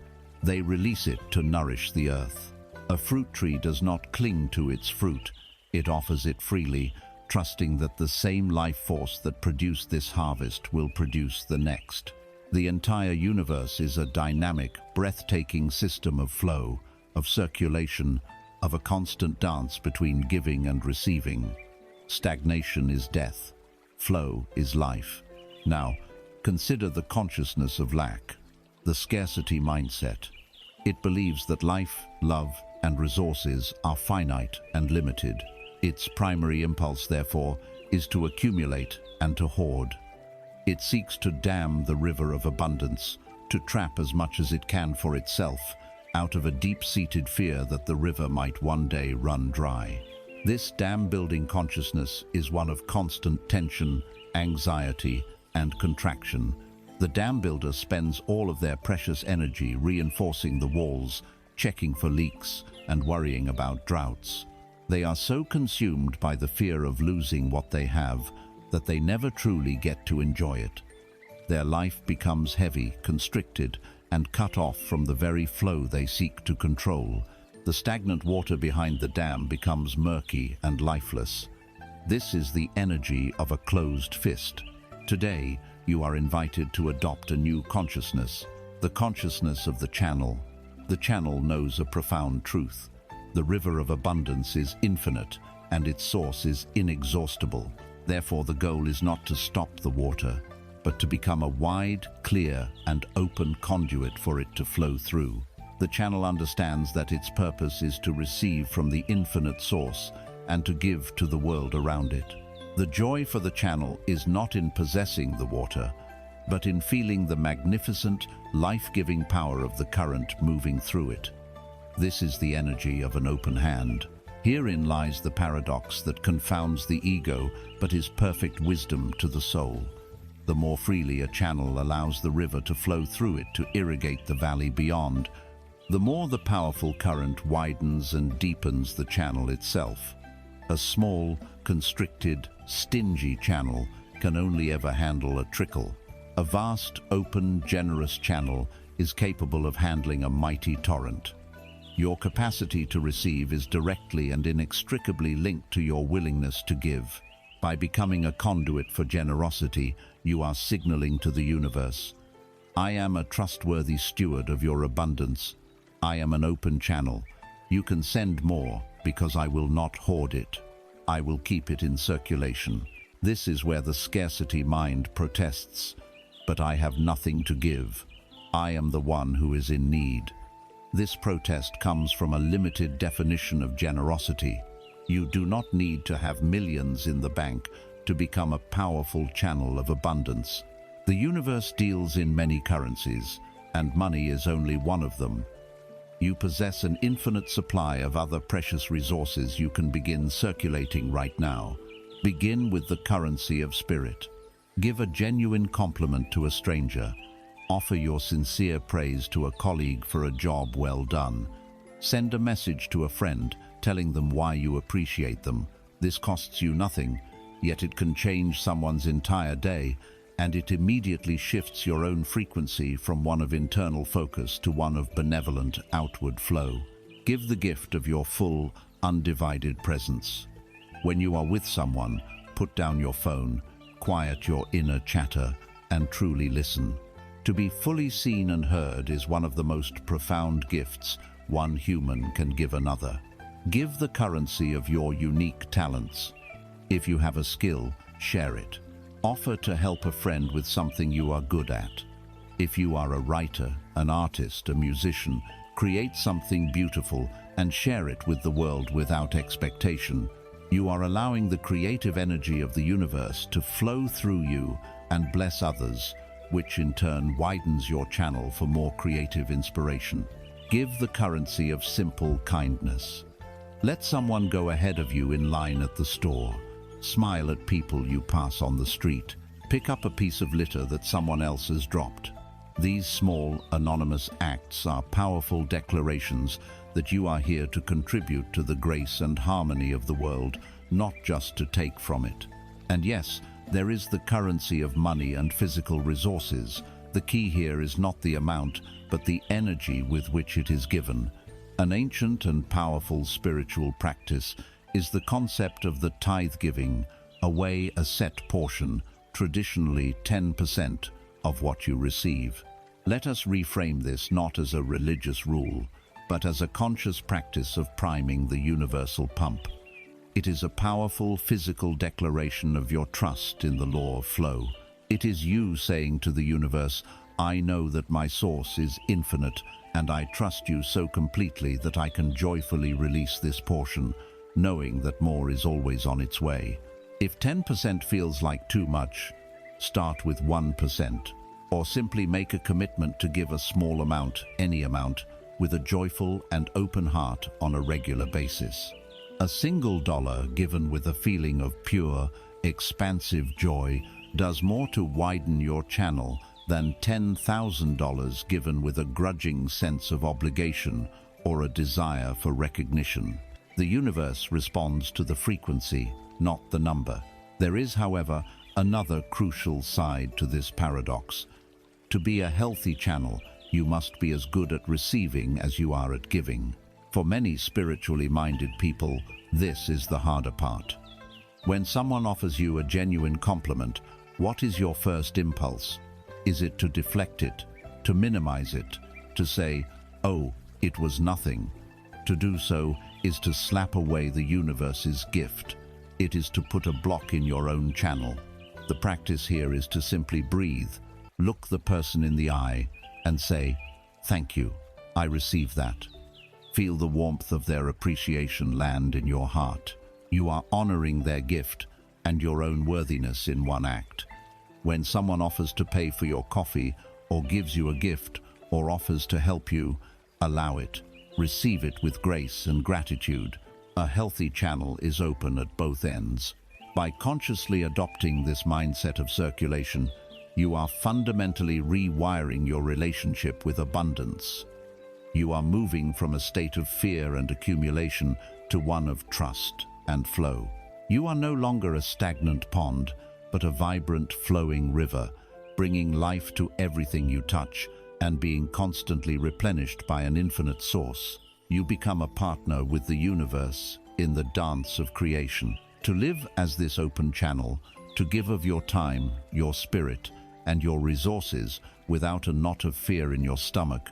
They release it to nourish the earth. A fruit tree does not cling to its fruit. It offers it freely, trusting that the same life force that produced this harvest will produce the next. The entire universe is a dynamic, breathtaking system of flow, of circulation, of a constant dance between giving and receiving. Stagnation is death. Flow is life. Now, consider the consciousness of lack, the scarcity mindset. It believes that life, love, and resources are finite and limited. Its primary impulse, therefore, is to accumulate and to hoard. It seeks to dam the river of abundance, to trap as much as it can for itself, out of a deep-seated fear that the river might one day run dry. This dam-building consciousness is one of constant tension, anxiety, and contraction. The dam builder spends all of their precious energy reinforcing the walls, checking for leaks, and worrying about droughts. They are so consumed by the fear of losing what they have that they never truly get to enjoy it. Their life becomes heavy, constricted, and cut off from the very flow they seek to control. The stagnant water behind the dam becomes murky and lifeless. This is the energy of a closed fist. Today, you are invited to adopt a new consciousness, the consciousness of the channel. The channel knows a profound truth. The river of abundance is infinite, and its source is inexhaustible. Therefore, the goal is not to stop the water, but to become a wide, clear, and open conduit for it to flow through. The channel understands that its purpose is to receive from the infinite source and to give to the world around it. The joy for the channel is not in possessing the water, but in feeling the magnificent, life-giving power of the current moving through it. This is the energy of an open hand. Herein lies the paradox that confounds the ego, but is perfect wisdom to the soul. The more freely a channel allows the river to flow through it to irrigate the valley beyond, the more the powerful current widens and deepens the channel itself. A small, constricted, stingy channel can only ever handle a trickle. A vast, open, generous channel is capable of handling a mighty torrent. Your capacity to receive is directly and inextricably linked to your willingness to give. By becoming a conduit for generosity, you are signaling to the universe, I am a trustworthy steward of your abundance. I am an open channel. You can send more because I will not hoard it. I will keep it in circulation. This is where the scarcity mind protests. But I have nothing to give. I am the one who is in need. This protest comes from a limited definition of generosity. You do not need to have millions in the bank to become a powerful channel of abundance. The universe deals in many currencies, and money is only one of them. You possess an infinite supply of other precious resources you can begin circulating right now. Begin with the currency of spirit. Give a genuine compliment to a stranger. Offer your sincere praise to a colleague for a job well done. Send a message to a friend, telling them why you appreciate them. This costs you nothing, yet it can change someone's entire day, and it immediately shifts your own frequency from one of internal focus to one of benevolent outward flow. Give the gift of your full, undivided presence. When you are with someone, put down your phone, quiet your inner chatter, and truly listen. To be fully seen and heard is one of the most profound gifts one human can give another. Give the currency of your unique talents. If you have a skill, share it. Offer to help a friend with something you are good at. If you are a writer, an artist, a musician, create something beautiful and share it with the world without expectation. You are allowing the creative energy of the universe to flow through you and bless others, which in turn widens your channel for more creative inspiration. Give the currency of simple kindness. Let someone go ahead of you in line at the store. Smile at people you pass on the street. Pick up a piece of litter that someone else has dropped. These small, anonymous acts are powerful declarations that you are here to contribute to the grace and harmony of the world, not just to take from it. And yes, there is the currency of money and physical resources, The key here is not the amount, but the energy with which it is given. An ancient and powerful spiritual practice is the concept of the tithe giving, away a set portion, traditionally 10% of what you receive. Let us reframe this not as a religious rule, but as a conscious practice of priming the universal pump. It is a powerful physical declaration of your trust in the law of flow. It is you saying to the universe, I know that my source is infinite, and I trust you so completely that I can joyfully release this portion, knowing that more is always on its way. If 10% feels like too much, start with 1%, or simply make a commitment to give a small amount, any amount, with a joyful and open heart on a regular basis. A single dollar given with a feeling of pure, expansive joy does more to widen your channel than $10,000 given with a grudging sense of obligation or a desire for recognition. The universe responds to the frequency, not the number. There is, however, another crucial side to this paradox. To be a healthy channel, you must be as good at receiving as you are at giving. For many spiritually minded people, this is the harder part. When someone offers you a genuine compliment, what is your first impulse? Is it to deflect it, to minimize it, to say, oh, it was nothing? To do so is to slap away the universe's gift. It is to put a block in your own channel. The practice here is to simply breathe, look the person in the eye, and say, thank you, I receive that. Feel the warmth of their appreciation land in your heart. You are honoring their gift and your own worthiness in one act. When someone offers to pay for your coffee, or gives you a gift, or offers to help you, allow it. Receive it with grace and gratitude. A healthy channel is open at both ends. By consciously adopting this mindset of circulation, you are fundamentally rewiring your relationship with abundance. You are moving from a state of fear and accumulation to one of trust and flow. You are no longer a stagnant pond, but a vibrant, flowing river, bringing life to everything you touch and being constantly replenished by an infinite source. You become a partner with the universe in the dance of creation. To live as this open channel, to give of your time, your spirit, and your resources without a knot of fear in your stomach,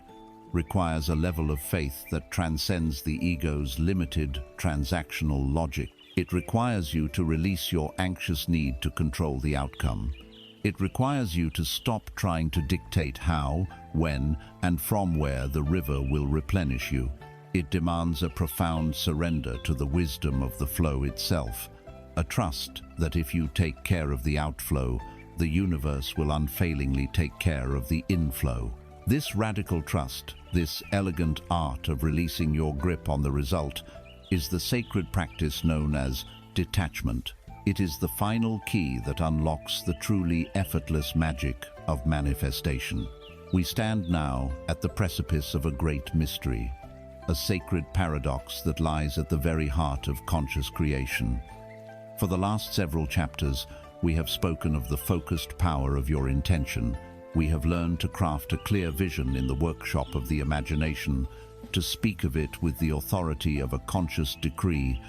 requires a level of faith that transcends the ego's limited, transactional logic. It requires you to release your anxious need to control the outcome. It requires you to stop trying to dictate how, when, and from where the river will replenish you. It demands a profound surrender to the wisdom of the flow itself, a trust that if you take care of the outflow, the universe will unfailingly take care of the inflow. This radical trust, this elegant art of releasing your grip on the result, is the sacred practice known as detachment. It is the final key that unlocks the truly effortless magic of manifestation. We stand now at the precipice of a great mystery, a sacred paradox that lies at the very heart of conscious creation. For the last several chapters, we have spoken of the focused power of your intention. We have learned to craft a clear vision in the workshop of the imagination, to speak of it with the authority of a conscious decree,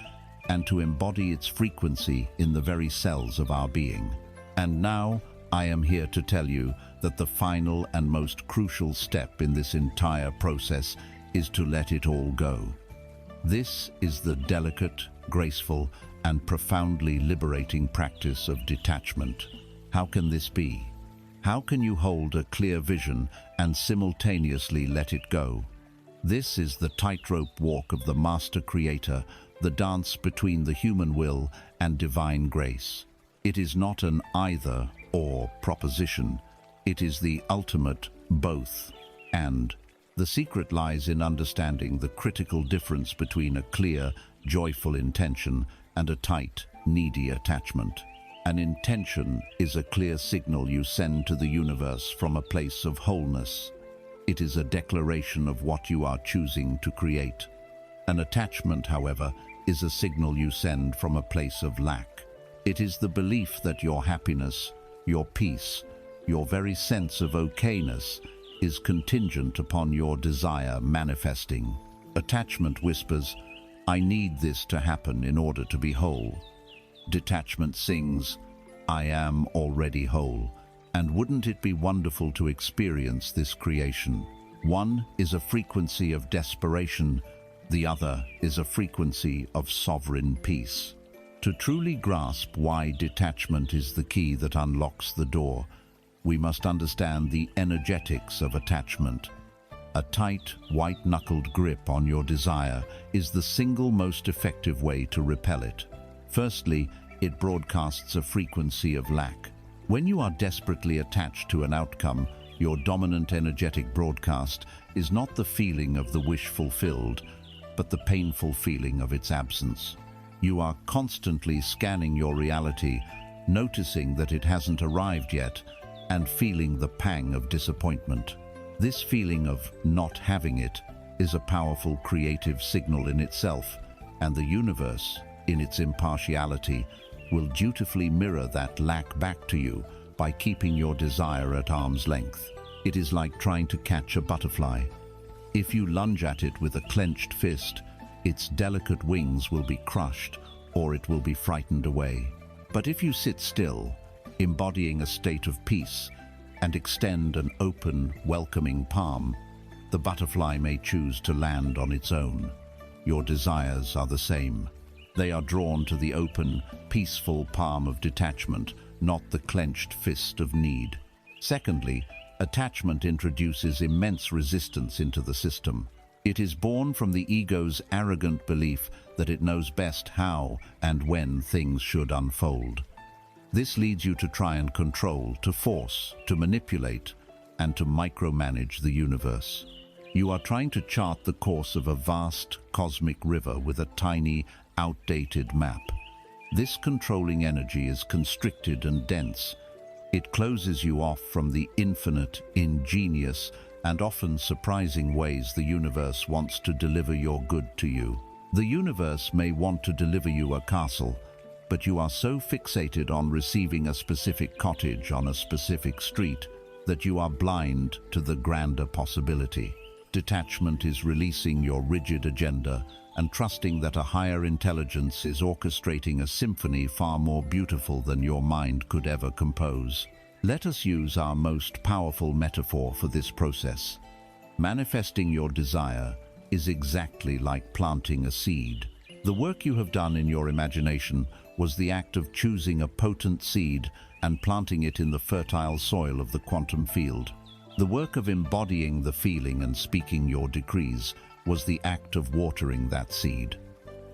and to embody its frequency in the very cells of our being. And now, I am here to tell you that the final and most crucial step in this entire process is to let it all go. This is the delicate, graceful, and profoundly liberating practice of detachment. How can this be? How can you hold a clear vision and simultaneously let it go? This is the tightrope walk of the master creator, the dance between the human will and divine grace. It is not an either-or proposition. It is the ultimate both and. The secret lies in understanding the critical difference between a clear, joyful intention and a tight, needy attachment. An intention is a clear signal you send to the universe from a place of wholeness. It is a declaration of what you are choosing to create. An attachment, however, is a signal you send from a place of lack. It is the belief that your happiness, your peace, Your very sense of okayness is contingent upon your desire manifesting. Attachment whispers, "I need this to happen in order to be whole." Detachment sings, "I am already whole." And wouldn't it be wonderful to experience this creation? One is a frequency of desperation, the other is a frequency of sovereign peace. To truly grasp why detachment is the key that unlocks the door, we must understand the energetics of attachment. A tight, white-knuckled grip on your desire is the single most effective way to repel it. Firstly, it broadcasts a frequency of lack. When you are desperately attached to an outcome, your dominant energetic broadcast is not the feeling of the wish fulfilled, but the painful feeling of its absence. You are constantly scanning your reality, noticing that it hasn't arrived yet, and feeling the pang of disappointment. This feeling of not having it is a powerful creative signal in itself, and the universe, in its impartiality, will dutifully mirror that lack back to you by keeping your desire at arm's length. It is like trying to catch a butterfly. If you lunge at it with a clenched fist, its delicate wings will be crushed or it will be frightened away. But if you sit still, embodying a state of peace, and extend an open, welcoming palm, the butterfly may choose to land on its own. Your desires are the same. They are drawn to the open, peaceful palm of detachment, not the clenched fist of need. Secondly, attachment introduces immense resistance into the system. It is born from the ego's arrogant belief that it knows best how and when things should unfold. This leads you to try and control, to force, to manipulate, and to micromanage the universe. You are trying to chart the course of a vast cosmic river with a tiny, outdated map. This controlling energy is constricted and dense. It closes you off from the infinite, ingenious, and often surprising ways the universe wants to deliver your good to you. The universe may want to deliver you a castle, but you are so fixated on receiving a specific cottage on a specific street that you are blind to the grander possibility. Detachment is releasing your rigid agenda and trusting that a higher intelligence is orchestrating a symphony far more beautiful than your mind could ever compose. Let us use our most powerful metaphor for this process. Manifesting your desire is exactly like planting a seed. The work you have done in your imagination was the act of choosing a potent seed and planting it in the fertile soil of the quantum field. The work of embodying the feeling and speaking your decrees was the act of watering that seed.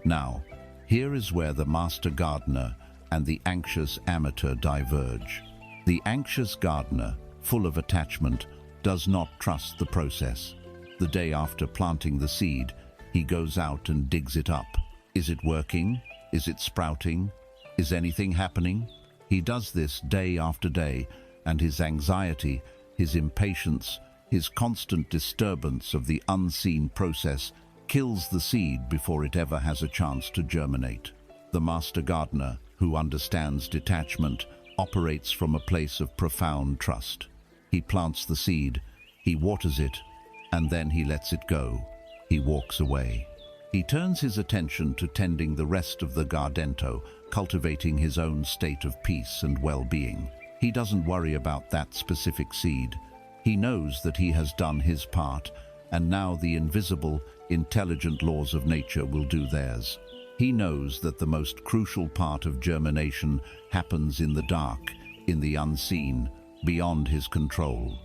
Now, here is where the master gardener and the anxious amateur diverge. The anxious gardener, full of attachment, does not trust the process. The day after planting the seed, he goes out and digs it up. Is it working? Is it sprouting? Is anything happening? He does this day after day, and his anxiety, his impatience, his constant disturbance of the unseen process kills the seed before it ever has a chance to germinate. The master gardener, who understands detachment, operates from a place of profound trust. He plants the seed, he waters it, and then he lets it go. He walks away. He turns his attention to tending the rest of the gardento, cultivating his own state of peace and well-being. He doesn't worry about that specific seed. He knows that he has done his part, and now the invisible, intelligent laws of nature will do theirs. He knows that the most crucial part of germination happens in the dark, in the unseen, beyond his control.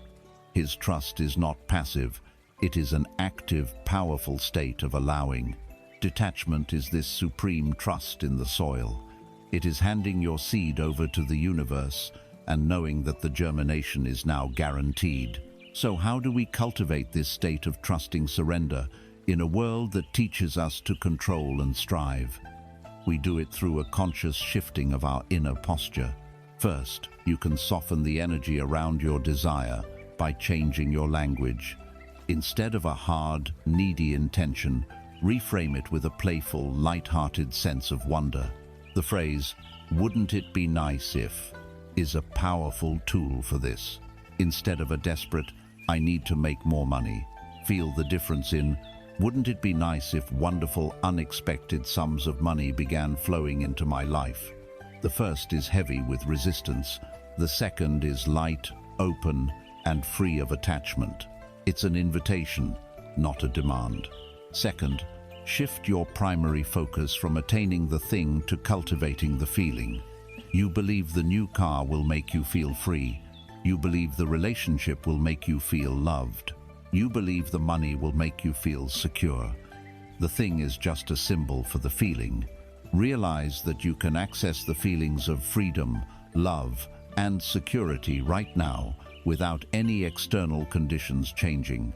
His trust is not passive. It is an active, powerful state of allowing. Detachment is this supreme trust in the soil. It is handing your seed over to the universe and knowing that the germination is now guaranteed. So how do we cultivate this state of trusting surrender in a world that teaches us to control and strive? We do it through a conscious shifting of our inner posture. First, you can soften the energy around your desire by changing your language. Instead of a hard, needy intention, reframe it with a playful, light-hearted sense of wonder. The phrase, "Wouldn't it be nice if," is a powerful tool for this. instead of a desperate, I need to make more money. Feel the difference in, wouldn't it be nice if wonderful, unexpected sums of money began flowing into my life? The first is heavy with resistance. The second is light, open, and free of attachment. It's an invitation, not a demand. Second, shift your primary focus from attaining the thing to cultivating the feeling. You believe the new car will make you feel free. You believe the relationship will make you feel loved. You believe the money will make you feel secure. The thing is just a symbol for the feeling. Realize that you can access the feelings of freedom, love, and security right now without any external conditions changing.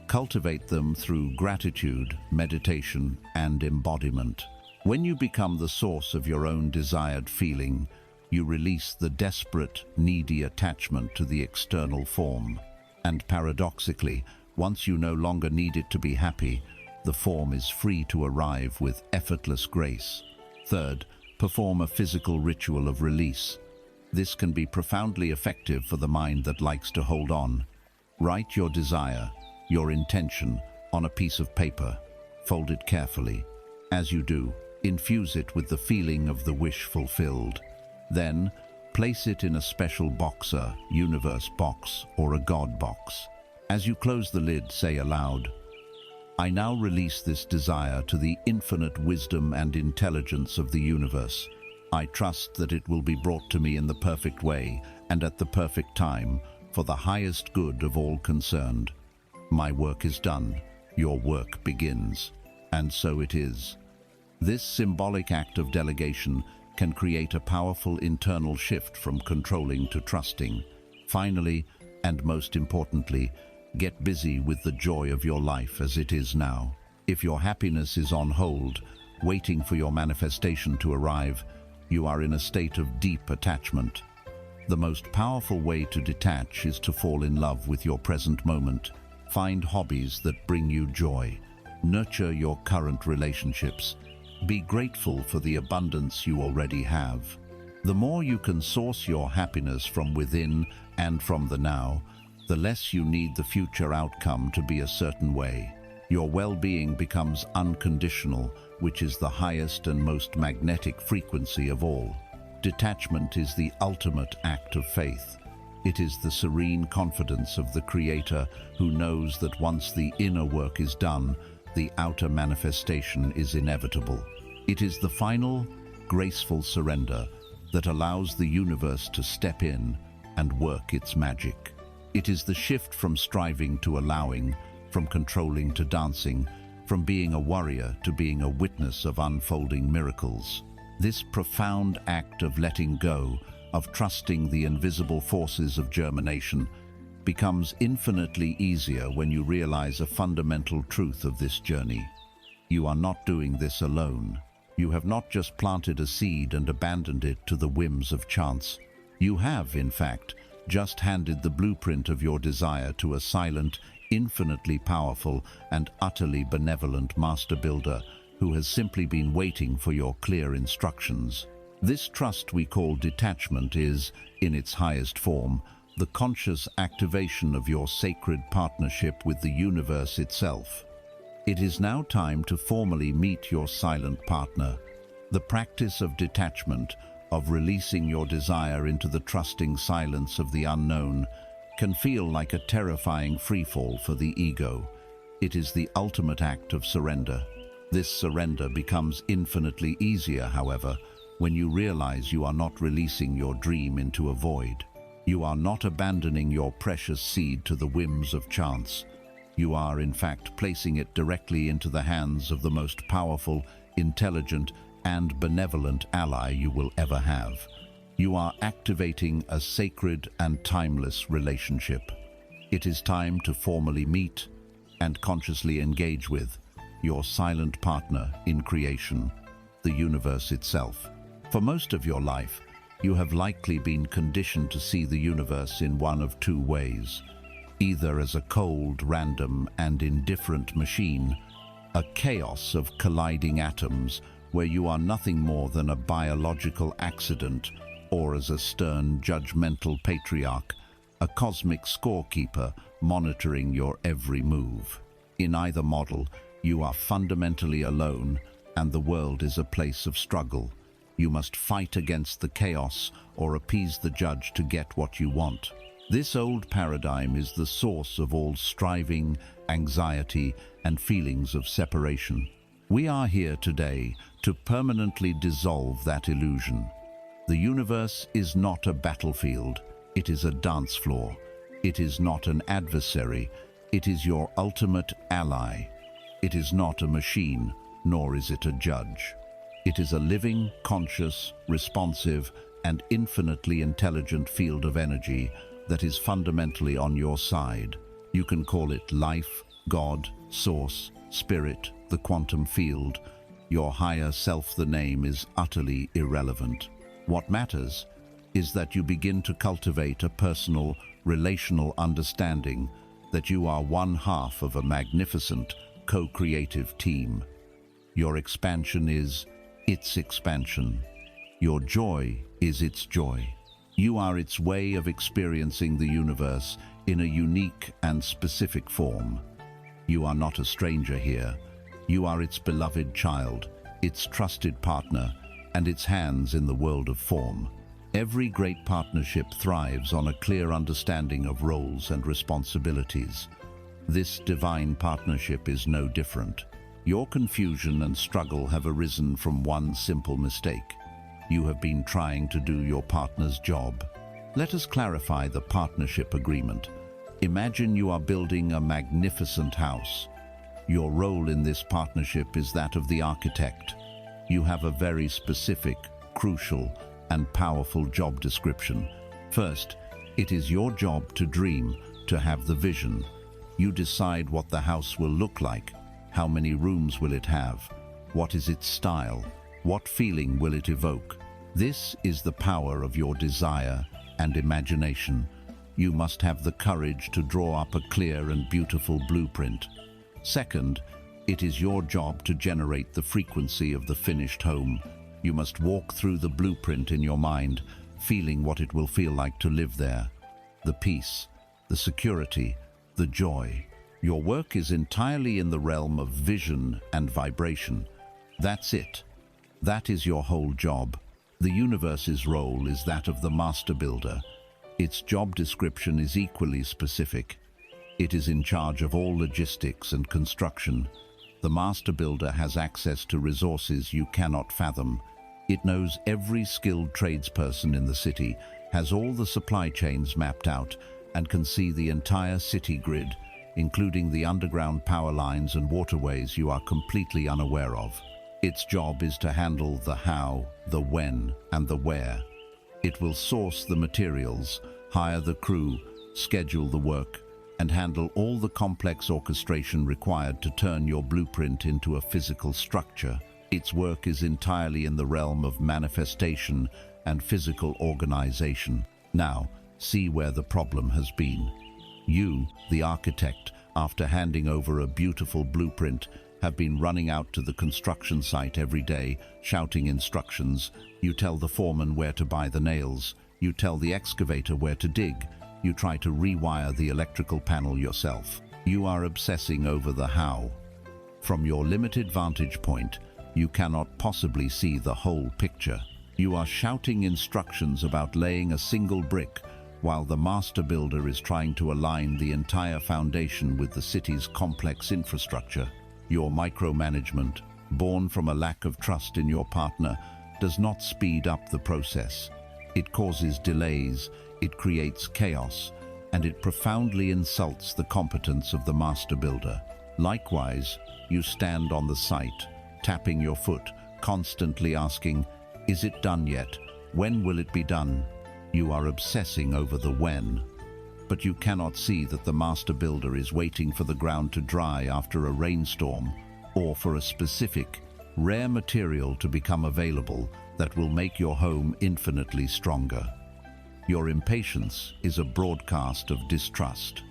Cultivate them through gratitude, meditation, and embodiment. When you become the source of your own desired feeling, you release the desperate, needy attachment to the external form. And paradoxically, once you no longer need it to be happy, the form is free to arrive with effortless grace. Third, perform a physical ritual of release. This can be profoundly effective for the mind that likes to hold on. Write your desire, your intention, on a piece of paper. Fold it carefully. As you do, infuse it with the feeling of the wish fulfilled. Then, place it in a special box, a universe box or a God box. As you close the lid, say aloud, I now release this desire to the infinite wisdom and intelligence of the universe. I trust that it will be brought to me in the perfect way and at the perfect time for the highest good of all concerned. My work is done. Your work begins. And so it is. This symbolic act of delegation can create a powerful internal shift from controlling to trusting. Finally, and most importantly, get busy with the joy of your life as it is now. If your happiness is on hold, waiting for your manifestation to arrive, you are in a state of deep attachment. The most powerful way to detach is to fall in love with your present moment. Find hobbies that bring you joy. Nurture your current relationships. Be grateful for the abundance you already have. The more you can source your happiness from within and from the now, the less you need the future outcome to be a certain way. Your well-being becomes unconditional, which is the highest and most magnetic frequency of all. Detachment is the ultimate act of faith. It is the serene confidence of the Creator who knows that once the inner work is done, the outer manifestation is inevitable. It is the final, graceful surrender that allows the universe to step in and work its magic. It is the shift from striving to allowing, from controlling to dancing, from being a warrior to being a witness of unfolding miracles. This profound act of letting go, of trusting the invisible forces of germination, becomes infinitely easier when you realize a fundamental truth of this journey. You are not doing this alone. You have not just planted a seed and abandoned it to the whims of chance. You have, in fact, just handed the blueprint of your desire to a silent, infinitely powerful, and utterly benevolent master builder who has simply been waiting for your clear instructions. This trust we call detachment is, in its highest form, the conscious activation of your sacred partnership with the universe itself. It is now time to formally meet your silent partner. The practice of detachment, of releasing your desire into the trusting silence of the unknown, can feel like a terrifying freefall for the ego. It is the ultimate act of surrender. This surrender becomes infinitely easier, however, when you realize you are not releasing your dream into a void. You are not abandoning your precious seed to the whims of chance. You are, in fact, placing it directly into the hands of the most powerful, intelligent, and benevolent ally you will ever have. You are activating a sacred and timeless relationship. It is time to formally meet and consciously engage with your silent partner in creation, the universe itself. For most of your life, you have likely been conditioned to see the universe in one of two ways: either as a cold, random, and indifferent machine, a chaos of colliding atoms where you are nothing more than a biological accident, or as a stern, judgmental patriarch, a cosmic scorekeeper monitoring your every move. In either model, you are fundamentally alone, and the world is a place of struggle. You must fight against the chaos or appease the judge to get what you want. This old paradigm is the source of all striving, anxiety, and feelings of separation. We are here today to permanently dissolve that illusion. The universe is not a battlefield, it is a dance floor. It is not an adversary, it is your ultimate ally. It is not a machine, nor is it a judge. It is a living, conscious, responsive, and infinitely intelligent field of energy that is fundamentally on your side. You can call it life, God, source, spirit, the quantum field. Your higher self, the name, is utterly irrelevant. What matters is that you begin to cultivate a personal, relational understanding that you are one half of a magnificent, co-creative team. Your expansion is its expansion. Your joy is its joy. You are its way of experiencing the universe in a unique and specific form. You are not a stranger here. You are its beloved child, its trusted partner, and its hands in the world of form. Every great partnership thrives on a clear understanding of roles and responsibilities. This divine partnership is no different. Your confusion and struggle have arisen from one simple mistake. You have been trying to do your partner's job. Let us clarify the partnership agreement. Imagine you are building a magnificent house. Your role in this partnership is that of the architect. You have a very specific, crucial, and powerful job description. First, it is your job to dream, to have the vision. You decide what the house will look like. How many rooms will it have? What is its style? What feeling will it evoke? This is the power of your desire and imagination. You must have the courage to draw up a clear and beautiful blueprint. Second, it is your job to generate the frequency of the finished home. You must walk through the blueprint in your mind, feeling what it will feel like to live there. The peace, the security, the joy. Your work is entirely in the realm of vision and vibration. That's it. That is your whole job. The universe's role is that of the master builder. Its job description is equally specific. It is in charge of all logistics and construction. The master builder has access to resources you cannot fathom. It knows every skilled tradesperson in the city, has all the supply chains mapped out, and can see the entire city grid, including the underground power lines and waterways you are completely unaware of. Its job is to handle the how, the when, and the where. It will source the materials, hire the crew, schedule the work, and handle all the complex orchestration required to turn your blueprint into a physical structure. Its work is entirely in the realm of manifestation and physical organization. Now, see where the problem has been. You, the architect, after handing over a beautiful blueprint, have been running out to the construction site every day, shouting instructions. You tell the foreman where to buy the nails. You tell the excavator where to dig. You try to rewire the electrical panel yourself. You are obsessing over the how. From your limited vantage point, you cannot possibly see the whole picture. You are shouting instructions about laying a single brick, while the master builder is trying to align the entire foundation with the city's complex infrastructure. Your micromanagement, born from a lack of trust in your partner, does not speed up the process. It causes delays, it creates chaos, and it profoundly insults the competence of the master builder. Likewise, you stand on the site, tapping your foot, constantly asking, "Is it done yet? When will it be done?" You are obsessing over the when, but you cannot see that the master builder is waiting for the ground to dry after a rainstorm, or for a specific, rare material to become available that will make your home infinitely stronger. Your impatience is a broadcast of distrust.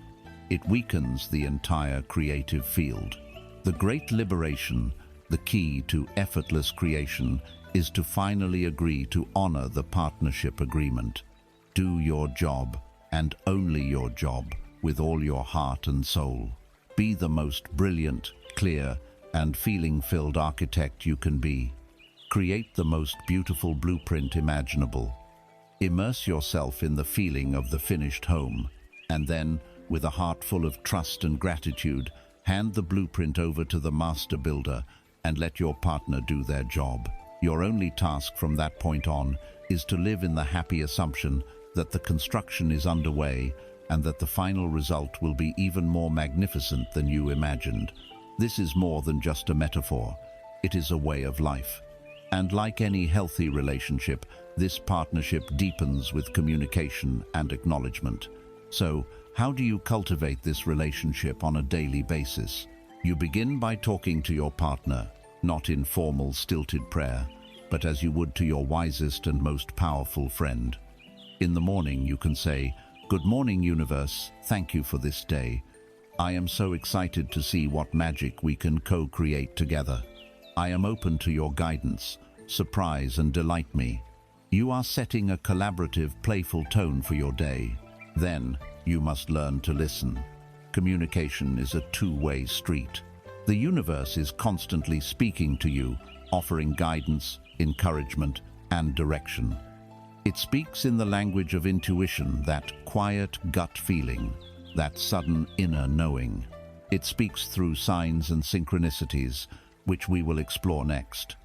It weakens the entire creative field. The great liberation, the key to effortless creation, is to finally agree to honor the partnership agreement. Do your job, and only your job, with all your heart and soul. Be the most brilliant, clear, and feeling-filled architect you can be. Create the most beautiful blueprint imaginable. Immerse yourself in the feeling of the finished home, and then, with a heart full of trust and gratitude, hand the blueprint over to the master builder and let your partner do their job. Your only task from that point on is to live in the happy assumption that the construction is underway and that the final result will be even more magnificent than you imagined. This is more than just a metaphor. It is a way of life. And like any healthy relationship, this partnership deepens with communication and acknowledgement. So, how do you cultivate this relationship on a daily basis? You begin by talking to your partner, not in formal, stilted prayer, but as you would to your wisest and most powerful friend. In the morning, you can say, "Good morning, universe. Thank you for this day. I am so excited to see what magic we can co-create together. I am open to your guidance. Surprise and delight me." You are setting a collaborative, playful tone for your day. Then, you must learn to listen. Communication is a two-way street. The universe is constantly speaking to you, offering guidance, encouragement, and direction. It speaks in the language of intuition, that quiet gut feeling, that sudden inner knowing. It speaks through signs and synchronicities, which we will explore next.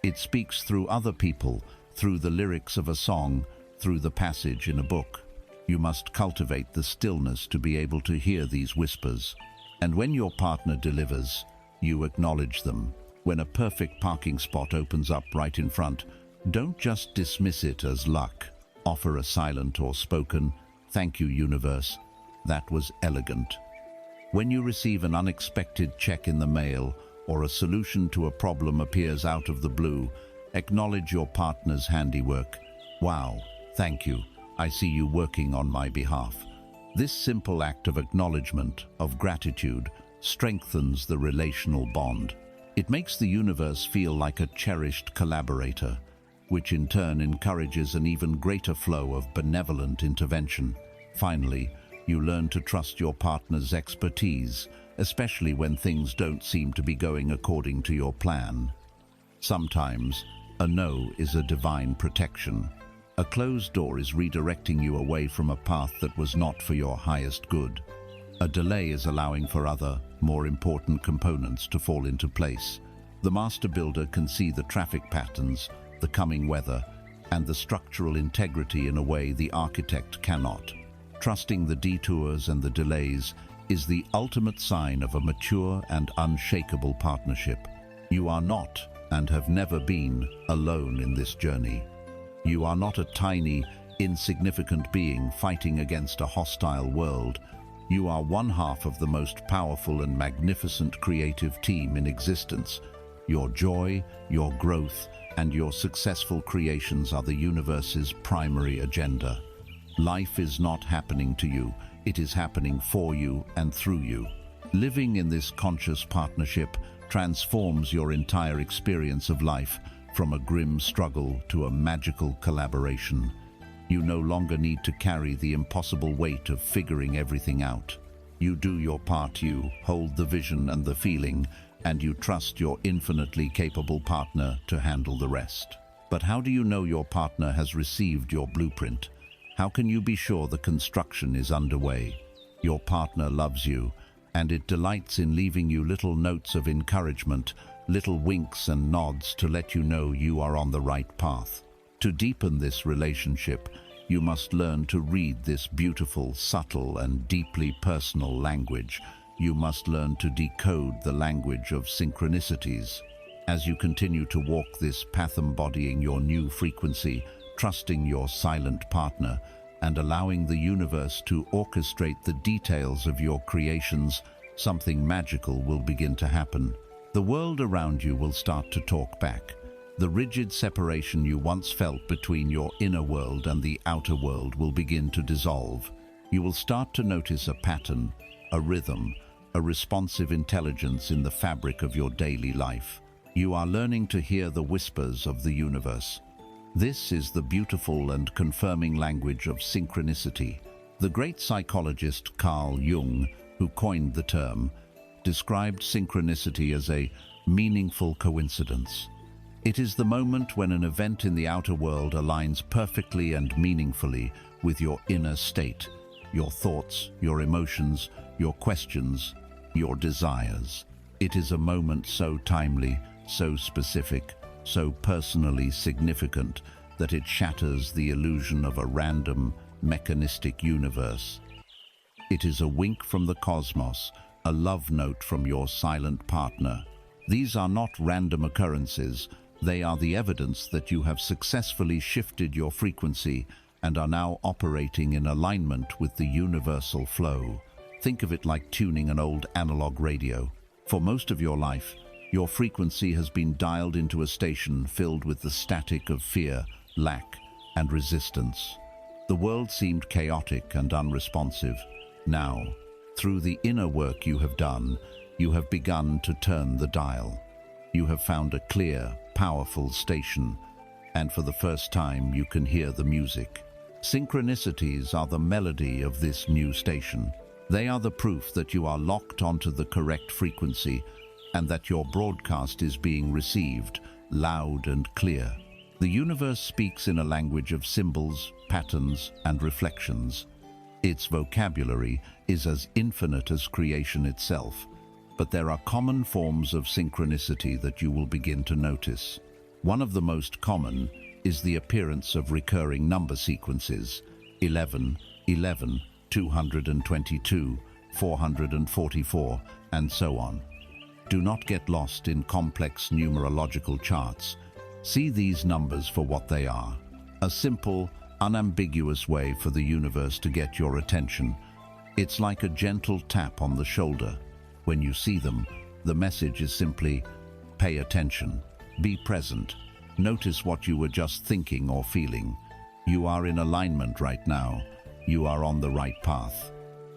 It speaks through other people, through the lyrics of a song, through the passage in a book. You must cultivate the stillness to be able to hear these whispers. And when your partner delivers, you acknowledge them. When a perfect parking spot opens up right in front, don't just dismiss it as luck. Offer a silent or spoken, "Thank you, universe. That was elegant." When you receive an unexpected check in the mail or a solution to a problem appears out of the blue, acknowledge your partner's handiwork. "Wow, thank you. I see you working on my behalf." This simple act of acknowledgement, of gratitude, strengthens the relational bond. It makes the universe feel like a cherished collaborator, which in turn encourages an even greater flow of benevolent intervention. Finally, you learn to trust your partner's expertise, especially when things don't seem to be going according to your plan. Sometimes, a no is a divine protection. A closed door is redirecting you away from a path that was not for your highest good. A delay is allowing for other, more important components to fall into place. The master builder can see the traffic patterns, the coming weather, and the structural integrity in a way the architect cannot. Trusting the detours and the delays is the ultimate sign of a mature and unshakable partnership. You are not, and have never been, alone in this journey. You are not a tiny, insignificant being fighting against a hostile world. You are one half of the most powerful and magnificent creative team in existence. Your joy, your growth, and your successful creations are the universe's primary agenda. Life is not happening to you, it is happening for you and through you. Living in this conscious partnership transforms your entire experience of life, from a grim struggle to a magical collaboration. You no longer need to carry the impossible weight of figuring everything out. You do your part, you hold the vision and the feeling, and you trust your infinitely capable partner to handle the rest. But how do you know your partner has received your blueprint? How can you be sure the construction is underway? Your partner loves you, and it delights in leaving you little notes of encouragement, little winks and nods to let you know you are on the right path. To deepen this relationship, you must learn to read this beautiful, subtle, and deeply personal language. You must learn to decode the language of synchronicities. As you continue to walk this path, embodying your new frequency, trusting your silent partner, and allowing the universe to orchestrate the details of your creations, something magical will begin to happen. The world around you will start to talk back. The rigid separation you once felt between your inner world and the outer world will begin to dissolve. You will start to notice a pattern, a rhythm, a responsive intelligence in the fabric of your daily life. You are learning to hear the whispers of the universe. This is the beautiful and confirming language of synchronicity. The great psychologist Carl Jung, who coined the term, described synchronicity as a meaningful coincidence. It is the moment when an event in the outer world aligns perfectly and meaningfully with your inner state, your thoughts, your emotions, your questions, your desires. It is a moment so timely, so specific, so personally significant that it shatters the illusion of a random, mechanistic universe. It is a wink from the cosmos, a love note from your silent partner. These are not random occurrences. They are the evidence that you have successfully shifted your frequency and are now operating in alignment with the universal flow. Think of it like tuning an old analog radio. For most of your life, your frequency has been dialed into a station filled with the static of fear, lack, and resistance. The world seemed chaotic and unresponsive. Now, through the inner work you have done, you have begun to turn the dial. You have found a clear, powerful station, and for the first time you can hear the music. Synchronicities are the melody of this new station. They are the proof that you are locked onto the correct frequency and that your broadcast is being received loud and clear. The universe speaks in a language of symbols, patterns, and reflections. Its vocabulary is as infinite as creation itself, but there are common forms of synchronicity that you will begin to notice. One of the most common is the appearance of recurring number sequences: 11, 11, 222, 444, and so on. Do not get lost in complex numerological charts. See these numbers for what they are: a simple, unambiguous way for the universe to get your attention. It's like a gentle tap on the shoulder. When you see them, the message is simply, pay attention, be present, notice what you were just thinking or feeling. You are in alignment right now. You are on the right path.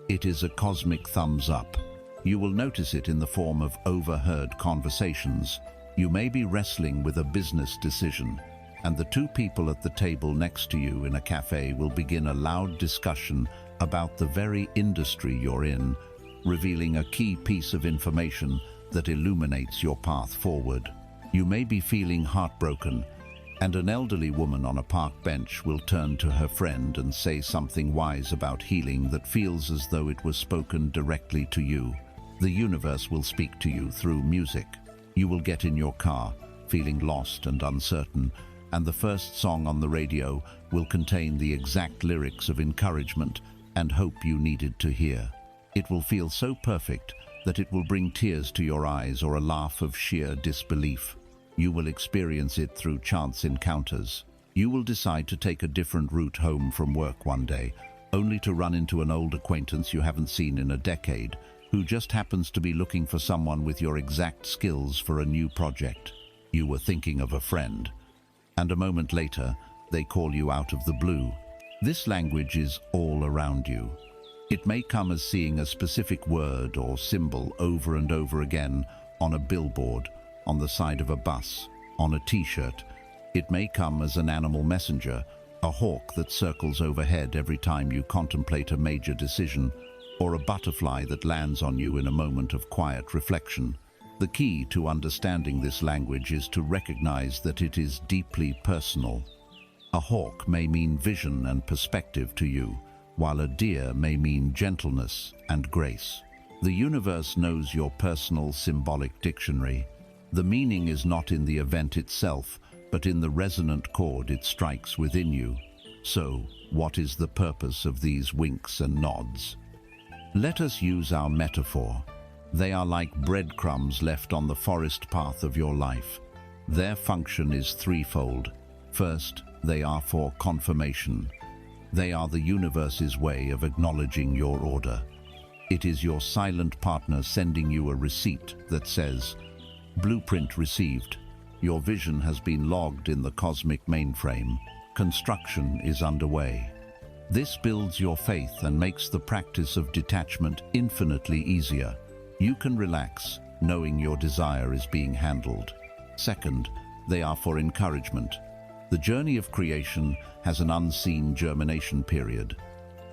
It is a cosmic thumbs up. You will notice it in the form of overheard conversations. You may be wrestling with a business decision, and the two people at the table next to you in a cafe will begin a loud discussion about the very industry you're in, revealing a key piece of information that illuminates your path forward. You may be feeling heartbroken, and an elderly woman on a park bench will turn to her friend and say something wise about healing that feels as though it was spoken directly to you. The universe will speak to you through music. You will get in your car, feeling lost and uncertain, and the first song on the radio will contain the exact lyrics of encouragement and hope you needed to hear. It will feel so perfect that it will bring tears to your eyes or a laugh of sheer disbelief. You will experience it through chance encounters. You will decide to take a different route home from work one day, only to run into an old acquaintance you haven't seen in a decade, who just happens to be looking for someone with your exact skills for a new project. You were thinking of a friend, and a moment later, they call you out of the blue. This language is all around you. It may come as seeing a specific word or symbol over and over again on a billboard, on the side of a bus, on a t-shirt. It may come as an animal messenger, a hawk that circles overhead every time you contemplate a major decision, or a butterfly that lands on you in a moment of quiet reflection. The key to understanding this language is to recognize that it is deeply personal. A hawk may mean vision and perspective to you, while a deer may mean gentleness and grace. The universe knows your personal symbolic dictionary. The meaning is not in the event itself, but in the resonant chord it strikes within you. So, what is the purpose of these winks and nods? Let us use our metaphor. They are like breadcrumbs left on the forest path of your life. Their function is threefold. First, they are for confirmation. They are the universe's way of acknowledging your order. It is your silent partner sending you a receipt that says, "Blueprint received. Your vision has been logged in the cosmic mainframe. Construction is underway." This builds your faith and makes the practice of detachment infinitely easier. You can relax, knowing your desire is being handled. Second, they are for encouragement. The journey of creation has an unseen germination period.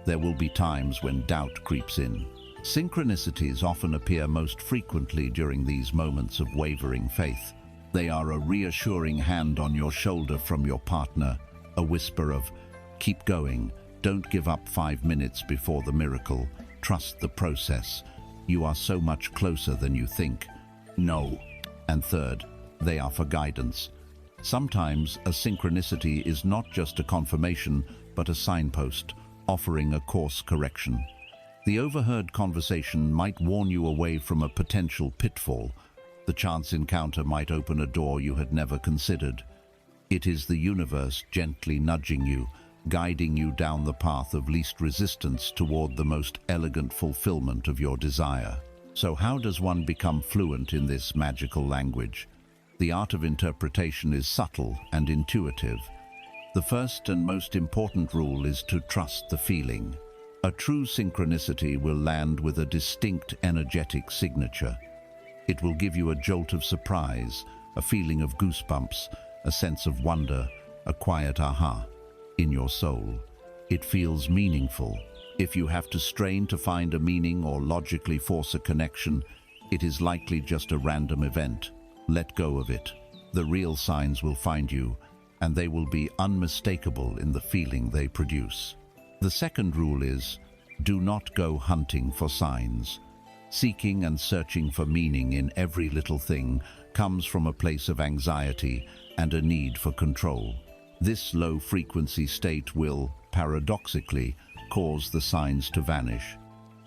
there will be times when doubt creeps in. Synchronicities often appear most frequently during these moments of wavering faith. They are a reassuring hand on your shoulder from your partner, a whisper of, "Keep going, don't give up 5 minutes before the miracle, trust the process, you are so much closer than you think." No. And third, they are for guidance. Sometimes a synchronicity is not just a confirmation, but a signpost, offering a course correction. The overheard conversation might warn you away from a potential pitfall. The chance encounter might open a door you had never considered. It is the universe gently nudging you, guiding you down the path of least resistance toward the most elegant fulfillment of your desire. So how does one become fluent in this magical language? The art of interpretation is subtle and intuitive. The first and most important rule is to trust the feeling. A true synchronicity will land with a distinct energetic signature. It will give you a jolt of surprise, a feeling of goosebumps, a sense of wonder, a quiet aha in your soul. It feels meaningful. If you have to strain to find a meaning or logically force a connection, it is likely just a random event. Let go of it. The real signs will find you, and they will be unmistakable in the feeling they produce. The second rule is, do not go hunting for signs. Seeking and searching for meaning in every little thing comes from a place of anxiety and a need for control. This low-frequency state will, paradoxically, cause the signs to vanish.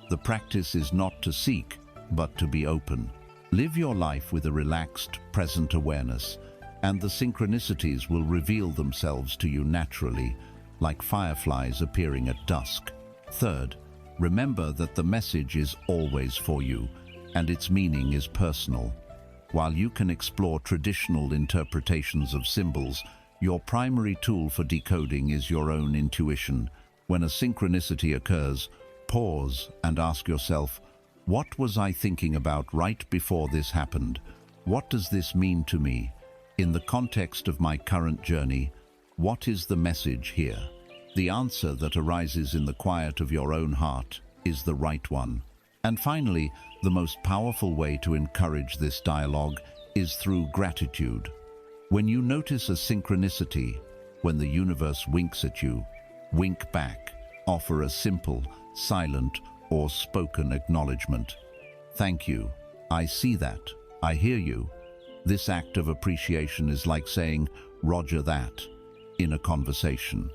The practice is not to seek, but to be open. Live your life with a relaxed, present awareness, and the synchronicities will reveal themselves to you naturally, like fireflies appearing at dusk. Third, remember that the message is always for you, and its meaning is personal. While you can explore traditional interpretations of symbols, your primary tool for decoding is your own intuition. When a synchronicity occurs, pause and ask yourself, what was I thinking about right before this happened? What does this mean to me? In the context of my current journey, what is the message here? The answer that arises in the quiet of your own heart is the right one. And finally, the most powerful way to encourage this dialogue is through gratitude. When you notice a synchronicity, when the universe winks at you, wink back. Offer a simple, silent, or spoken acknowledgement. Thank you. I see that. I hear you. This act of appreciation is like saying, "Roger that," in a conversation.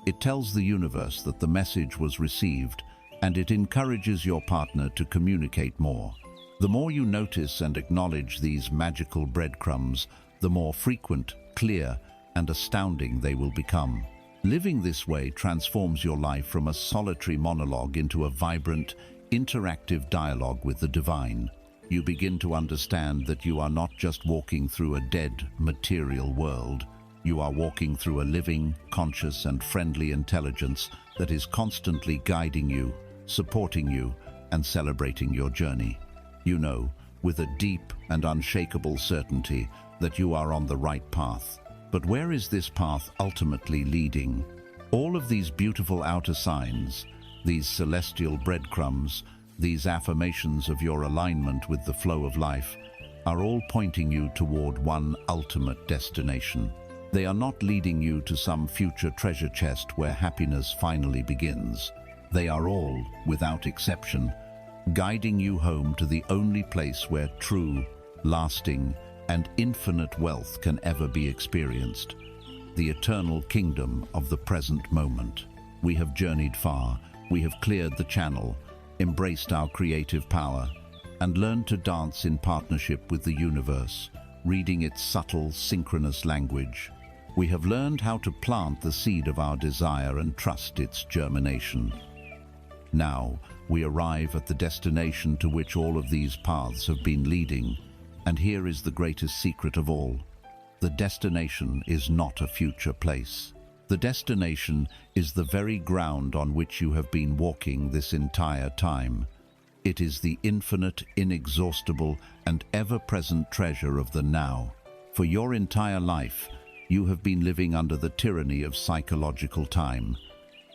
It tells the universe that the message was received, and it encourages your partner to communicate more. The more you notice and acknowledge these magical breadcrumbs, the more frequent, clear, and astounding they will become. Living this way transforms your life from a solitary monologue into a vibrant, interactive dialogue with the divine. You begin to understand that you are not just walking through a dead, material world. You are walking through a living, conscious, and friendly intelligence that is constantly guiding you, supporting you, and celebrating your journey. You know, with a deep and unshakable certainty, that you are on the right path. But where is this path ultimately leading? All of these beautiful outer signs, these celestial breadcrumbs, these affirmations of your alignment with the flow of life, are all pointing you toward one ultimate destination. They are not leading you to some future treasure chest where happiness finally begins. They are all, without exception, guiding you home to the only place where true, lasting, and infinite wealth can ever be experienced. The eternal kingdom of the present moment. We have journeyed far, we have cleared the channel, embraced our creative power, and learned to dance in partnership with the universe, reading its subtle, synchronous language. We have learned how to plant the seed of our desire and trust its germination. Now, we arrive at the destination to which all of these paths have been leading, and here is the greatest secret of all. The destination is not a future place. The destination is the very ground on which you have been walking this entire time. It is the infinite, inexhaustible, and ever-present treasure of the now. For your entire life, you have been living under the tyranny of psychological time.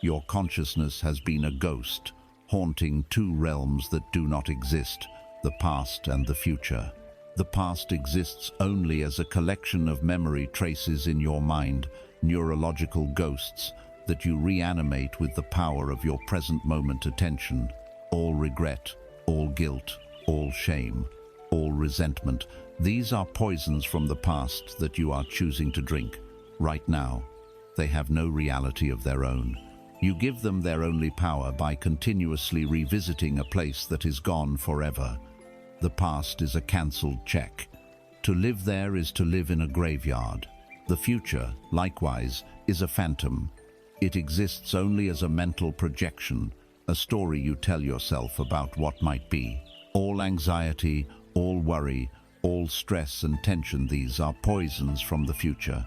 Your consciousness has been a ghost, haunting two realms that do not exist, the past and the future. The past exists only as a collection of memory traces in your mind, neurological ghosts that you reanimate with the power of your present moment attention. All regret, all guilt, all shame, all resentment. These are poisons from the past that you are choosing to drink. Right now, they have no reality of their own. You give them their only power by continuously revisiting a place that is gone forever. The past is a cancelled check. To live there is to live in a graveyard. The future, likewise, is a phantom. It exists only as a mental projection, a story you tell yourself about what might be. All anxiety, all worry, all stress and tension, these are poisons from the future.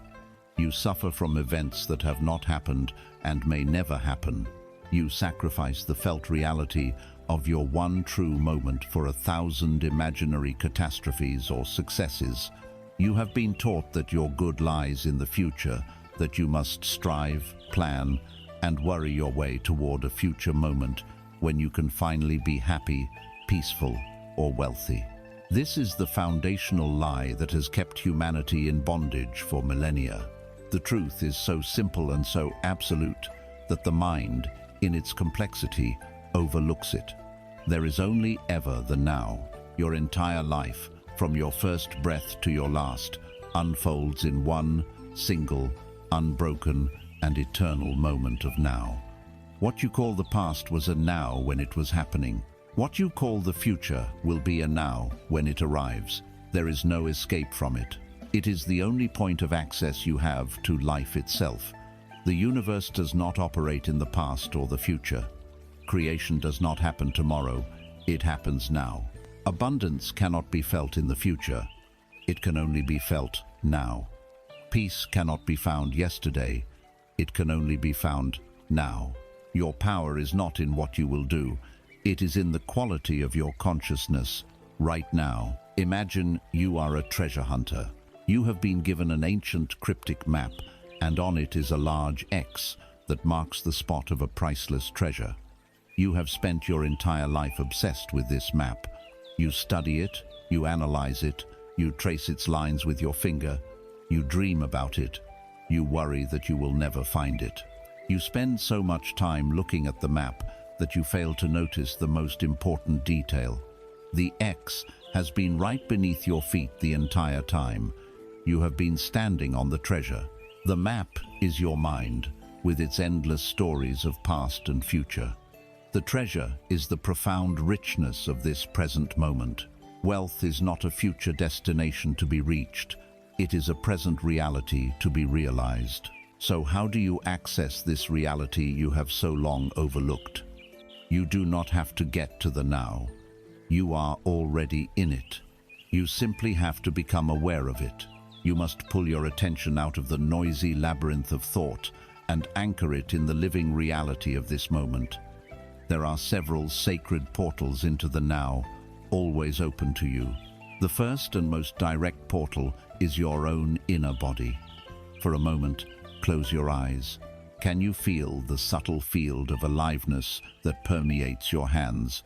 You suffer from events that have not happened and may never happen. You sacrifice the felt reality of your one true moment for 1,000 imaginary catastrophes or successes. You have been taught that your good lies in the future, that you must strive, plan, and worry your way toward a future moment when you can finally be happy, peaceful, or wealthy. This is the foundational lie that has kept humanity in bondage for millennia. The truth is so simple and so absolute that the mind, in its complexity, overlooks it. There is only ever the now. Your entire life, from your first breath to your last, unfolds in one single, unbroken, and eternal moment of now. What you call the past was a now when it was happening. What you call the future will be a now when it arrives. There is no escape from it. It is the only point of access you have to life itself. The universe does not operate in the past or the future. Creation does not happen tomorrow, it happens now. Abundance cannot be felt in the future, it can only be felt now. Peace cannot be found yesterday, it can only be found now. Your power is not in what you will do, it is in the quality of your consciousness right now. Imagine you are a treasure hunter. You have been given an ancient cryptic map, and on it is a large X that marks the spot of a priceless treasure. You have spent your entire life obsessed with this map. You study it, you analyze it, you trace its lines with your finger, you dream about it, you worry that you will never find it. You spend so much time looking at the map that you fail to notice the most important detail. The X has been right beneath your feet the entire time. You have been standing on the treasure. The map is your mind, with its endless stories of past and future. The treasure is the profound richness of this present moment. Wealth is not a future destination to be reached. It is a present reality to be realized. So how do you access this reality you have so long overlooked? You do not have to get to the now. You are already in it. You simply have to become aware of it. You must pull your attention out of the noisy labyrinth of thought and anchor it in the living reality of this moment. There are several sacred portals into the now, always open to you. The first and most direct portal is your own inner body. For a moment, close your eyes. Can you feel the subtle field of aliveness that permeates your hands?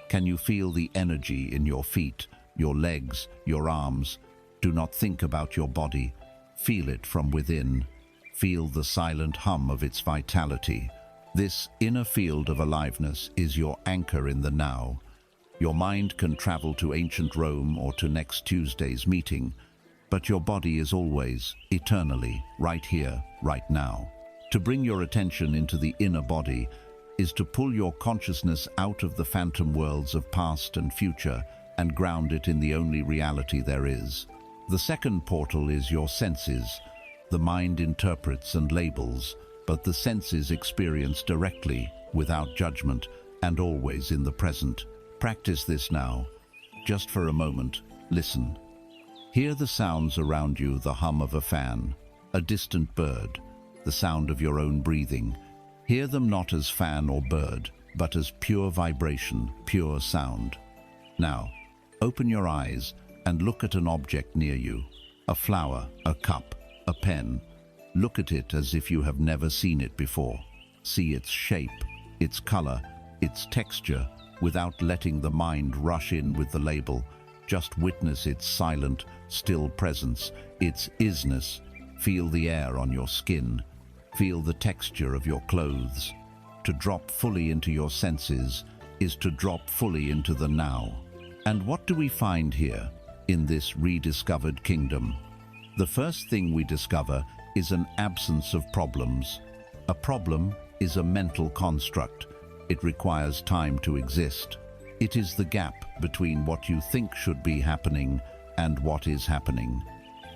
Can you feel the energy in your feet, your legs, your arms? Do not think about your body. Feel it from within. Feel the silent hum of its vitality. This inner field of aliveness is your anchor in the now. Your mind can travel to ancient Rome or to next Tuesday's meeting, but your body is always, eternally, right here, right now. To bring your attention into the inner body is to pull your consciousness out of the phantom worlds of past and future and ground it in the only reality there is. The second portal is your senses. The mind interprets and labels, but the senses experience directly, without judgment, and always in the present. Practice this now. Just for a moment, listen. Hear the sounds around you, the hum of a fan, a distant bird, the sound of your own breathing. Hear them not as fan or bird, but as pure vibration, pure sound. Now, open your eyes and look at an object near you. A flower, a cup, a pen. Look at it as if you have never seen it before. See its shape, its color, its texture, without letting the mind rush in with the label. Just witness its silent, still presence, its isness. Feel the air on your skin. Feel the texture of your clothes. To drop fully into your senses is to drop fully into the now. And what do we find here, in this rediscovered kingdom? The first thing we discover is an absence of problems. A problem is a mental construct. It requires time to exist. It is the gap between what you think should be happening and what is happening.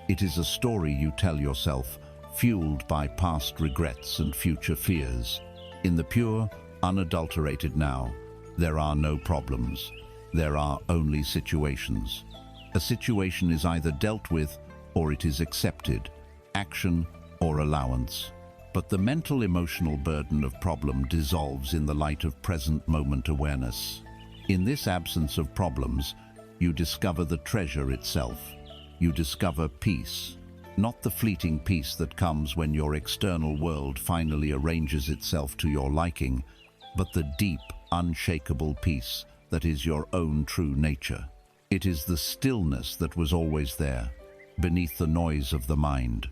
It is a story you tell yourself, fueled by past regrets and future fears. In the pure, unadulterated now, there are no problems. There are only situations. A situation is either dealt with or it is accepted, action or allowance. But the mental emotional burden of problem dissolves in the light of present moment awareness. In this absence of problems, you discover the treasure itself. You discover peace, not the fleeting peace that comes when your external world finally arranges itself to your liking, but the deep, unshakable peace that is your own true nature. It is the stillness that was always there, beneath the noise of the mind.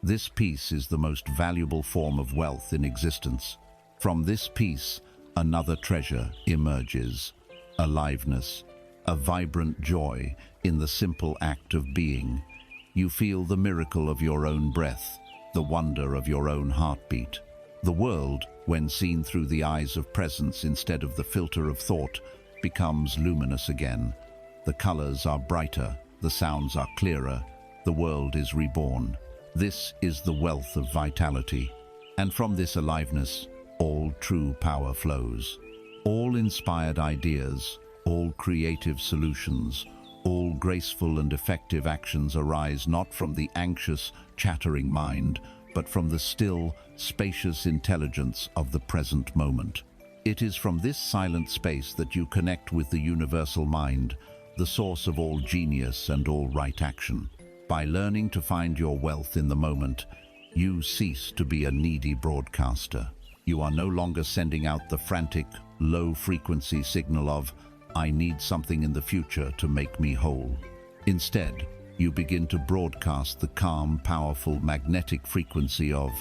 This peace is the most valuable form of wealth in existence. From this peace, another treasure emerges, aliveness, a vibrant joy in the simple act of being. You feel the miracle of your own breath, the wonder of your own heartbeat. The world, when seen through the eyes of presence instead of the filter of thought, becomes luminous again. The colors are brighter, the sounds are clearer, the world is reborn. This is the wealth of vitality. And from this aliveness, all true power flows. All inspired ideas, all creative solutions, all graceful and effective actions arise not from the anxious, chattering mind, but from the still, spacious intelligence of the present moment. It is from this silent space that you connect with the universal mind, the source of all genius and all right action. By learning to find your wealth in the moment, you cease to be a needy broadcaster. You are no longer sending out the frantic, low-frequency signal of, "I need something in the future to make me whole." Instead, you begin to broadcast the calm, powerful, magnetic frequency of,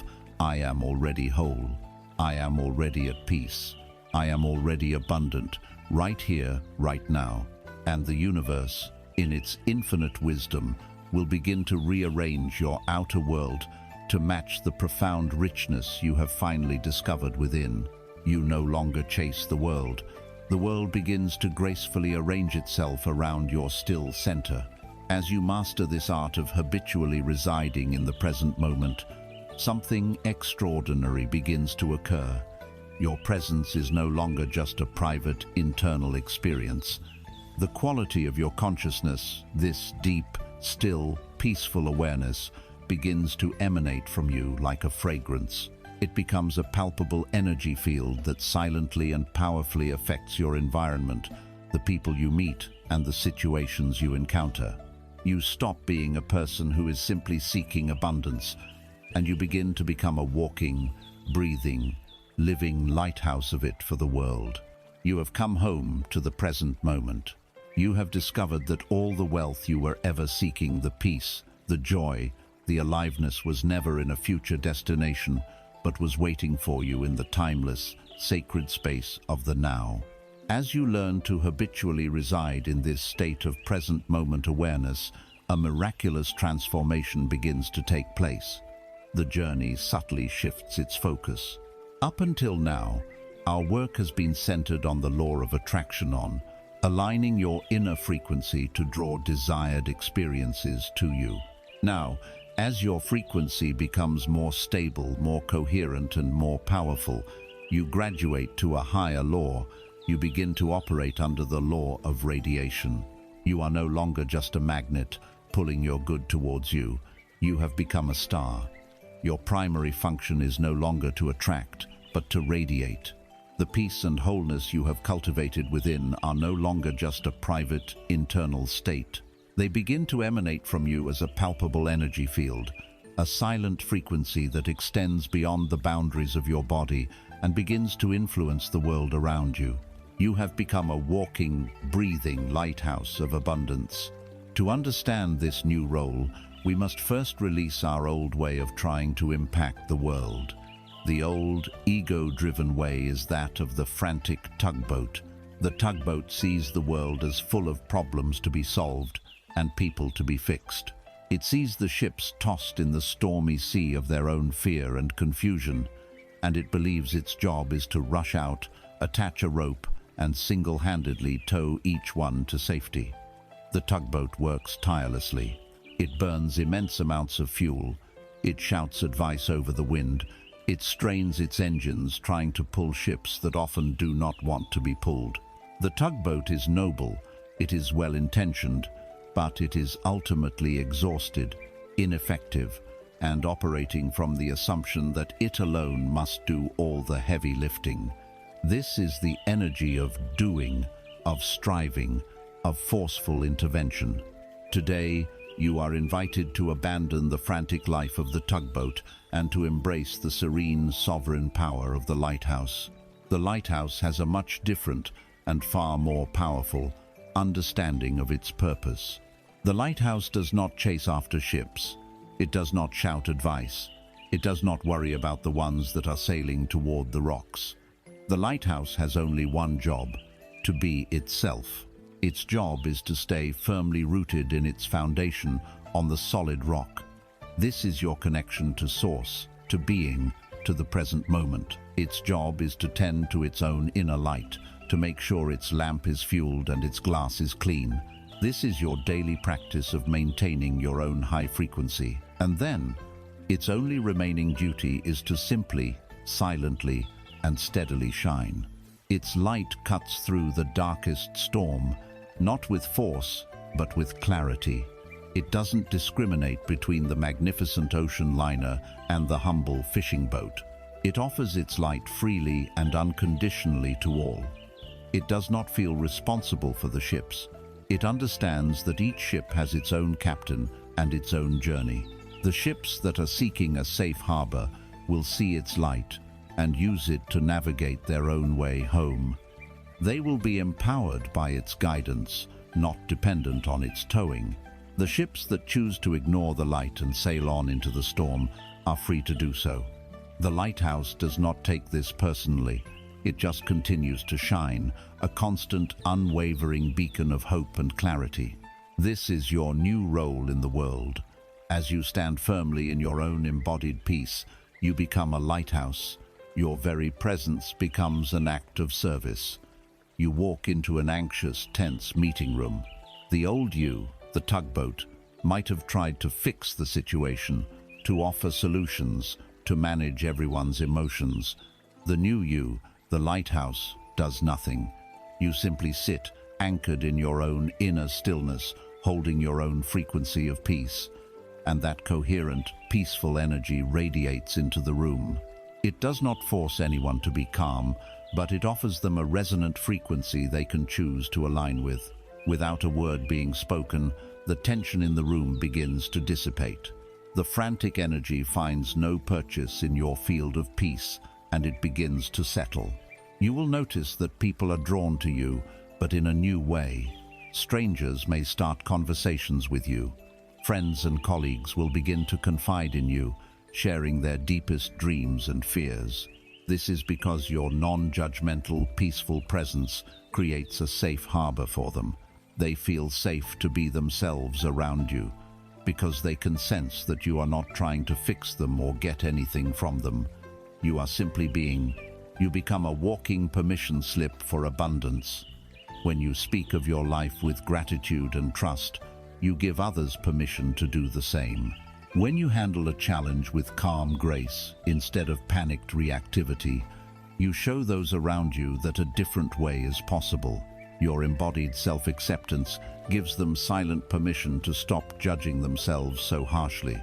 "I am already whole. I am already at peace. I am already abundant, right here, right now." And the universe, in its infinite wisdom, will begin to rearrange your outer world to match the profound richness you have finally discovered within. You no longer chase the world. The world begins to gracefully arrange itself around your still center. As you master this art of habitually residing in the present moment, something extraordinary begins to occur. Your presence is no longer just a private, internal experience. The quality of your consciousness, this deep, still, peaceful awareness, begins to emanate from you like a fragrance. It becomes a palpable energy field that silently and powerfully affects your environment, the people you meet, and the situations you encounter. You stop being a person who is simply seeking abundance, and you begin to become a walking, breathing, living lighthouse of it for the world. You have come home to the present moment. You have discovered that all the wealth you were ever seeking, the peace, the joy, the aliveness, was never in a future destination, but was waiting for you in the timeless, sacred space of the now. As you learn to habitually reside in this state of present moment awareness, a miraculous transformation begins to take place. The journey subtly shifts its focus. Up until now, our work has been centered on the law of attraction, on aligning your inner frequency to draw desired experiences to you. Now, as your frequency becomes more stable, more coherent, and more powerful, you graduate to a higher law. You begin to operate under the law of radiation. You are no longer just a magnet pulling your good towards you. You have become a star. Your primary function is no longer to attract, but to radiate. The peace and wholeness you have cultivated within are no longer just a private, internal state. They begin to emanate from you as a palpable energy field, a silent frequency that extends beyond the boundaries of your body and begins to influence the world around you. You have become a walking, breathing lighthouse of abundance. To understand this new role, we must first release our old way of trying to impact the world. The old, ego-driven way is that of the frantic tugboat. The tugboat sees the world as full of problems to be solved and people to be fixed. It sees the ships tossed in the stormy sea of their own fear and confusion, and it believes its job is to rush out, attach a rope, and single-handedly tow each one to safety. The tugboat works tirelessly. It burns immense amounts of fuel. It shouts advice over the wind. It strains its engines trying to pull ships that often do not want to be pulled. The tugboat is noble, it is well-intentioned, but it is ultimately exhausted, ineffective, and operating from the assumption that it alone must do all the heavy lifting. This is the energy of doing, of striving, of forceful intervention. Today, you are invited to abandon the frantic life of the tugboat and to embrace the serene, sovereign power of the lighthouse. The lighthouse has a much different and far more powerful understanding of its purpose. The lighthouse does not chase after ships. It does not shout advice. It does not worry about the ones that are sailing toward the rocks. The lighthouse has only one job: to be itself. Its job is to stay firmly rooted in its foundation on the solid rock. This is your connection to source, to being, to the present moment. Its job is to tend to its own inner light, to make sure its lamp is fueled and its glass is clean. This is your daily practice of maintaining your own high frequency. And then, its only remaining duty is to simply, silently, and steadily shine. Its light cuts through the darkest storm, not with force, but with clarity. It doesn't discriminate between the magnificent ocean liner and the humble fishing boat. It offers its light freely and unconditionally to all. It does not feel responsible for the ships. It understands that each ship has its own captain and its own journey. The ships that are seeking a safe harbor will see its light and use it to navigate their own way home. They will be empowered by its guidance, not dependent on its towing. The ships that choose to ignore the light and sail on into the storm are free to do so. The lighthouse does not take this personally. It just continues to shine, a constant, unwavering beacon of hope and clarity. This is your new role in the world. As you stand firmly in your own embodied peace, you become a lighthouse. Your very presence becomes an act of service. You walk into an anxious, tense meeting room. The old you, the tugboat, might have tried to fix the situation, to offer solutions, to manage everyone's emotions. The new you, the lighthouse, does nothing. You simply sit, anchored in your own inner stillness, holding your own frequency of peace. And that coherent, peaceful energy radiates into the room. It does not force anyone to be calm, but it offers them a resonant frequency they can choose to align with. Without a word being spoken, the tension in the room begins to dissipate. The frantic energy finds no purchase in your field of peace, and it begins to settle. You will notice that people are drawn to you, but in a new way. Strangers may start conversations with you. Friends and colleagues will begin to confide in you, sharing their deepest dreams and fears. This is because your non-judgmental, peaceful presence creates a safe harbor for them. They feel safe to be themselves around you, because they can sense that you are not trying to fix them or get anything from them. You are simply being. You become a walking permission slip for abundance. When you speak of your life with gratitude and trust, you give others permission to do the same. When you handle a challenge with calm grace instead of panicked reactivity, you show those around you that a different way is possible. Your embodied self-acceptance gives them silent permission to stop judging themselves so harshly.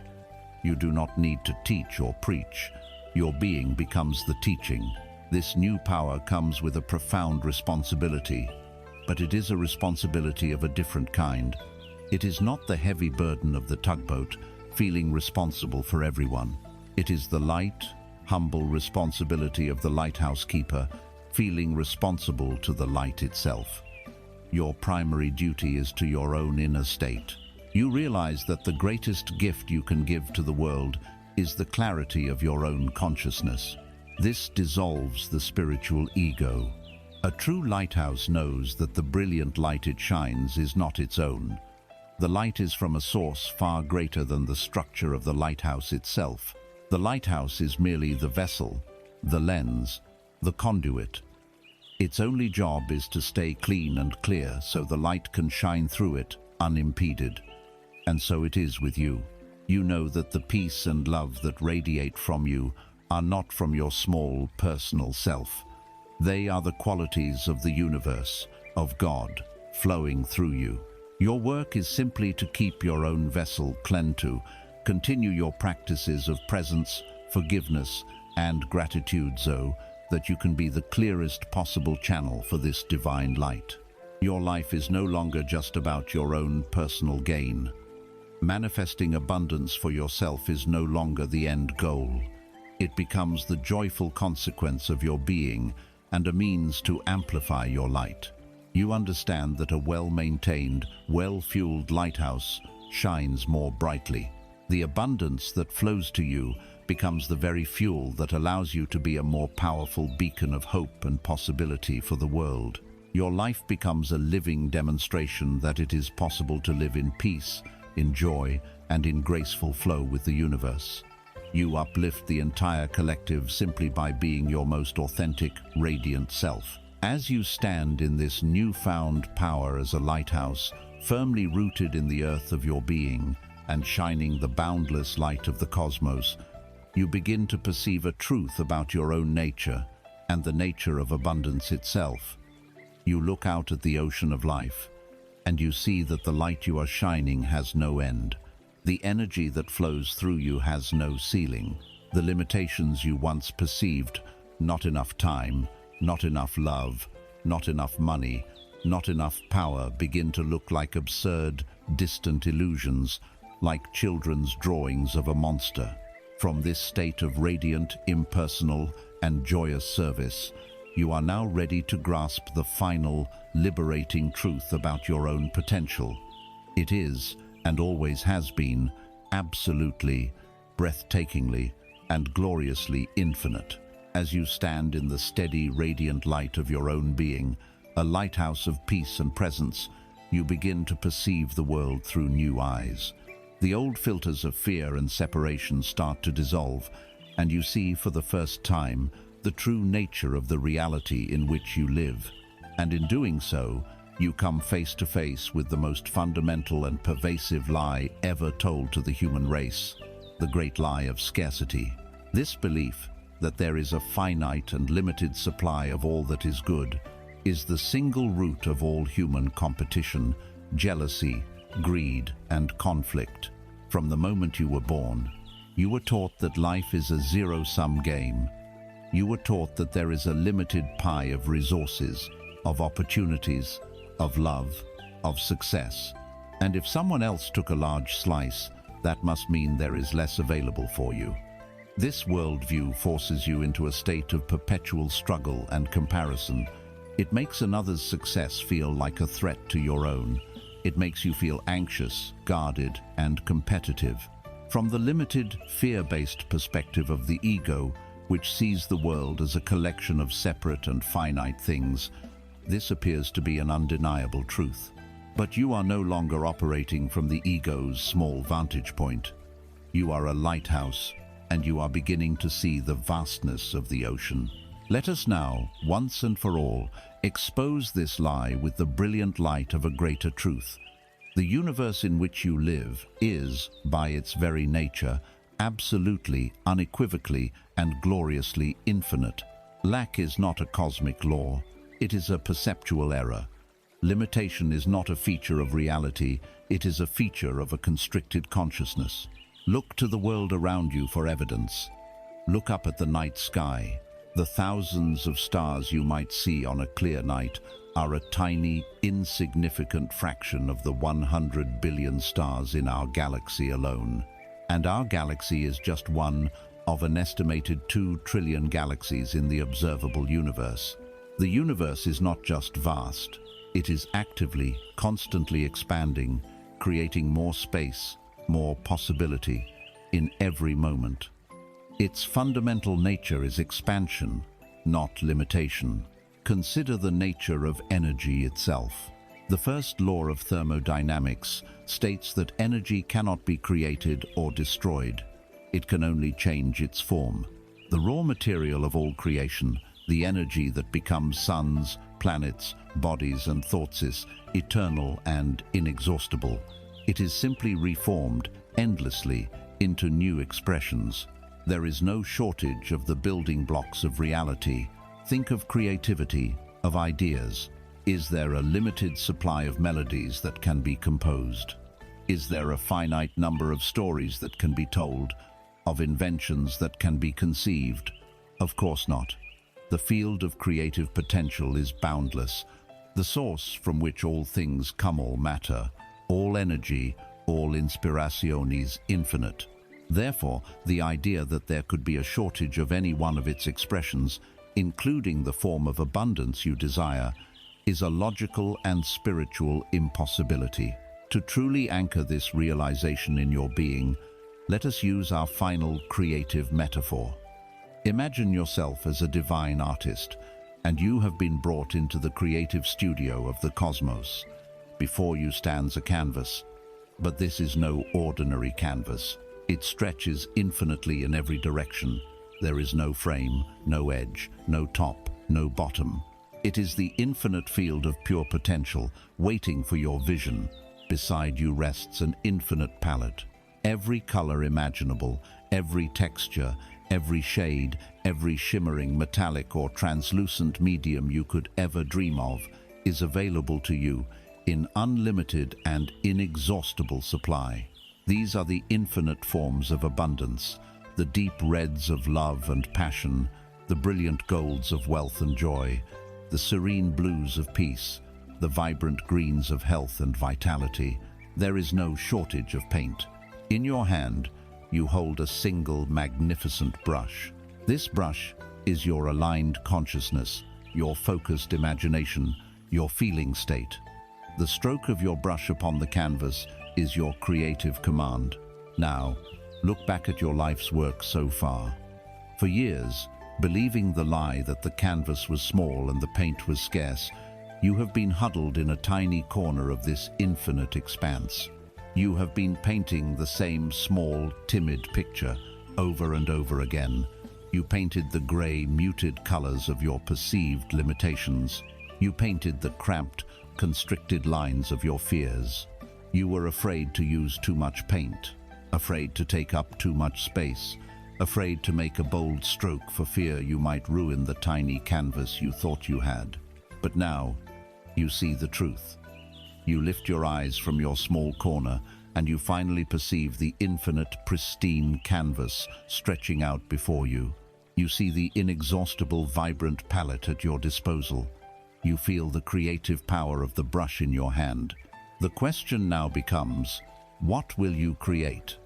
You do not need to teach or preach. Your being becomes the teaching. This new power comes with a profound responsibility, but it is a responsibility of a different kind. It is not the heavy burden of the tugboat, feeling responsible for everyone. It is the light, humble responsibility of the lighthouse keeper, feeling responsible to the light itself. Your primary duty is to your own inner state. You realize that the greatest gift you can give to the world is the clarity of your own consciousness. This dissolves the spiritual ego. A true lighthouse knows that the brilliant light it shines is not its own. The light is from a source far greater than the structure of the lighthouse itself. The lighthouse is merely the vessel, the lens, the conduit. Its only job is to stay clean and clear so the light can shine through it unimpeded. And so it is with you. You know that the peace and love that radiate from you are not from your small personal self. They are the qualities of the universe, of God, flowing through you. Your work is simply to keep your own vessel clean, to continue your practices of presence, forgiveness, and gratitude so that you can be the clearest possible channel for this divine light. Your life is no longer just about your own personal gain. Manifesting abundance for yourself is no longer the end goal. It becomes the joyful consequence of your being and a means to amplify your light. You understand that a well-maintained, well-fueled lighthouse shines more brightly. The abundance that flows to you becomes the very fuel that allows you to be a more powerful beacon of hope and possibility for the world. Your life becomes a living demonstration that it is possible to live in peace, in joy, and in graceful flow with the universe. You uplift the entire collective simply by being your most authentic, radiant self. As you stand in this newfound power as a lighthouse, firmly rooted in the earth of your being and shining the boundless light of the cosmos, you begin to perceive a truth about your own nature and the nature of abundance itself. You look out at the ocean of life, and you see that the light you are shining has no end. The energy that flows through you has no ceiling. The limitations you once perceived, not enough time, not enough love, not enough money, not enough power, begin to look like absurd, distant illusions, like children's drawings of a monster. From this state of radiant, impersonal, and joyous service, you are now ready to grasp the final, liberating truth about your own potential. It is, and always has been, absolutely, breathtakingly, and gloriously infinite. As you stand in the steady, radiant light of your own being, a lighthouse of peace and presence, you begin to perceive the world through new eyes. The old filters of fear and separation start to dissolve, and you see for the first time the true nature of the reality in which you live. And in doing so, you come face to face with the most fundamental and pervasive lie ever told to the human race, the great lie of scarcity. This belief that there is a finite and limited supply of all that is good is the single root of all human competition, jealousy, greed, and conflict. From the moment you were born, you were taught that life is a zero-sum game. You were taught that there is a limited pie of resources, of opportunities, of love, of success. And if someone else took a large slice, that must mean there is less available for you. This worldview forces you into a state of perpetual struggle and comparison. It makes another's success feel like a threat to your own. It makes you feel anxious, guarded, and competitive. From the limited, fear-based perspective of the ego, which sees the world as a collection of separate and finite things, this appears to be an undeniable truth. But you are no longer operating from the ego's small vantage point. You are a lighthouse, and you are beginning to see the vastness of the ocean. Let us now, once and for all, expose this lie with the brilliant light of a greater truth. The universe in which you live is, by its very nature, absolutely, unequivocally, and gloriously infinite. Lack is not a cosmic law. It is a perceptual error. Limitation is not a feature of reality. It is a feature of a constricted consciousness. Look to the world around you for evidence. Look up at the night sky. The thousands of stars you might see on a clear night are a tiny, insignificant fraction of the 100 billion stars in our galaxy alone. And our galaxy is just one of an estimated 2 trillion galaxies in the observable universe. The universe is not just vast, it is actively, constantly expanding, creating more space, more possibility, in every moment. Its fundamental nature is expansion, not limitation. Consider the nature of energy itself. The first law of thermodynamics states that energy cannot be created or destroyed. It can only change its form. The raw material of all creation, the energy that becomes suns, planets, bodies and thoughts, is eternal and inexhaustible. It is simply reformed endlessly into new expressions. There is no shortage of the building blocks of reality. Think of creativity, of ideas. Is there a limited supply of melodies that can be composed? Is there a finite number of stories that can be told, of inventions that can be conceived? Of course not. The field of creative potential is boundless, the source from which all things come, all matter, all energy, all inspiration is infinite. Therefore, the idea that there could be a shortage of any one of its expressions, including the form of abundance you desire, is a logical and spiritual impossibility. To truly anchor this realization in your being, let us use our final creative metaphor. Imagine yourself as a divine artist, and you have been brought into the creative studio of the cosmos. Before you stands a canvas, but this is no ordinary canvas. It stretches infinitely in every direction. There is no frame, no edge, no top, no bottom. It is the infinite field of pure potential, waiting for your vision. Beside you rests an infinite palette. Every color imaginable, every texture, every shade, every shimmering metallic or translucent medium you could ever dream of is available to you in unlimited and inexhaustible supply. These are the infinite forms of abundance, the deep reds of love and passion, the brilliant golds of wealth and joy, the serene blues of peace, the vibrant greens of health and vitality. There is no shortage of paint. In your hand, you hold a single magnificent brush. This brush is your aligned consciousness, your focused imagination, your feeling state. The stroke of your brush upon the canvas is your creative command. Now, look back at your life's work so far. For years, believing the lie that the canvas was small and the paint was scarce, you have been huddled in a tiny corner of this infinite expanse. You have been painting the same small, timid picture over and over again. You painted the gray, muted colors of your perceived limitations. You painted the cramped, constricted lines of your fears. You were afraid to use too much paint, afraid to take up too much space, afraid to make a bold stroke for fear you might ruin the tiny canvas you thought you had. But now, you see the truth. You lift your eyes from your small corner and you finally perceive the infinite, pristine canvas stretching out before you. You see the inexhaustible, vibrant palette at your disposal. You feel the creative power of the brush in your hand. The question now becomes, what will you create?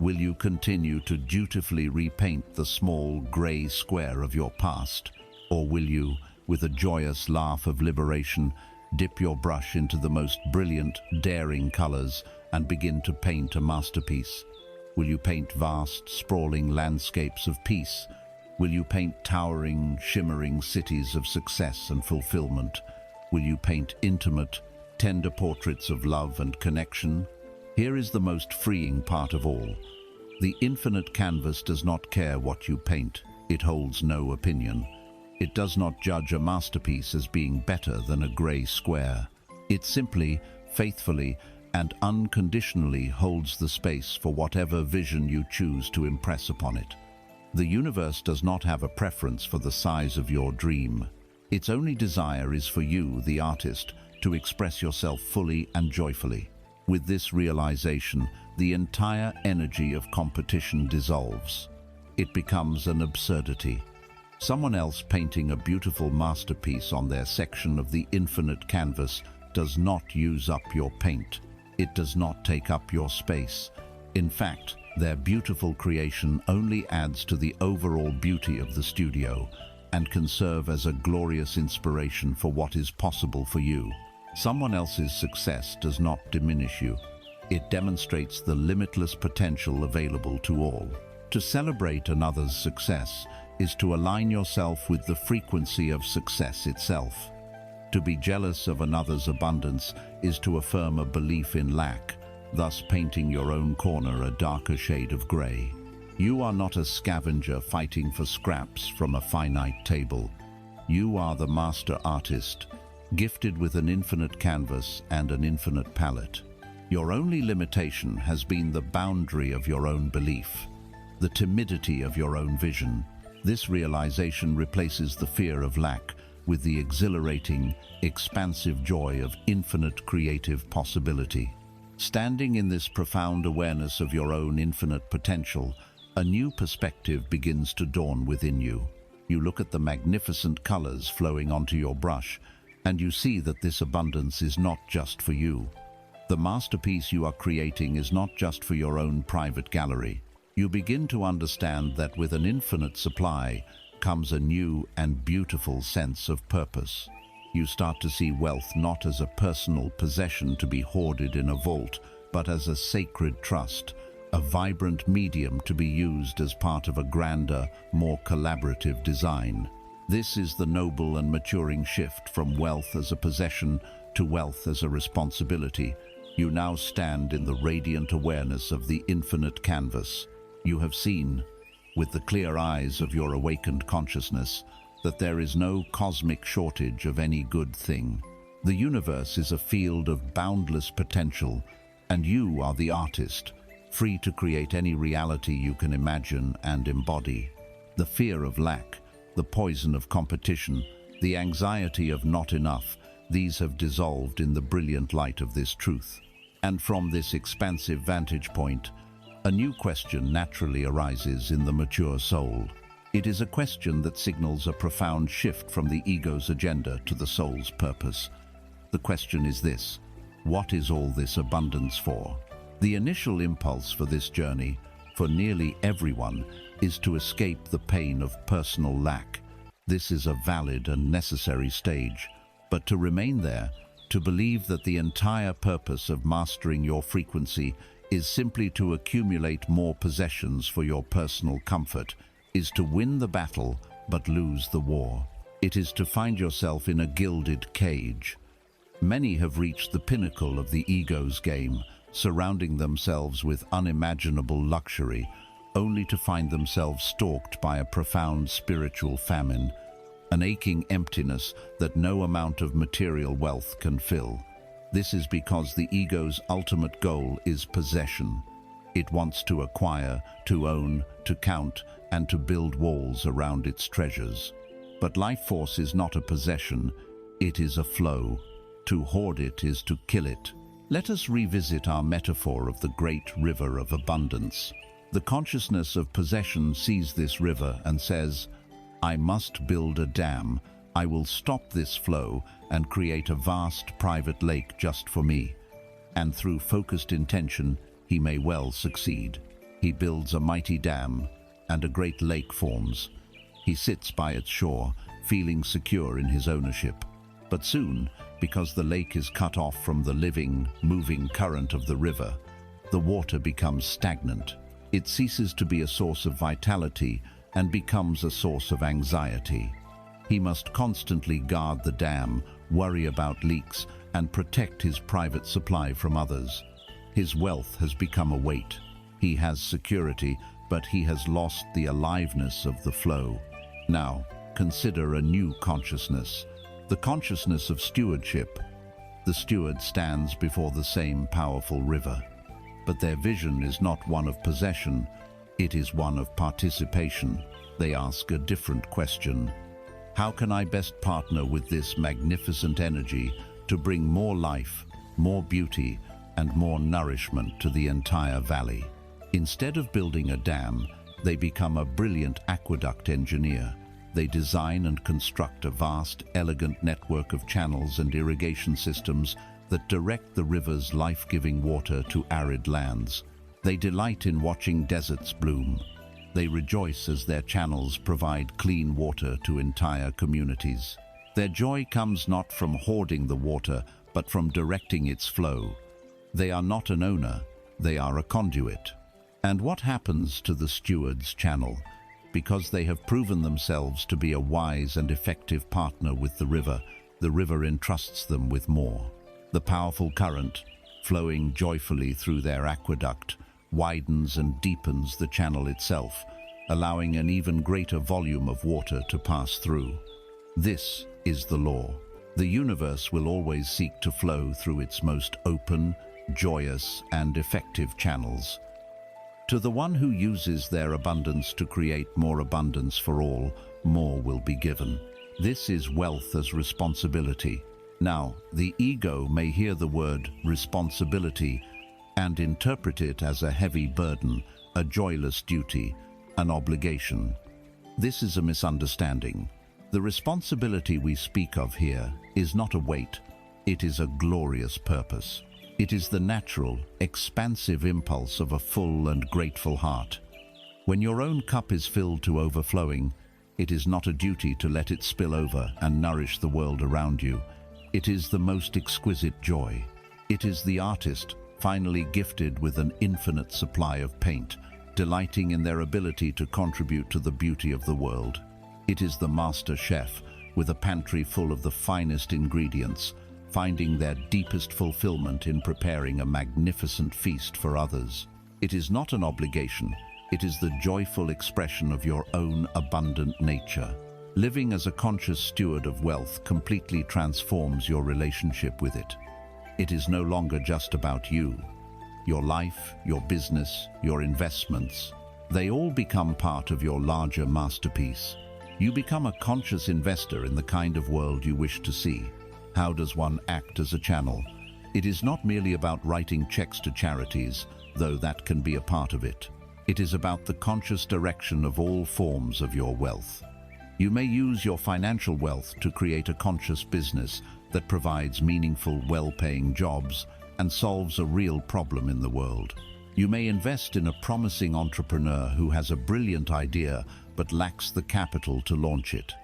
Will you continue to dutifully repaint the small gray square of your past? Or will you, with a joyous laugh of liberation, dip your brush into the most brilliant, daring colors and begin to paint a masterpiece? Will you paint vast, sprawling landscapes of peace? Will you paint towering, shimmering cities of success and fulfillment? Will you paint intimate, tender portraits of love and connection? Here is the most freeing part of all. The infinite canvas does not care what you paint. It holds no opinion. It does not judge a masterpiece as being better than a gray square. It simply, faithfully, and unconditionally holds the space for whatever vision you choose to impress upon it. The universe does not have a preference for the size of your dream. Its only desire is for you, the artist, to express yourself fully and joyfully. With this realization, the entire energy of competition dissolves. It becomes an absurdity. Someone else painting a beautiful masterpiece on their section of the infinite canvas does not use up your paint. It does not take up your space. In fact, Their beautiful creation only adds to the overall beauty of the studio and can serve as a glorious inspiration for what is possible for you. Someone else's success does not diminish you. It demonstrates the limitless potential available to all. To celebrate another's success is to align yourself with the frequency of success itself. To be jealous of another's abundance is to affirm a belief in lack, thus painting your own corner a darker shade of grey. You are not a scavenger fighting for scraps from a finite table. You are the master artist, gifted with an infinite canvas and an infinite palette. Your only limitation has been the boundary of your own belief, the timidity of your own vision. This realization replaces the fear of lack with the exhilarating, expansive joy of infinite creative possibility. Standing in this profound awareness of your own infinite potential, a new perspective begins to dawn within you. You look at the magnificent colors flowing onto your brush, and you see that this abundance is not just for you. The masterpiece you are creating is not just for your own private gallery. You begin to understand that with an infinite supply comes a new and beautiful sense of purpose. You start to see wealth not as a personal possession to be hoarded in a vault, but as a sacred trust, a vibrant medium to be used as part of a grander, more collaborative design. This is the noble and maturing shift from wealth as a possession to wealth as a responsibility. You now stand in the radiant awareness of the infinite canvas. You have seen, with the clear eyes of your awakened consciousness, that there is no cosmic shortage of any good thing. The universe is a field of boundless potential, and you are the artist, free to create any reality you can imagine and embody. The fear of lack, the poison of competition, the anxiety of not enough, these have dissolved in the brilliant light of this truth. And from this expansive vantage point, a new question naturally arises in the mature soul. It is a question that signals a profound shift from the ego's agenda to the soul's purpose. The question is this: what is all this abundance for? The initial impulse for this journey, for nearly everyone, is to escape the pain of personal lack. This is a valid and necessary stage, but to remain there, to believe that the entire purpose of mastering your frequency is simply to accumulate more possessions for your personal comfort, is to win the battle but lose the war. It is to find yourself in a gilded cage. Many have reached the pinnacle of the ego's game, surrounding themselves with unimaginable luxury, only to find themselves stalked by a profound spiritual famine, an aching emptiness that no amount of material wealth can fill. This is because the ego's ultimate goal is possession. It wants to acquire, to own, to count, and to build walls around its treasures. But life force is not a possession, it is a flow. To hoard it is to kill it. Let us revisit our metaphor of the great river of abundance. The consciousness of possession sees this river and says, "I must build a dam. I will stop this flow and create a vast private lake just for me." And through focused intention, he may well succeed. He builds a mighty dam, and a great lake forms. He sits by its shore, feeling secure in his ownership. But soon, because the lake is cut off from the living, moving current of the river, the water becomes stagnant. It ceases to be a source of vitality and becomes a source of anxiety. He must constantly guard the dam, worry about leaks, and protect his private supply from others. His wealth has become a weight. He has security, but he has lost the aliveness of the flow. Now, consider a new consciousness, the consciousness of stewardship. The steward stands before the same powerful river, but their vision is not one of possession, it is one of participation. They ask a different question: how can I best partner with this magnificent energy to bring more life, more beauty, and more nourishment to the entire valley? Instead of building a dam, they become a brilliant aqueduct engineer. They design and construct a vast, elegant network of channels and irrigation systems that direct the river's life-giving water to arid lands. They delight in watching deserts bloom. They rejoice as their channels provide clean water to entire communities. Their joy comes not from hoarding the water, but from directing its flow. They are not an owner, they are a conduit. And what happens to the steward's channel? Because they have proven themselves to be a wise and effective partner with the river entrusts them with more. The powerful current, flowing joyfully through their aqueduct, widens and deepens the channel itself, allowing an even greater volume of water to pass through. This is the law. The universe will always seek to flow through its most open, joyous, and effective channels. To the one who uses their abundance to create more abundance for all, more will be given. This is wealth as responsibility. Now, the ego may hear the word responsibility and interpret it as a heavy burden, a joyless duty, an obligation. This is a misunderstanding. The responsibility we speak of here is not a weight, it is a glorious purpose. It is the natural, expansive impulse of a full and grateful heart. When your own cup is filled to overflowing, it is not a duty to let it spill over and nourish the world around you. It is the most exquisite joy. It is the artist, finally gifted with an infinite supply of paint, delighting in their ability to contribute to the beauty of the world. It is the master chef, with a pantry full of the finest ingredients, finding their deepest fulfillment in preparing a magnificent feast for others. It is not an obligation, it is the joyful expression of your own abundant nature. Living as a conscious steward of wealth completely transforms your relationship with it. It is no longer just about you. Your life, your business, your investments, they all become part of your larger masterpiece. You become a conscious investor in the kind of world you wish to see. How does one act as a channel? It is not merely about writing checks to charities, though that can be a part of it. It is about the conscious direction of all forms of your wealth. You may use your financial wealth to create a conscious business that provides meaningful, well-paying jobs and solves a real problem in the world. You may invest in a promising entrepreneur who has a brilliant idea but lacks the capital to launch it.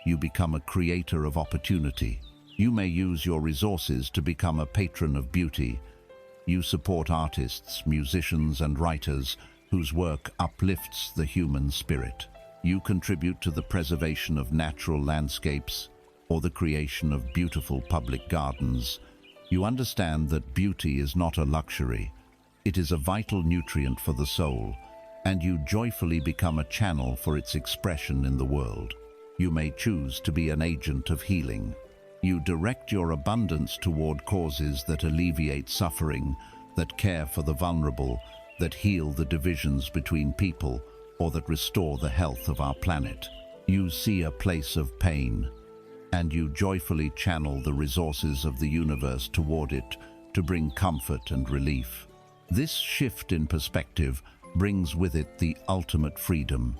You become a creator of opportunity. You may use your resources to become a patron of beauty. You support artists, musicians, and writers whose work uplifts the human spirit. You contribute to the preservation of natural landscapes or the creation of beautiful public gardens. You understand that beauty is not a luxury. It is a vital nutrient for the soul, and you joyfully become a channel for its expression in the world. You may choose to be an agent of healing. You direct your abundance toward causes that alleviate suffering, that care for the vulnerable, that heal the divisions between people, or that restore the health of our planet. You see a place of pain, and you joyfully channel the resources of the universe toward it to bring comfort and relief. This shift in perspective brings with it the ultimate freedom.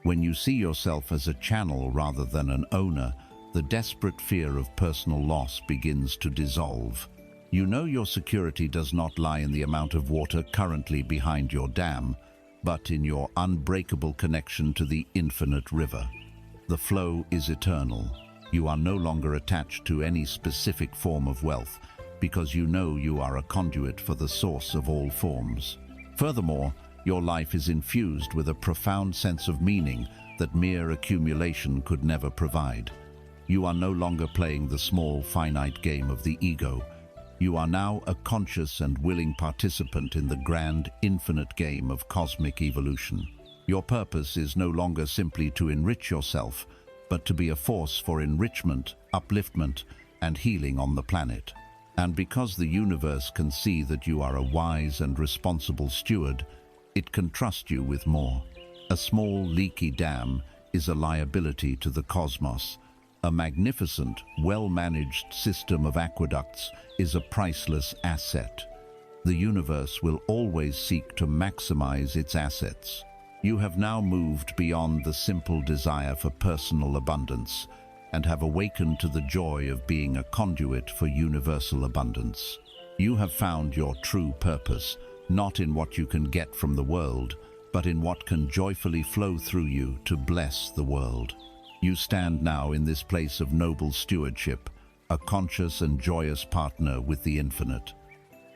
When you see yourself as a channel rather than an owner, the desperate fear of personal loss begins to dissolve. You know your security does not lie in the amount of water currently behind your dam, but in your unbreakable connection to the infinite river. The flow is eternal. You are no longer attached to any specific form of wealth, because you know you are a conduit for the source of all forms. Furthermore, your life is infused with a profound sense of meaning that mere accumulation could never provide. You are no longer playing the small, finite game of the ego. You are now a conscious and willing participant in the grand, infinite game of cosmic evolution. Your purpose is no longer simply to enrich yourself, but to be a force for enrichment, upliftment, and healing on the planet. And because the universe can see that you are a wise and responsible steward, it can trust you with more. A small, leaky dam is a liability to the cosmos. A magnificent, well-managed system of aqueducts is a priceless asset. The universe will always seek to maximize its assets. You have now moved beyond the simple desire for personal abundance and have awakened to the joy of being a conduit for universal abundance. You have found your true purpose, not in what you can get from the world, but in what can joyfully flow through you to bless the world. You stand now in this place of noble stewardship, a conscious and joyous partner with the infinite.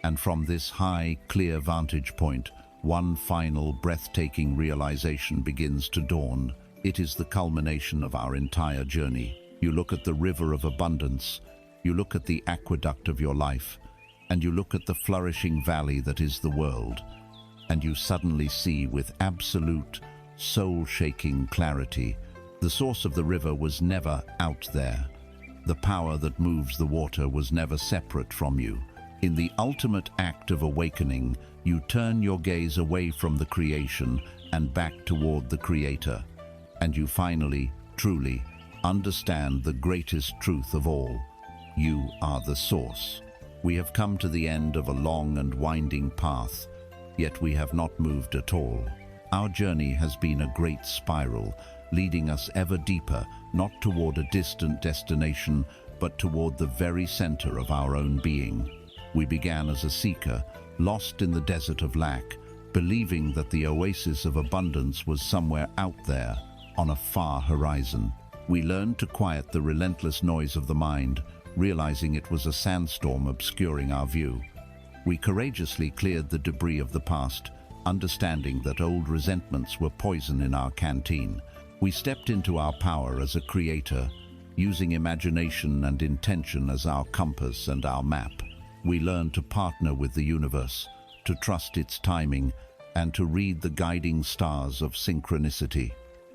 And from this high, clear vantage point, one final, breathtaking realization begins to dawn. It is the culmination of our entire journey. You look at the river of abundance, you look at the aqueduct of your life, and you look at the flourishing valley that is the world, and you suddenly see with absolute, soul-shaking clarity, the source of the river was never out there. The power that moves the water was never separate from you. In the ultimate act of awakening, you turn your gaze away from the creation and back toward the Creator, and you finally, truly, understand the greatest truth of all. You are the source. We have come to the end of a long and winding path, yet we have not moved at all. Our journey has been a great spiral, leading us ever deeper, not toward a distant destination, but toward the very center of our own being. We began as a seeker, lost in the desert of lack, believing that the oasis of abundance was somewhere out there, on a far horizon. We learned to quiet the relentless noise of the mind, realizing it was a sandstorm obscuring our view. We courageously cleared the debris of the past, understanding that old resentments were poison in our canteen. We stepped into our power as a creator, using imagination and intention as our compass and our map. We learned to partner with the universe, to trust its timing, and to read the guiding stars of synchronicity.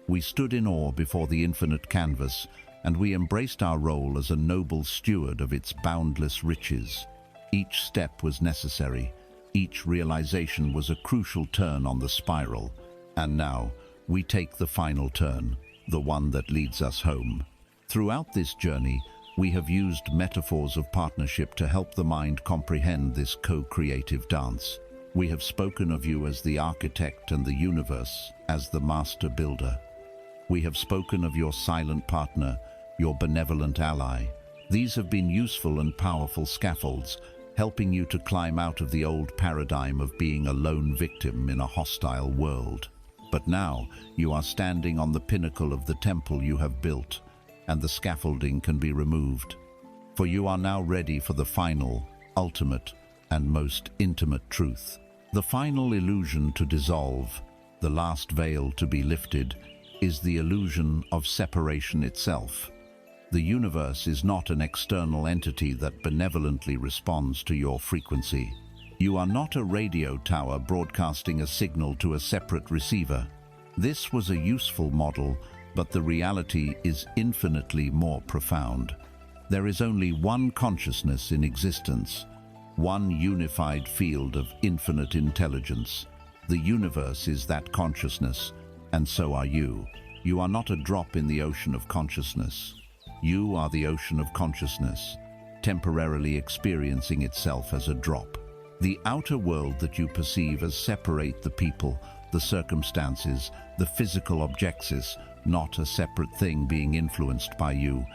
We stood in awe before the infinite canvas, and we embraced our role as a noble steward of its boundless riches. Each step was necessary. Each realization was a crucial turn on the spiral. And now, we take the final turn, the one that leads us home. Throughout this journey, we have used metaphors of partnership to help the mind comprehend this co-creative dance. We have spoken of you as the architect and the universe as the master builder. We have spoken of your silent partner, your benevolent ally. These have been useful and powerful scaffolds, helping you to climb out of the old paradigm of being a lone victim in a hostile world. But now, you are standing on the pinnacle of the temple you have built, and the scaffolding can be removed. For you are now ready for the final, ultimate, and most intimate truth. The final illusion to dissolve, the last veil to be lifted, is the illusion of separation itself. The universe is not an external entity that benevolently responds to your frequency. You are not a radio tower broadcasting a signal to a separate receiver. This was a useful model, but the reality is infinitely more profound. There is only one consciousness in existence, one unified field of infinite intelligence. The universe is that consciousness, and so are you. You are not a drop in the ocean of consciousness. You are the ocean of consciousness, temporarily experiencing itself as a drop. The outer world that you perceive as separate the people, the circumstances, the physical objects is not a separate thing being influenced by you.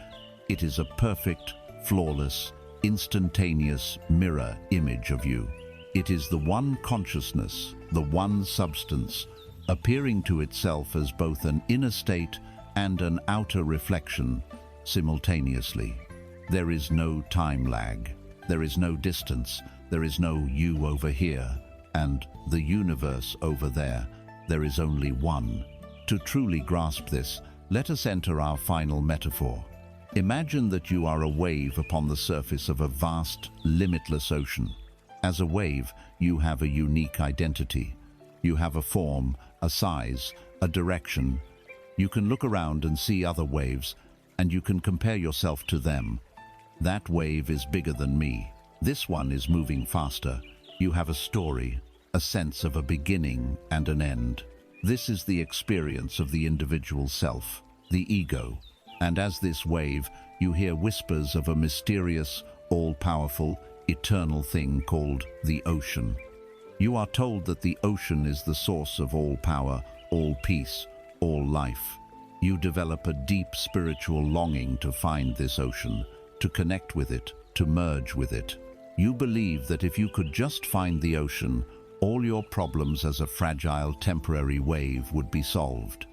It is a perfect, flawless, instantaneous mirror image of you. It is the one consciousness, the one substance, appearing to itself as both an inner state and an outer reflection simultaneously. There is no time lag. There is no distance. There is no you over here and the universe over there. There is only one. To truly grasp this, let us enter our final metaphor. Imagine that you are a wave upon the surface of a vast, limitless ocean. As a wave, you have a unique identity. You have a form, a size, a direction. You can look around and see other waves, and you can compare yourself to them. That wave is bigger than me. This one is moving faster. You have a story, a sense of a beginning and an end. This is the experience of the individual self, the ego. And as this wave, you hear whispers of a mysterious, all-powerful, eternal thing called the ocean. You are told that the ocean is the source of all power, all peace, all life. You develop a deep spiritual longing to find this ocean, to connect with it, to merge with it. You believe that if you could just find the ocean, all your problems as a fragile temporary wave would be solved.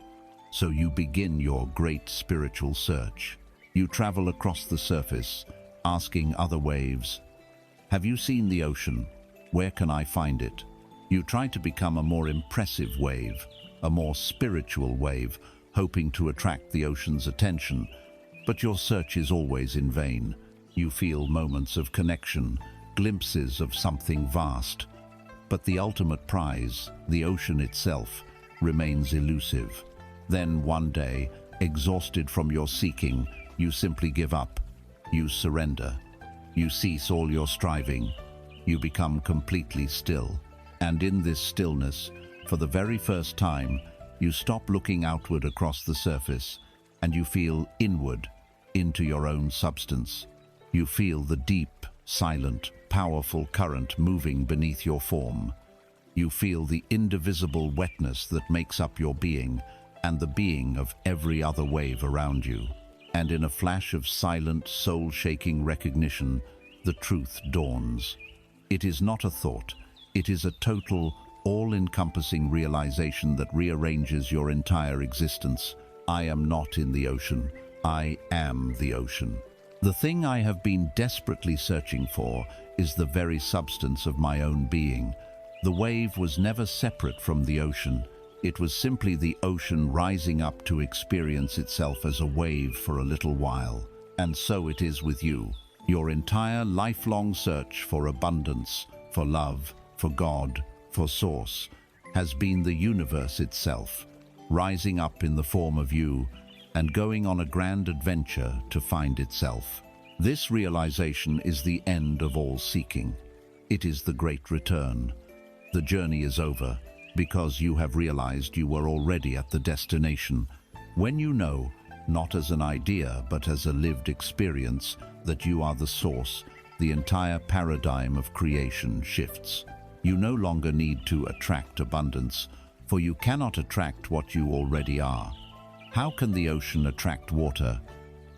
So you begin your great spiritual search. You travel across the surface, asking other waves, "Have you seen the ocean? Where can I find it?" You try to become a more impressive wave, a more spiritual wave, hoping to attract the ocean's attention. But your search is always in vain. You feel moments of connection, glimpses of something vast. But the ultimate prize, the ocean itself, remains elusive. Then one day, exhausted from your seeking, you simply give up. You surrender. You cease all your striving. You become completely still. And in this stillness, for the very first time, you stop looking outward across the surface, and you feel inward, into your own substance. You feel the deep, silent, powerful current moving beneath your form. You feel the indivisible wetness that makes up your being, and the being of every other wave around you. And in a flash of silent, soul-shaking recognition, the truth dawns. It is not a thought. It is a total, all-encompassing realization that rearranges your entire existence. I am not in the ocean. I am the ocean. The thing I have been desperately searching for is the very substance of my own being. The wave was never separate from the ocean. It was simply the ocean rising up to experience itself as a wave for a little while. And so it is with you. Your entire lifelong search for abundance, for love, for God, for Source, has been the universe itself, rising up in the form of you and going on a grand adventure to find itself. This realization is the end of all seeking. It is the great return. The journey is over because you have realized you were already at the destination. When you know, not as an idea but as a lived experience, that you are the source, the entire paradigm of creation shifts. You no longer need to attract abundance, for you cannot attract what you already are. How can the ocean attract water?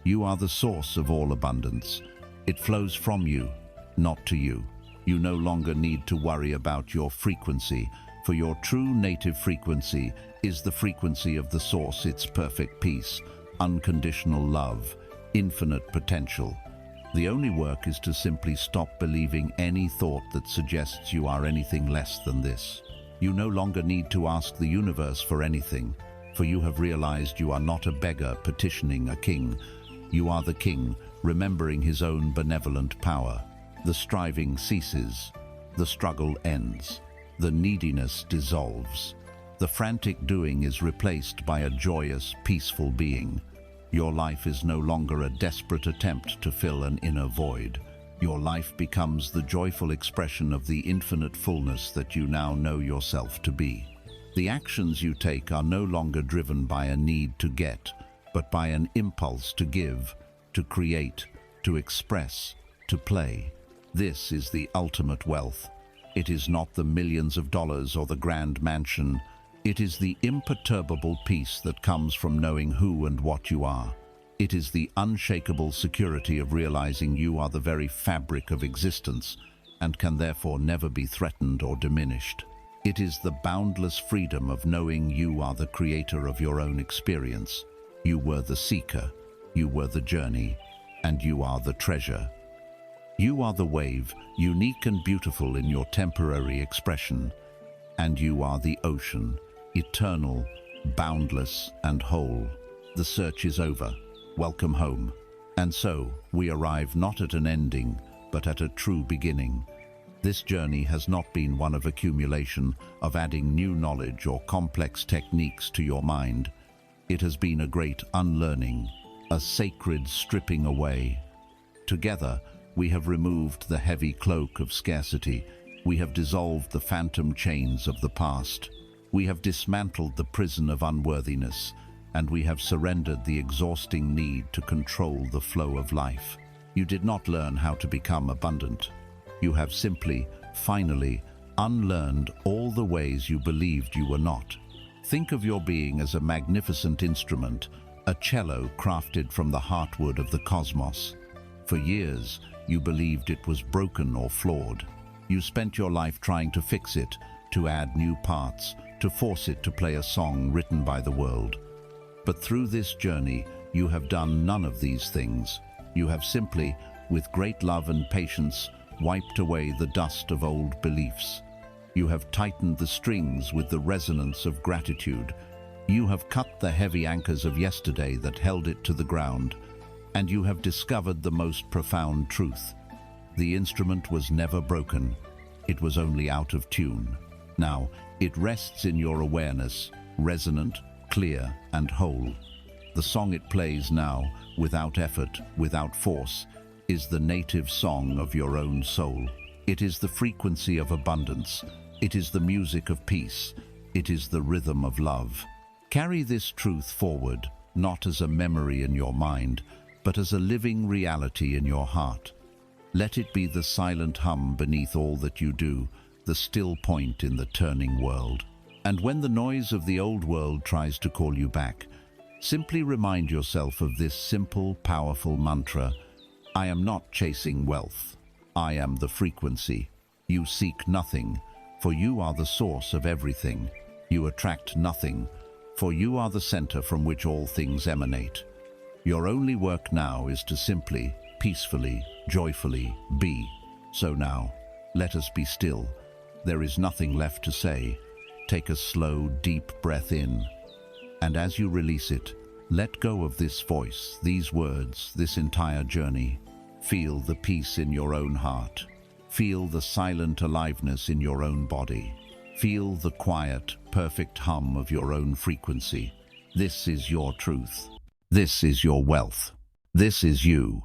You are the source of all abundance. It flows from you, not to you. You no longer need to worry about your frequency, for your true native frequency is the frequency of the source, its perfect peace, unconditional love, infinite potential. The only work is to simply stop believing any thought that suggests you are anything less than this. You no longer need to ask the universe for anything, for you have realized you are not a beggar petitioning a king. You are the king, remembering his own benevolent power. The striving ceases. The struggle ends. The neediness dissolves. The frantic doing is replaced by a joyous, peaceful being. Your life is no longer a desperate attempt to fill an inner void. Your life becomes the joyful expression of the infinite fullness that you now know yourself to be. The actions you take are no longer driven by a need to get, but by an impulse to give, to create, to express, to play. This is the ultimate wealth. It is not the millions of dollars or the grand mansion. It is the imperturbable peace that comes from knowing who and what you are. It is the unshakable security of realizing you are the very fabric of existence and can therefore never be threatened or diminished. It is the boundless freedom of knowing you are the creator of your own experience. You were the seeker, you were the journey, and you are the treasure. You are the wave, unique and beautiful in your temporary expression, and you are the ocean, eternal, boundless, and whole. The search is over. Welcome home. And so, we arrive not at an ending, but at a true beginning. This journey has not been one of accumulation, of adding new knowledge or complex techniques to your mind. It has been a great unlearning, a sacred stripping away. Together, we have removed the heavy cloak of scarcity. We have dissolved the phantom chains of the past. We have dismantled the prison of unworthiness, and we have surrendered the exhausting need to control the flow of life. You did not learn how to become abundant. You have simply, finally, unlearned all the ways you believed you were not. Think of your being as a magnificent instrument, a cello crafted from the heartwood of the cosmos. For years, you believed it was broken or flawed. You spent your life trying to fix it, to add new parts, to force it to play a song written by the world. But through this journey, you have done none of these things. You have simply, with great love and patience, wiped away the dust of old beliefs. You have tightened the strings with the resonance of gratitude. You have cut the heavy anchors of yesterday that held it to the ground, and you have discovered the most profound truth. The instrument was never broken. It was only out of tune. Now, it rests in your awareness, resonant, clear, and whole. The song it plays now, without effort, without force, is the native song of your own soul. It is the frequency of abundance. It is the music of peace. It is the rhythm of love. Carry this truth forward, not as a memory in your mind, but as a living reality in your heart. Let it be the silent hum beneath all that you do, the still point in the turning world. And when the noise of the old world tries to call you back, simply remind yourself of this simple, powerful mantra: I am not chasing wealth. I am the frequency. You seek nothing, for you are the source of everything. You attract nothing, for you are the center from which all things emanate. Your only work now is to simply, peacefully, joyfully be. So now, let us be still. There is nothing left to say. Take a slow, deep breath in, and as you release it, let go of this voice, these words, this entire journey. Feel the peace in your own heart. Feel the silent aliveness in your own body. Feel the quiet, perfect hum of your own frequency. This is your truth. This is your wealth. This is you.